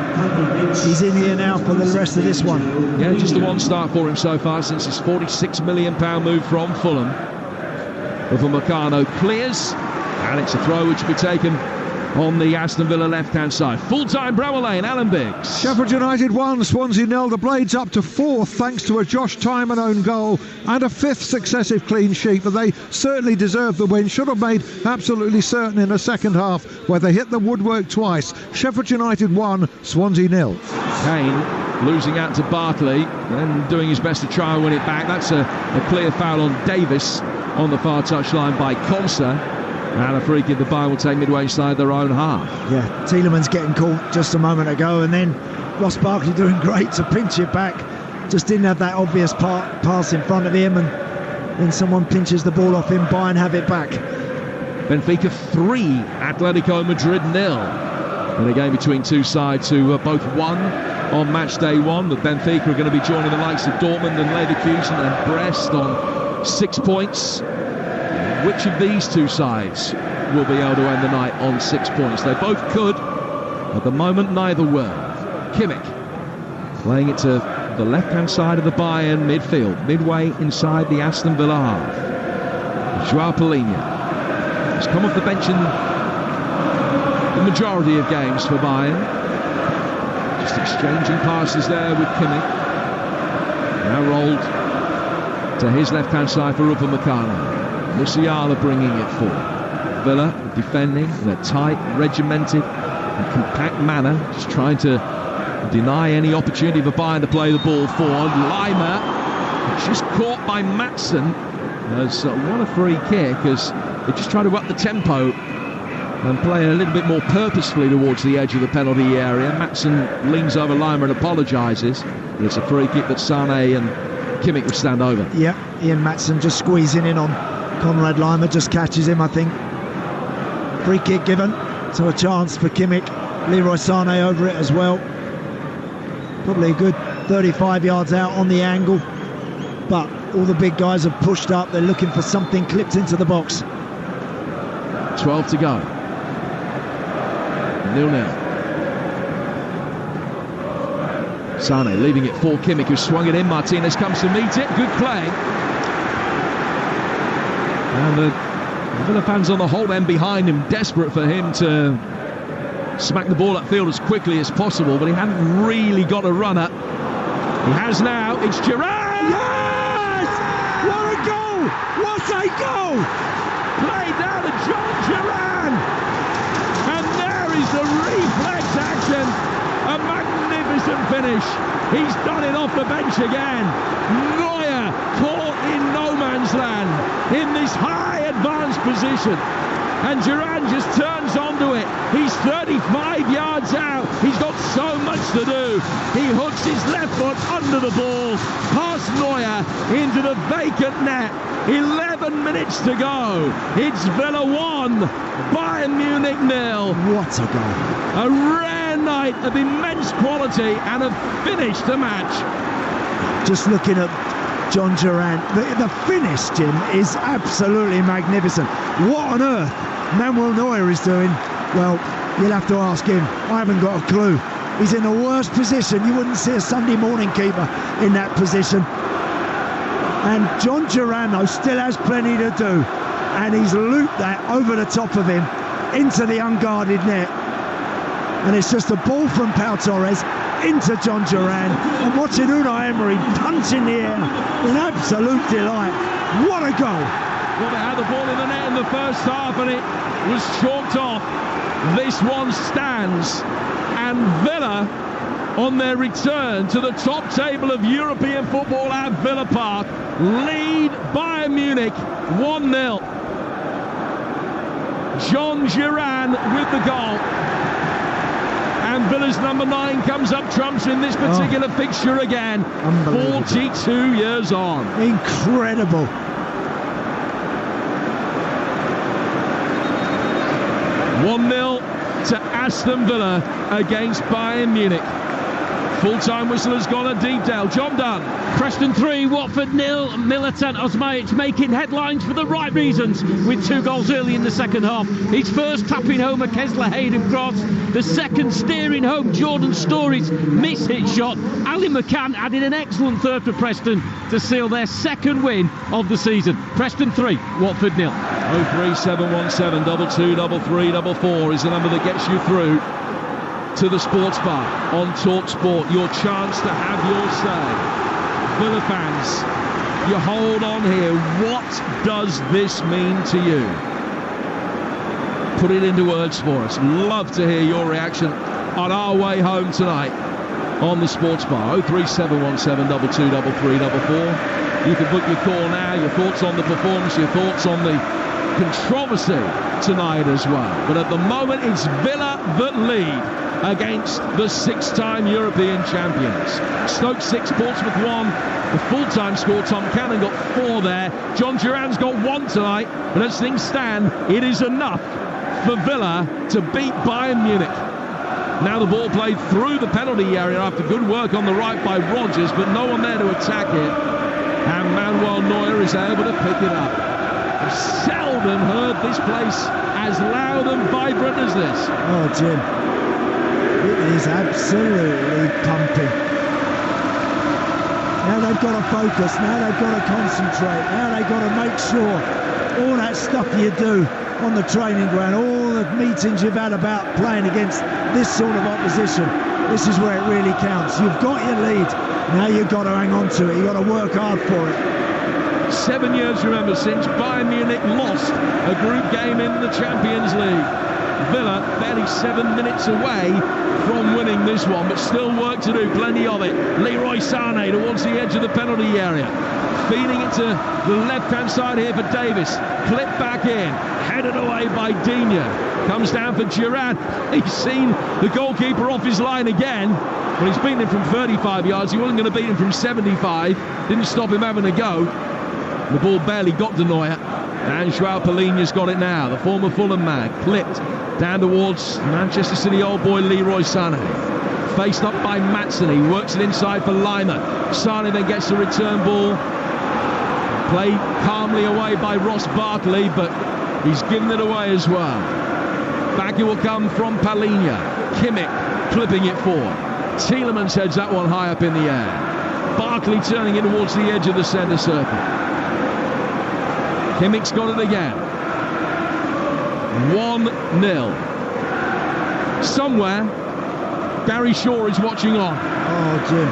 he's in here now for the rest of this one. Yeah, just the one start for him so far since his £46 million move from Fulham. Upamecano clears, and it's a throw which will be taken on the Aston Villa left-hand side. Full-time Bramall Lane, Alan Biggs. Sheffield United 1, Swansea 0. The Blades up to 4th thanks to a Josh Tymon own goal and a 5th successive clean sheet, but they certainly deserved the win. Should have made absolutely certain in the second half where they hit the woodwork twice. Sheffield United 1, Swansea 0. Kane losing out to Barkley and doing his best to try and win it back. That's a clear foul on Davis on the far touchline by Konsa. And a free kick the Bayern will take midway inside their own half. Yeah, Tielemans getting caught just a moment ago, and then Ross Barkley doing great to pinch it back. Just didn't have that obvious pass in front of him, and then someone pinches the ball off him. Bayern have it back. Benfica 3, Atletico Madrid 0. In a game between two sides who both won on match day 1. The Benfica are going to be joining the likes of Dortmund and Leverkusen and Brest on 6 points. Which of these two sides will be able to end the night on 6 points? They both could. At the moment, neither will. Kimmich playing it to the left-hand side of the Bayern midfield, midway inside the Aston Villa half. João Palhinha has come off the bench in the majority of games for Bayern. Just exchanging passes there with Kimmich. Now rolled to his left-hand side for Upamecano. Musiala bringing it forward. Villa defending in a tight, regimented and compact manner, just trying to deny any opportunity for Bayern to play the ball forward. Lima just caught by Maatsen. What a free kick, as they just try to up the tempo and play a little bit more purposefully towards the edge of the penalty area. Maatsen leans over Lima and apologises. It's a free kick that Sané and Kimmich will stand over. Yeah, Ian Maatsen just squeezing in on Conrad Lima, just catches him, I think. Free kick given, so a chance for Kimmich. Leroy Sané over it as well. Probably a good 35 yards out on the angle, but all the big guys have pushed up. They're looking for something clipped into the box. 12 to go. 0-0. Sané leaving it for Kimmich, who swung it in. Martinez comes to meet it. Good play. And the Villa fans on the whole end behind him, desperate for him to smack the ball upfield as quickly as possible, but he hadn't really got a runner. He has now. It's Duran! Yes! What a goal! What a goal! Played down to John Duran! And there is the reflex action. A magnificent finish. He's done it off the bench again. Neuer caught in no man's man's land in this high advanced position. And Duran just turns onto it. He's 35 yards out. He's got so much to do. He hooks his left foot under the ball, past Neuer into the vacant net. 11 minutes to go. It's Villa 1, Bayern Munich 0. What a goal. A rare night of immense quality and have finished the match. Just looking at John Duran, the finish, Jim, is absolutely magnificent. What on earth Manuel Neuer is doing, well, you'll have to ask him. I haven't got a clue. He's in the worst position. You wouldn't see a Sunday morning keeper in that position. And John Duran, though, still has plenty to do. And he's looped that over the top of him into the unguarded net. And it's just a ball from Pau Torres into John Duran, and watching Unai Emery punch in the air in absolute delight. What a goal! Well, they had the ball in the net in the first half and it was chalked off. This one stands, and Villa, on their return to the top table of European football at Villa Park, lead Bayern Munich 1-0. John Duran with the goal. And Villa's number 9 comes up trumps in this particular fixture again. 42 years on. Incredible. To Aston Villa against Bayern Munich. Full-time whistle has gone at Deepdale. John Dunn. Preston 3, Watford 0. Militant Osmajic making headlines for the right reasons with 2 goals early in the second half. His first tapping home a Kessler Hayden cross. The second steering home Jordan Story's miss-hit shot. Ali McCann added an excellent third for Preston to seal their second win of the season. Preston 3, Watford 0. 03717 223344 is the number that gets you through to the sports bar on Talksport. Your chance to have your say. Villa fans, you hold on here. What does this mean to you? Put it into words for us. Love to hear your reaction on our way home tonight on the sports bar. 03717 223344. You can book your call now. Your thoughts on the performance, your thoughts on the controversy tonight as well. But at the moment, it's Villa that lead against the 6-time European champions. Stoke 6, Portsmouth 1. The full-time score, Tom Cannon got 4 there. John Duran's got 1 tonight. But as things stand, it is enough for Villa to beat Bayern Munich. Now the ball played through the penalty area after good work on the right by Rodgers, but no one there to attack it. And Manuel Neuer is able to pick it up. I've seldom heard this place as loud and vibrant as this. Oh, Jim. It is absolutely pumping. Now they've got to focus, now they've got to concentrate, now they've got to make sure all that stuff you do on the training ground, all the meetings you've had about playing against this sort of opposition, this is where it really counts. You've got your lead, now you've got to hang on to it, you've got to work hard for it. 7 years, remember, since Bayern Munich lost a group game in the Champions League. Villa barely 7 minutes away from winning this one, but still work to do, plenty of it. Leroy Sané towards the edge of the penalty area, feeding it to the left-hand side here for Davis. Clipped back in, headed away by Digne. Comes down for Duran. He's seen the goalkeeper off his line again. Well, he's beaten him from 35 yards. He wasn't going to beat him from 75. Didn't stop him having a go. The ball barely got to Neuer. And Joao Palhinha's got it now. The former Fulham man, clipped down towards Manchester City old boy Leroy Sané. Faced up by Maatsen. He works it inside for Lima. Sané then gets the return ball. Played calmly away by Ross Barkley, but he's given it away as well. Back it will come from Palhinha. Kimmich clipping it forward. Tielemans heads that one high up in the air. Barkley turning it towards the edge of the centre circle. Kimmich's got it again. 1-0. Somewhere, Gary Shaw is watching on. Oh, Jim.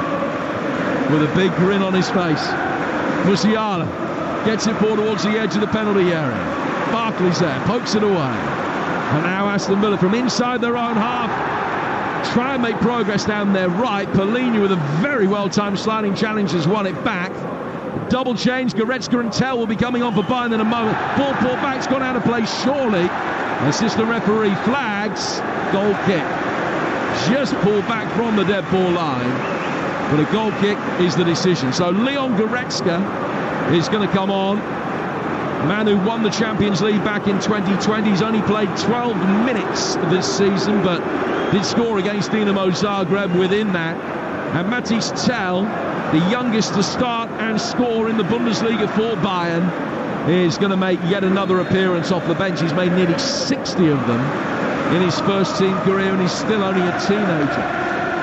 With a big grin on his face. Musiala gets it forward towards the edge of the penalty area. Barkley's there, pokes it away. And now Aston Villa from inside their own half try and make progress down their right. Palhinha with a very well-timed sliding challenge has won it back. Double change, Goretzka and Tell will be coming on for Bayern in a moment. Ball pulled back, it's gone out of play, surely. Assistant referee flags, goal kick. Just pulled back from the dead ball line, but a goal kick is the decision. So Leon Goretzka is going to come on. Man who won the Champions League back in 2020. He's only played 12 minutes this season, but did score against Dinamo Zagreb within that. And Mathis Tell, the youngest to start and score in the Bundesliga for Bayern, is going to make yet another appearance off the bench. He's made nearly 60 of them in his first team career, and he's still only a teenager.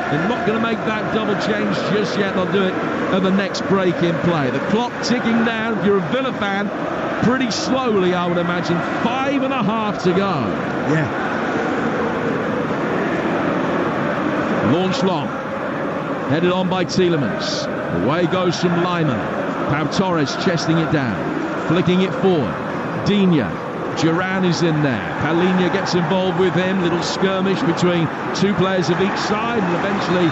They're not going to make that double change just yet. They'll do it at the next break in play. The clock ticking down. If you're a Villa fan, pretty slowly, I would imagine. 5.5 to go. Yeah. Launch long. Headed on by Tielemans. Away goes from Lyman. Pau Torres chesting it down. Flicking it forward. Digne. Duran is in there. Palhinha gets involved with him. Little skirmish between two players of each side, and eventually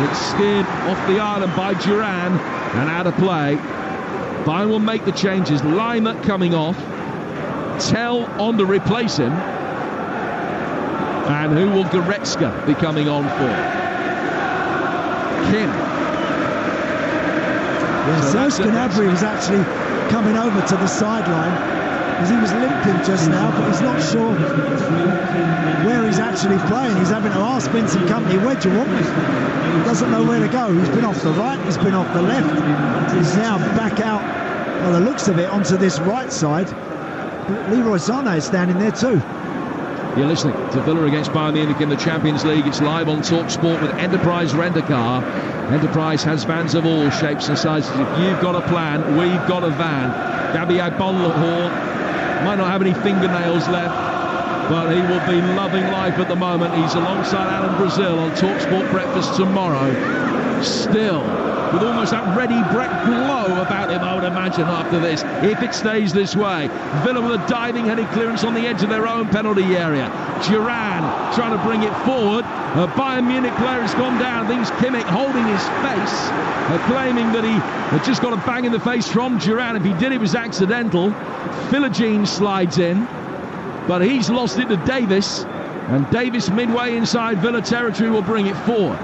it's steered off the island by Duran and out of play. Bayern will make the changes. Lima coming off. Tell on to replace him. And who will Goretzka be coming on for? Kim. Yeah, Serge Gnabry was actually coming over to the sideline because he was limping just now, but he's not sure where he's actually playing. He's having to ask Vincent Kompany, where do you want me? He doesn't know where to go. He's been off the right, he's been off the left. He's now back out, by the looks of it, onto this right side. Leroy Sané is standing there too. You're listening to Villa against Bayern Munich in the Champions League. It's live on Talksport with Enterprise Rent-A-Car. Enterprise has vans of all shapes and sizes. If you've got a plan, we've got a van. Gabby Agbonlahor might not have any fingernails left, but he will be loving life at the moment. He's alongside Alan Brazil on Talksport Breakfast tomorrow. Still, with almost that ready Brett glow about him, I would imagine, after this, if it stays this way. Villa with a diving headed clearance on the edge of their own penalty area. Duran trying to bring it forward. A Bayern Munich player has gone down. I think it's Kimmich holding his face, claiming that he had just got a bang in the face from Duran. If he did, it was accidental. Philogene slides in, but he's lost it to Davis, and Davis midway inside Villa territory will bring it forward.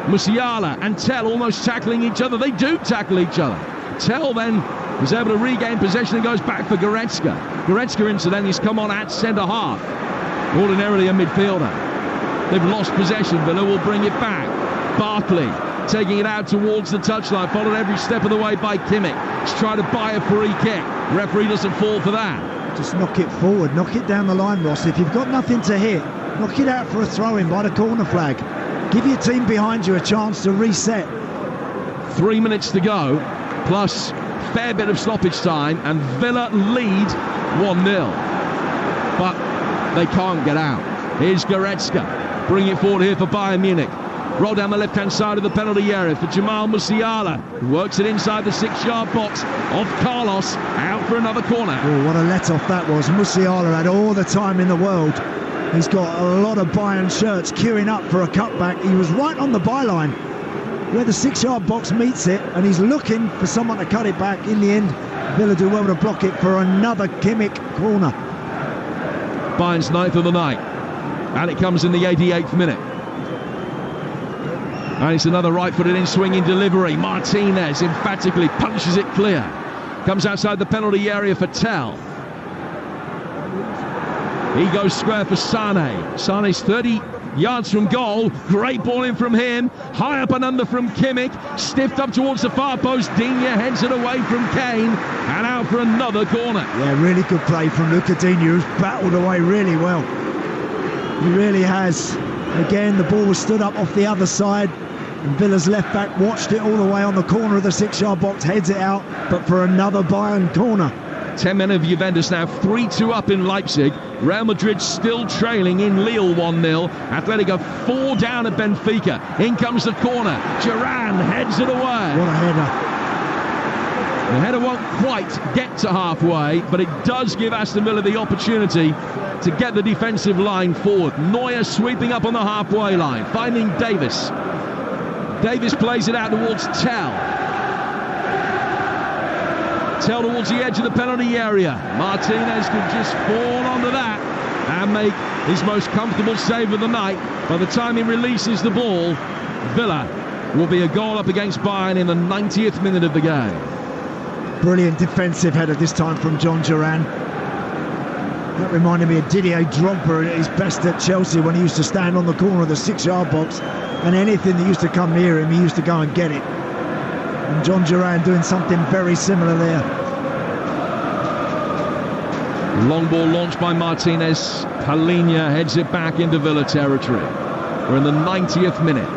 Musiala and Tell almost tackling each other. They do tackle each other. Tell then is able to regain possession and goes back for Goretzka. Goretzka incidentally has come on at centre-half. Ordinarily a midfielder. They've lost possession. Villa will bring it back. Barkley taking it out towards the touchline, followed every step of the way by Kimmich. He's trying to buy a free kick. Referee doesn't fall for that. Just knock it forward, knock it down the line, Ross. If you've got nothing to hit, knock it out for a throw-in by the corner flag. Give your team behind you a chance to reset. 3 minutes to go, plus fair bit of stoppage time, and Villa lead 1-0. But they can't get out. Here's Goretzka. Bring it forward here for Bayern Munich. Roll down the left-hand side of the penalty area for Jamal Musiala, who works it inside the 6-yard box of Carlos, out for another corner. Oh, what a let-off that was. Musiala had all the time in the world. He's got a lot of Bayern shirts queuing up for a cutback. He was right on the byline where the 6-yard box meets it, and he's looking for someone to cut it back. In the end, Villa do well to block it for another Kimmich corner. Bayern's 9th of the night, and it comes in the 88th minute. And it's another right-footed in-swinging delivery. Martinez emphatically punches it clear. Comes outside the penalty area for Tell. He goes square for Sané. Sané's 30 yards from goal. Great ball in from him. High up and under from Kimmich. Stiffed up towards the far post. Digne heads it away from Kane. And out for another corner. Yeah, really good play from Luca Digne, who's battled away really well. He really has. Again, the ball was stood up off the other side. And Villa's left back watched it all the way on the corner of the 6-yard box, heads it out, but for another Bayern corner. 10 men of Juventus now 3-2 up in Leipzig. Real Madrid still trailing in Lille 1-0. Atletico 4 down at Benfica. In comes the corner. Duran heads it away. What a header. The header won't quite get to halfway, but it does give Aston Villa the opportunity to get the defensive line forward. Neuer sweeping up on the halfway line, finding Davis. Davis plays it out towards Tell. tail towards the edge of the penalty area. Martinez could just fall onto that and make his most comfortable save of the night. By the time he releases the ball, Villa will be a goal up against Bayern in the 90th minute of the game. Brilliant defensive header this time from John Duran. That reminded me of Didier Drogba at his best at Chelsea, when he used to stand on the corner of the 6-yard box, and anything that used to come near him, he used to go and get it. And John Duran doing something very similar there. Long ball launched by Martinez. Palhinha heads it back into Villa territory. We're in the 90th minute.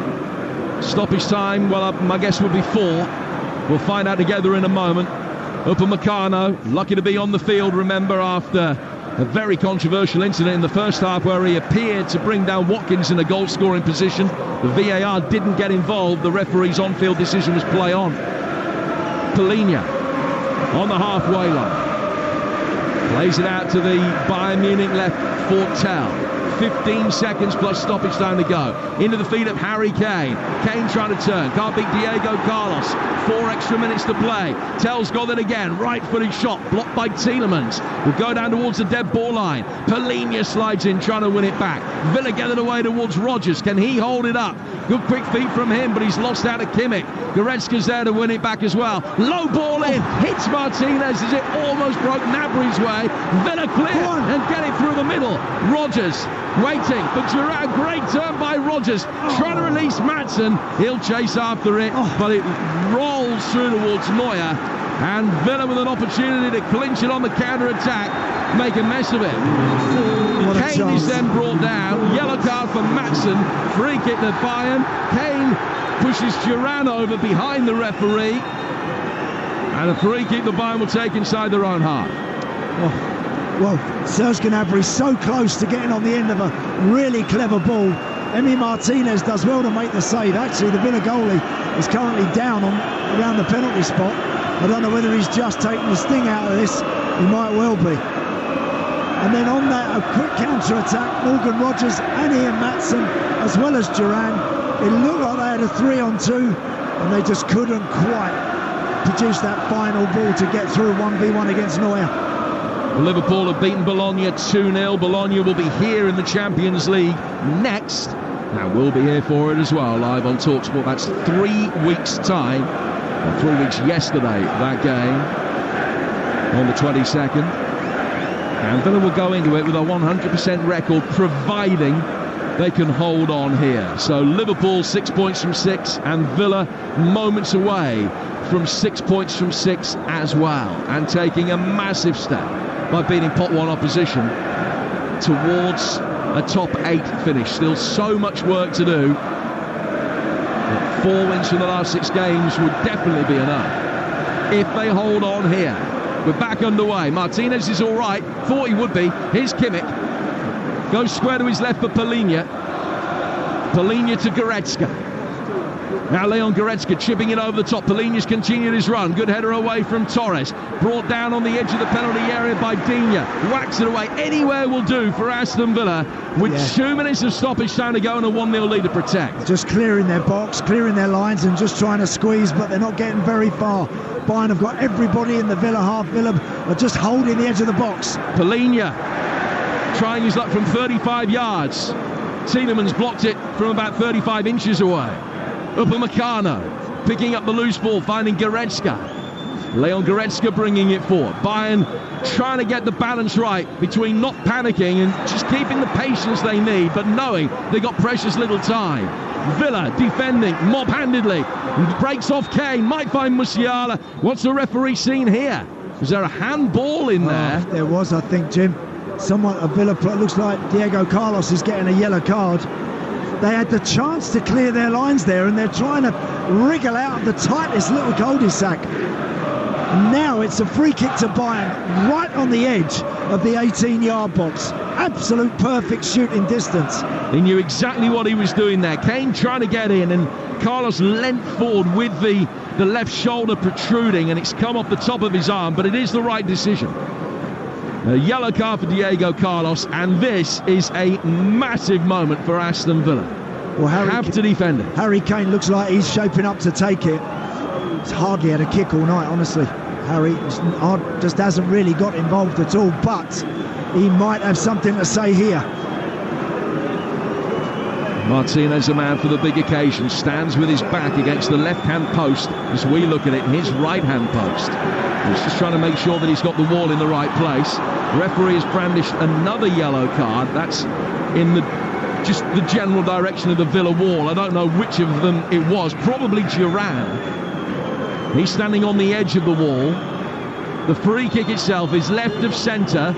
Stoppage time, well, my guess would be 4. We'll find out together in a moment. Upamecano, lucky to be on the field, remember, after a very controversial incident in the first half where he appeared to bring down Watkins in a goal-scoring position. The VAR didn't get involved. The referee's on-field decision was play on. Palhinha on the halfway line. Plays it out to the Bayern Munich left Fortel. 15 seconds plus stoppage time to go. Into the feet of Harry Kane. Kane trying to turn. Can't beat Diego Carlos. 4 extra minutes to play. Tell's got it again. Right-footed shot. Blocked by Tielemans. Will go down towards the dead ball line. Palhinha slides in, trying to win it back. Villa get it away towards Rodgers. Can he hold it up? Good quick feet from him, but he's lost out of Kimmich. Goretzka's there to win it back as well. Low ball in. Hits Martinez as it almost broke Gnabry's way. Villa clear and get it through the middle. Rodgers waiting for Giroud. Great turn by Rodgers. Trying to release Maatsen. He'll chase after it, but it rolls through towards Neuer. And Villa with an opportunity to clinch it on the counter-attack. Make a mess of it. Kane is then brought down. Yellow card for Maatsen. Free kick to Bayern. Kane pushes Giroud over behind the referee. And a free kick the Bayern will take inside their own half. Well, Serge Gnabry so close to getting on the end of a really clever ball. Emi Martinez does well to make the save. Actually, the Villa goalie is currently down around the penalty spot. I don't know whether he's just taking the sting out of this. He might well be. And then on that, a quick counter-attack. Morgan Rodgers and Ian Maatsen, as well as Duran. It looked like they had a 3-on-2, and they just couldn't quite produce that final ball to get through 1v1 against Neuer. Liverpool have beaten Bologna 2-0. Bologna will be here in the Champions League next. Now we'll be here for it as well, live on Talksport. That's 3 weeks' time. Well, 3 weeks yesterday, that game, on the 22nd. And Villa will go into it with a 100% record, providing they can hold on here. So Liverpool 6 points from 6, and Villa moments away from 6 points from 6 as well, and taking a massive step by beating pot 1 opposition towards a top 8 finish. Still so much work to do, but 4 wins from the last 6 games would definitely be enough if they hold on here. We're back underway. Martinez is all right. Thought he would be. Here's Kimmich. Goes square to his left for Palhinha. Palhinha to Goretzka. Now Leon Goretzka chipping it over the top. Palhinha's continued his run. Good header away from Torres. Brought down on the edge of the penalty area by Digne. Whacks it away. Anywhere will do for Aston Villa, with 2 minutes of stoppage time to go and a 1-0 lead to protect. Just clearing their box, clearing their lines, and just trying to squeeze, but they're not getting very far. Bayern have got everybody in the Villa half. Villa are just holding the edge of the box. Palhinha trying his luck from 35 yards. Tielemans blocked it from about 35 inches away. Upamecano picking up the loose ball, finding Goretzka. Leon Goretzka bringing it forward. Bayern trying to get the balance right between not panicking and just keeping the patience they need, but knowing they got precious little time. Villa defending mob-handedly. Breaks off Kane, might find Musiala. What's the referee seen here? Is there a handball in there? There was, I think, Jim. Someone, a Villa player, looks like Diego Carlos is getting a yellow card. They had the chance to clear their lines there, and they're trying to wriggle out of the tightest little cul-de-sac. Now it's a free kick to Bayern, right on the edge of the 18-yard box. Absolute perfect shooting distance. He knew exactly what he was doing there. Kane trying to get in, and Carlos leant forward with the left shoulder protruding, and it's come off the top of his arm, but it is the right decision. A yellow card for Diego Carlos, and this is a massive moment for Aston Villa. Well, have to defend it. Harry Kane looks like he's shaping up to take it. He's hardly had a kick all night, honestly. Harry just hasn't really got involved at all, but he might have something to say here. Martinez, a man for the big occasion, stands with his back against the left-hand post as we look at it, his right-hand post. He's just trying to make sure that he's got the wall in the right place. The referee has brandished another yellow card. That's in just the general direction of the Villa wall. I don't know which of them it was. Probably Duran. He's standing on the edge of the wall. The free kick itself is left of centre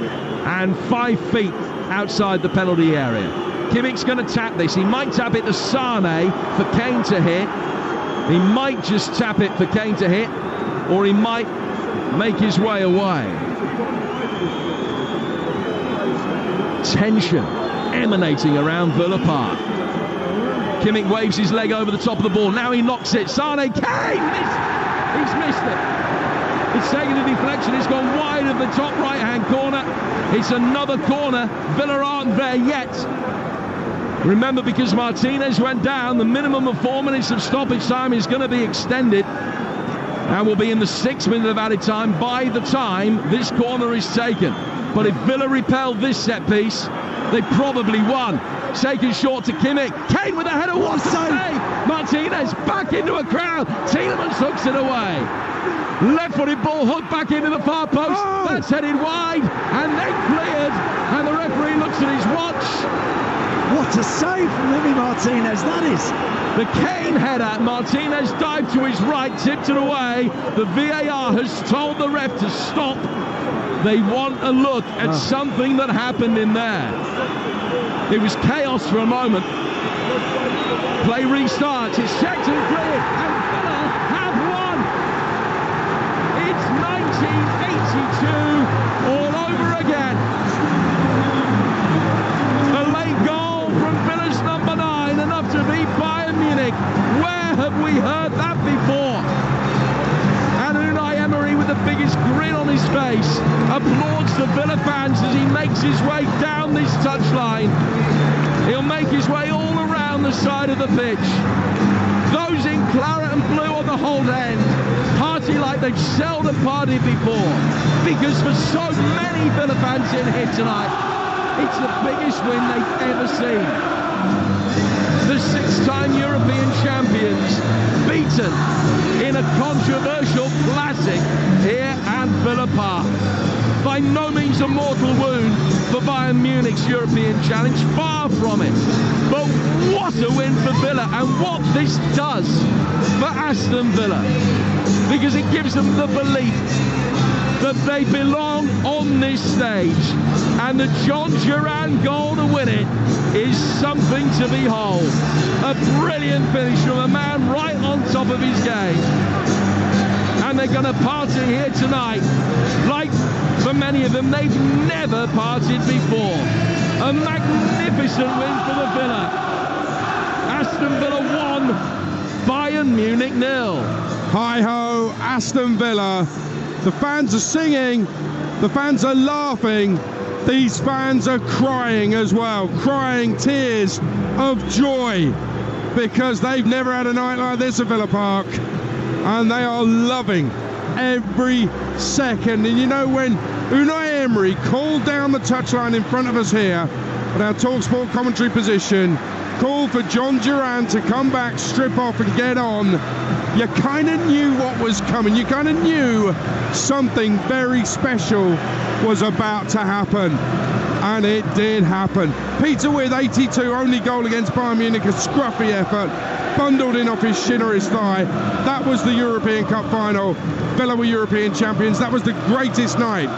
and 5 feet outside the penalty area. Kimmich's going to tap this. He might tap it to Sane for Kane to hit. He might just tap it for Kane to hit, or he might make his way away. Tension emanating around Villa Park. Kimmich waves his leg over the top of the ball. Now he knocks it. Sane, Kane! He's missed it. It's taken a deflection. It's gone wide of the top right-hand corner. It's another corner. Villa aren't there yet. Remember, because Martinez went down, the minimum of 4 minutes of stoppage time is going to be extended and will be in the 6th minute of added time by the time this corner is taken. But if Villa repel this set piece, they probably won. Taken short to Kimmich. Kane with a header. What a save! Martinez back into a crowd. Tielemans hooks it away. Left-footed ball hooked back into the far post. Oh. That's headed wide and then cleared. And the referee looks at his watch. What a save from Emi Martinez, that is. The Kane header. Martinez dived to his right, tipped it away. The VAR has told the ref to stop. They want a look at something that happened in there. It was chaos for a moment. Play restarts. It's checked and cleared. And Villa have won. It's 1982 all over again. A late goal from Villa's number 9, enough to beat Bayern Munich. Where have we heard that before? And Unai Emery, with the biggest grin on his face, applauds the Villa fans as he makes his way down this touchline. He'll make his way all around the side of the pitch. Those in claret and blue on the Holt end party like they've seldom partied before, because for so many Villa fans in here tonight, it's the biggest win they've ever seen. The 6-time European champions beaten in a controversial classic here at Villa Park. By no means a mortal wound for Bayern Munich's European challenge, far from it. But what a win for Villa, and what this does for Aston Villa, because it gives them the belief that they belong on this stage, and the John Duran goal to win it is something to behold. A brilliant finish from a man right on top of his game. And they're going to party here tonight like, for many of them, they've never partied before. A magnificent win for the Villa. Aston Villa 1, Bayern Munich 0. Hi-ho, Aston Villa. The fans are singing, the fans are laughing, these fans are crying as well, crying tears of joy, because they've never had a night like this at Villa Park, and they are loving every second. And you know, when Unai Emery called down the touchline in front of us here at our Talksport commentary position, called for John Duran to come back, strip off and get on, you kind of knew what was coming. You kind of knew something very special was about to happen, and it did happen. Peter with 82, only goal against Bayern Munich, a scruffy effort, bundled in off his shin or his thigh. That was the European Cup final. Villa were European champions. That was the greatest night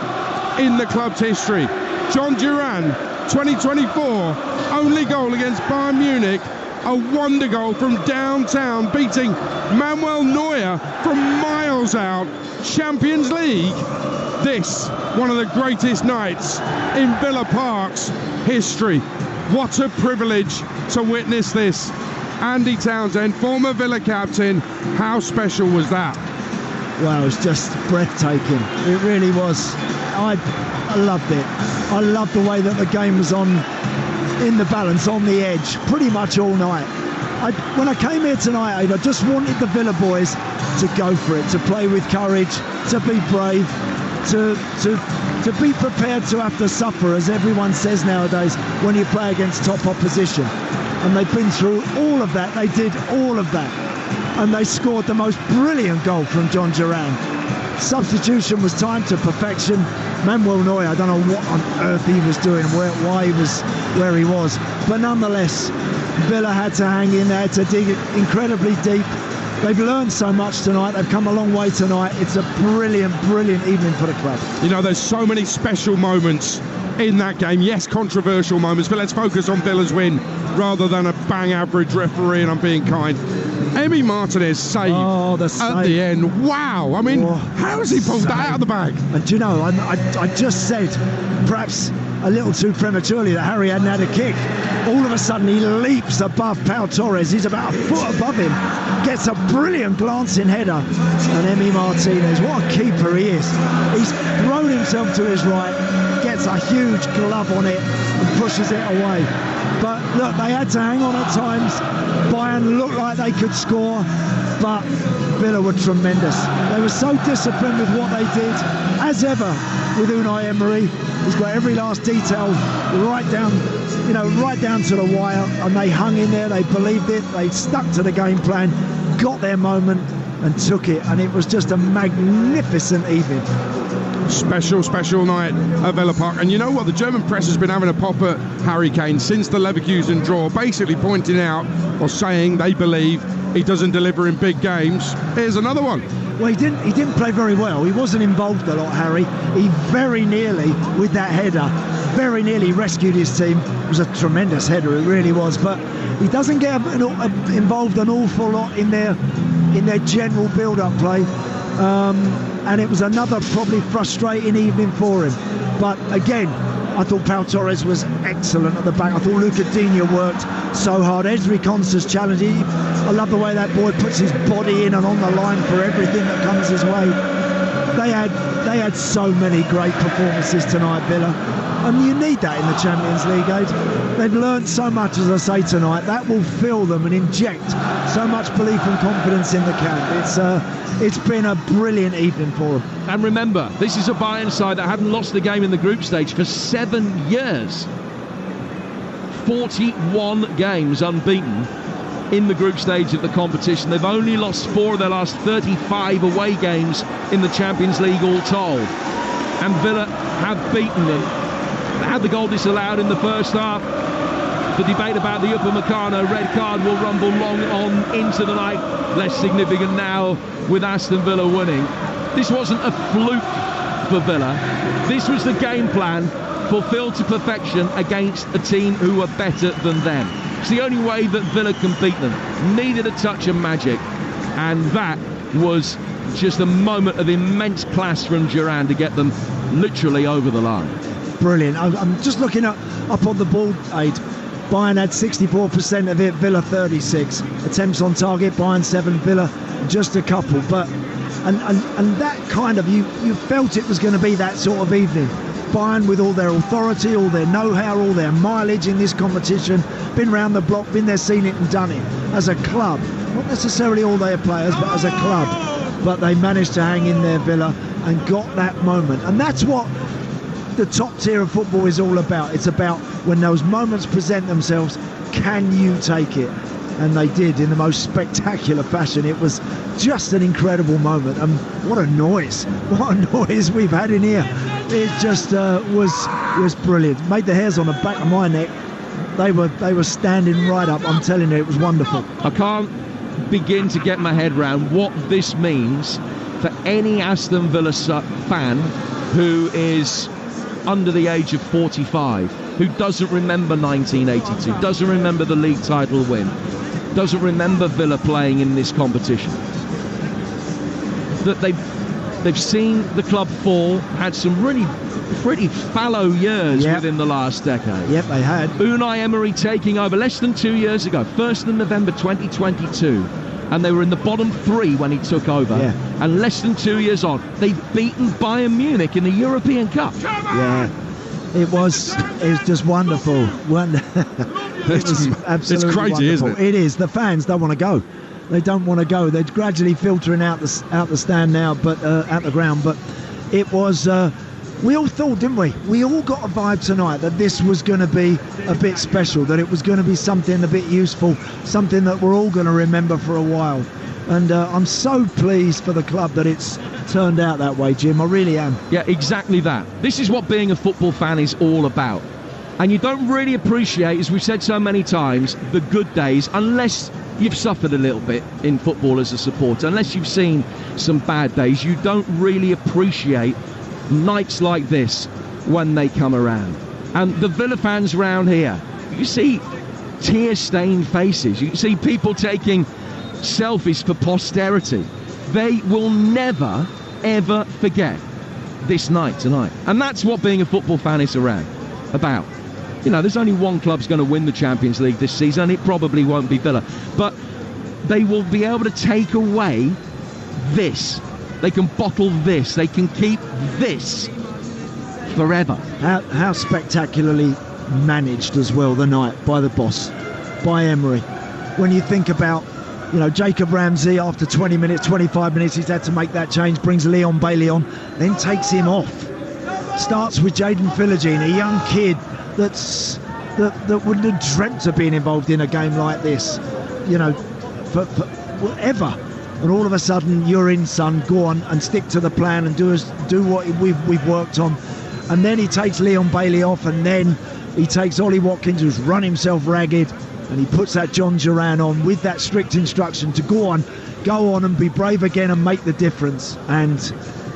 in the club's history. John Duran, 2024, only goal against Bayern Munich, a wonder goal from downtown, beating Manuel Neuer from miles out. Champions League. This, one of the greatest nights in Villa Park's history. What a privilege to witness this. Andy Townsend, former Villa captain, how special was that? Well, it was just breathtaking. It really was. I loved it. I loved the way that the game was on, in the balance, on the edge, pretty much all night. when I came here tonight, I just wanted the Villa boys to go for it, to play with courage, to be brave, to be prepared to have to suffer, as everyone says nowadays, when you play against top opposition. And they've been through all of that. They did all of that. And they scored the most brilliant goal from John Duran. Substitution was timed to perfection. Manuel Neuer, I don't know what on earth he was doing, why he was where he was. But nonetheless, Villa had to hang in there, to dig it incredibly deep. They've learned so much tonight. They've come a long way tonight. It's a brilliant, brilliant evening for the club. You know, there's so many special moments in that game. Yes, controversial moments, but let's focus on Villa's win rather than a bang average referee, and I'm being kind. Emi Martinez saved at the end. Wow. I mean, how has he pulled that out of the bag? And do you know, I just said, perhaps a little too prematurely, that Harry hadn't had a kick. All of a sudden, he leaps above Pau Torres. He's about a foot above him. Gets a brilliant glancing header. And Emi Martinez, what a keeper he is. He's thrown himself to his right, gets a huge glove on it and pushes it away. But look, they had to hang on at times. Bayern looked like they could score, but Villa were tremendous. They were so disciplined with what they did, as ever with Unai Emery. He's got every last detail right down to the wire, and they hung in there. They believed it. They stuck to the game plan, got their moment, and took it. And it was just a magnificent evening. Special night at Villa Park. And you know what? The German press has been having a pop at Harry Kane since the Leverkusen draw, basically pointing out or saying they believe he doesn't deliver in big games. Here's another one. Well, he didn't play very well. He wasn't involved a lot, Harry. He very nearly, with that header, very nearly rescued his team. It was a tremendous header, it really was. But he doesn't get involved an awful lot in their general build-up play. And it was another probably frustrating evening for him. But again, I thought Pau Torres was excellent at the back. I thought Luca Digne worked so hard. Ezri Konsa's challenge. I love the way that boy puts his body in and on the line for everything that comes his way. They had so many great performances tonight, Villa. And you need that in the Champions League, Aid. They've learned so much, as I say, tonight. That will fill them and inject so much belief and confidence in the camp. It's been a brilliant evening for them. And remember, this is a Bayern side that hadn't lost the game in the group stage for 7 years. 41 games unbeaten in the group stage of the competition. They've only lost 4 of their last 35 away games in the Champions League all told. And Villa have beaten them. They had the goal disallowed in the first half. The debate about the Upamecano red card will rumble long on into the night. Less significant now with Aston Villa winning. This wasn't a fluke for Villa. This was the game plan fulfilled to perfection against a team who were better than them. It's the only way that Villa can beat them. Needed a touch of magic, and that was just a moment of immense class from Duran to get them literally over the line. Brilliant. I'm just looking up on the ball, Aid. Bayern had 64% of it, Villa 36. Attempts on target, Bayern 7, Villa just a couple. But and that kind of, you felt it was going to be that sort of evening. Bayern with all their authority, all their know-how, all their mileage in this competition, been round the block, been there, seen it and done it. As a club, not necessarily all their players, but as a club. But they managed to hang in there, Villa, and got that moment. And that's what the top tier of football is all about. It's about when those moments present themselves, can you take it? And they did in the most spectacular fashion. It was just an incredible moment. And what a noise we've had in here. It just was brilliant. Made the hairs on the back of my neck. They were standing right up. I'm telling you, it was wonderful. I can't begin to get my head around what this means for any Aston Villa fan who is under the age of 45, who doesn't remember 1982, doesn't remember the league title win, doesn't remember Villa playing in this competition. That they've seen the club fall, had some really pretty fallow years within the last decade. Yep, they had. Unai Emery taking over less than 2 years ago, 1st of November 2022. And they were in the bottom 3 when he took over. And less than 2 years on, they've beaten Bayern Munich in the European Cup. Yeah, it was just wonderful. absolutely crazy, wonderful. isn't it? It is. The fans don't want to go. They don't want to go. They're gradually filtering out the stand now, but out the ground. But it was. We all thought, didn't we? We all got a vibe tonight that this was going to be a bit special, that it was going to be something a bit useful, something that we're all going to remember for a while. And I'm so pleased for the club that it's turned out that way, Jim. I really am. Yeah, exactly that. This is what being a football fan is all about. And you don't really appreciate, as we've said so many times, the good days unless you've suffered a little bit in football as a supporter. Unless you've seen some bad days, you don't really appreciate nights like this when they come around. And the Villa fans around here, you see tear-stained faces. You see people taking selfies for posterity. They will never, ever forget this night tonight. And that's what being a football fan is about. You know, there's only one club's going to win the Champions League this season. It probably won't be Villa. But they will be able to take away this. They can bottle this. They can keep this forever. How spectacularly managed as well the night by the boss, by Emery. When you think about, you know, Jacob Ramsey, after 20 minutes, 25 minutes, he's had to make that change, brings Leon Bailey on, then takes him off. Starts with Jaden Philogene, a young kid that wouldn't have dreamt of being involved in a game like this, you know, for ever. And all of a sudden, you're in, son, go on and stick to the plan and do what we've worked on. And then he takes Leon Bailey off, and then he takes Ollie Watkins, who's run himself ragged, and he puts that John Duran on with that strict instruction to go on and be brave again and make the difference. And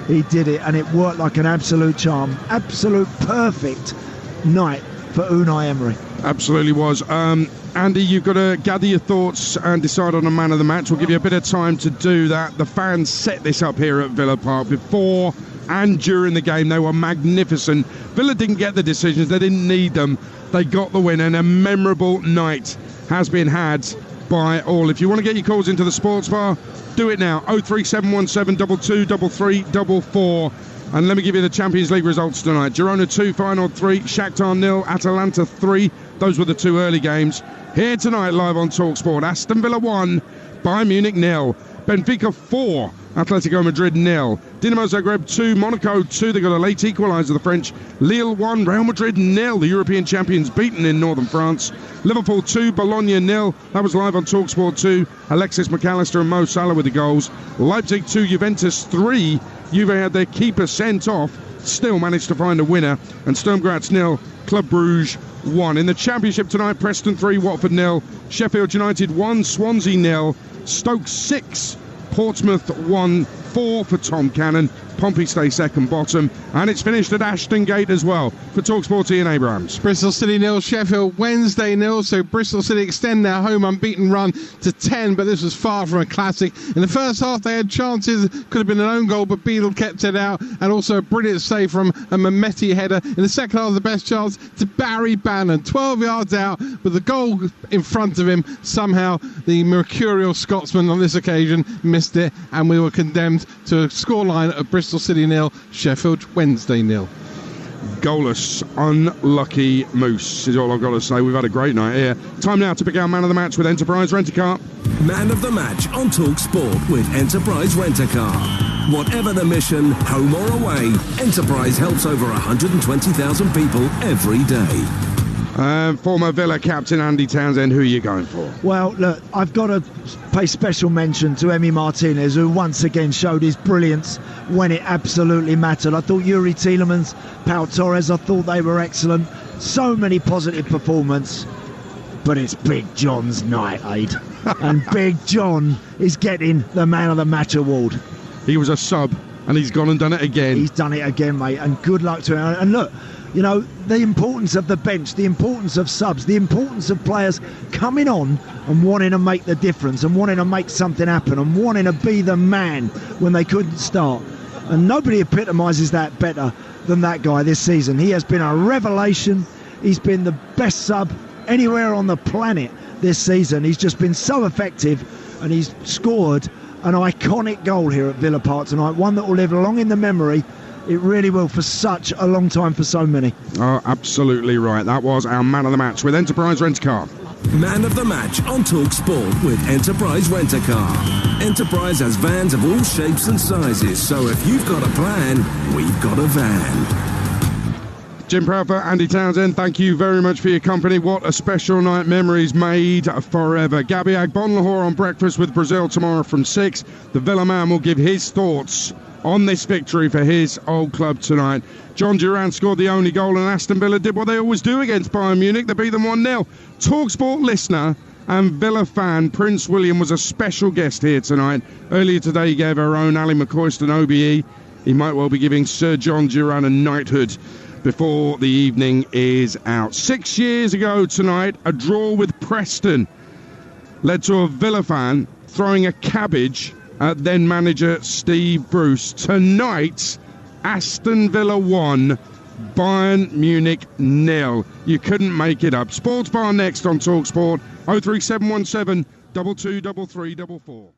he did it, and it worked like an absolute charm. Absolute perfect night for Unai Emery. Absolutely was. Andy, you've got to gather your thoughts and decide on a man of the match. We'll give you a bit of time to do that. The fans set this up here at Villa Park before and during the game. They were magnificent. Villa didn't get the decisions. They didn't need them. They got the win, and a memorable night has been had by all. If you want to get your calls into the sports bar, do it now. 03717 22 33 44. And let me give you the Champions League results tonight. Girona 2, Feyenoord 3, Shakhtar 0, Atalanta 3. Those were the two early games. Here tonight, live on Talksport, Aston Villa 1, Bayern Munich 0, Benfica 4, Atletico Madrid 0, Dinamo Zagreb 2, Monaco 2. They got a late equaliser, the French. Lille 1, Real Madrid 0. The European champions beaten in northern France. Liverpool 2, Bologna 0. That was live on Talksport 2. Alexis McAllister and Mo Salah with the goals. Leipzig 2, Juventus 3. Juve had their keeper sent off, still managed to find a winner. And Sturm Graz 0, Club Brugge 1. In the Championship tonight, Preston 3, Watford 0, Sheffield United 1, Swansea 0, Stoke 6, Portsmouth 1, 4 for Tom Cannon. Pompey stay second bottom, and it's finished at Ashton Gate as well for Talksport. Ian Abrahams. Bristol City 0, Sheffield Wednesday 0. So Bristol City extend their home unbeaten run to 10, but this was far from a classic. In the first half, they had chances. Could have been an own goal, but Beadle kept it out, and also a brilliant save from a Mehmeti header. In the second half, the best chance to Barry Bannon, 12 yards out with the goal in front of him. Somehow, the mercurial Scotsman on this occasion missed it, and we were condemned to a scoreline of Bristol City 0, Sheffield Wednesday 0. Goalless, unlucky Moose is all I've got to say. We've had a great night here. Time now to pick our man of the match with Enterprise Rent-A-Car. Man of the match on Talksport with Enterprise Rent-A-Car. Whatever the mission, home or away, Enterprise helps over 120,000 people every day. Former Villa captain Andy Townsend, who are you going for? Well, look, I've got to pay special mention to Emi Martinez, who once again showed his brilliance when it absolutely mattered. I thought Yuri Tielemans, Pau Torres, I thought they were excellent. So many positive performances. But it's Big John's night, Aid. And Big John is getting the Man of the Match award. He was a sub, and he's gone and done it again. He's done it again, mate, and good luck to him. And look, you know, the importance of the bench, the importance of subs, the importance of players coming on and wanting to make the difference and wanting to make something happen and wanting to be the man when they couldn't start. And nobody epitomises that better than that guy this season. He has been a revelation. He's been the best sub anywhere on the planet this season. He's just been so effective, and he's scored an iconic goal here at Villa Park tonight, one that will live long in the memory. It really will, for such a long time for so many. Oh, absolutely right. That was our man of the match with Enterprise Rent-A-Car. Man of the Match on Talksport with Enterprise Rent-A-Car. Enterprise has vans of all shapes and sizes, so if you've got a plan, we've got a van. Jim Proudfoot, Andy Townsend, thank you very much for your company. What a special night, memories made forever. Gabby Agbonlahor on Breakfast with Brazil tomorrow from 6. The Villa man will give his thoughts on this victory for his old club tonight. John Duran scored the only goal and Aston Villa did what they always do against Bayern Munich. They beat them 1-0. Talksport listener and Villa fan Prince William was a special guest here tonight. Earlier today he gave our own Ali McCoist an OBE. He might well be giving Sir John Duran a knighthood before the evening is out. 6 years ago tonight, a draw with Preston led to a Villa fan throwing a cabbage at then manager Steve Bruce. Tonight, Aston Villa 1, Bayern Munich 0. You couldn't make it up. Sports Bar next on Talksport. 03717 223344.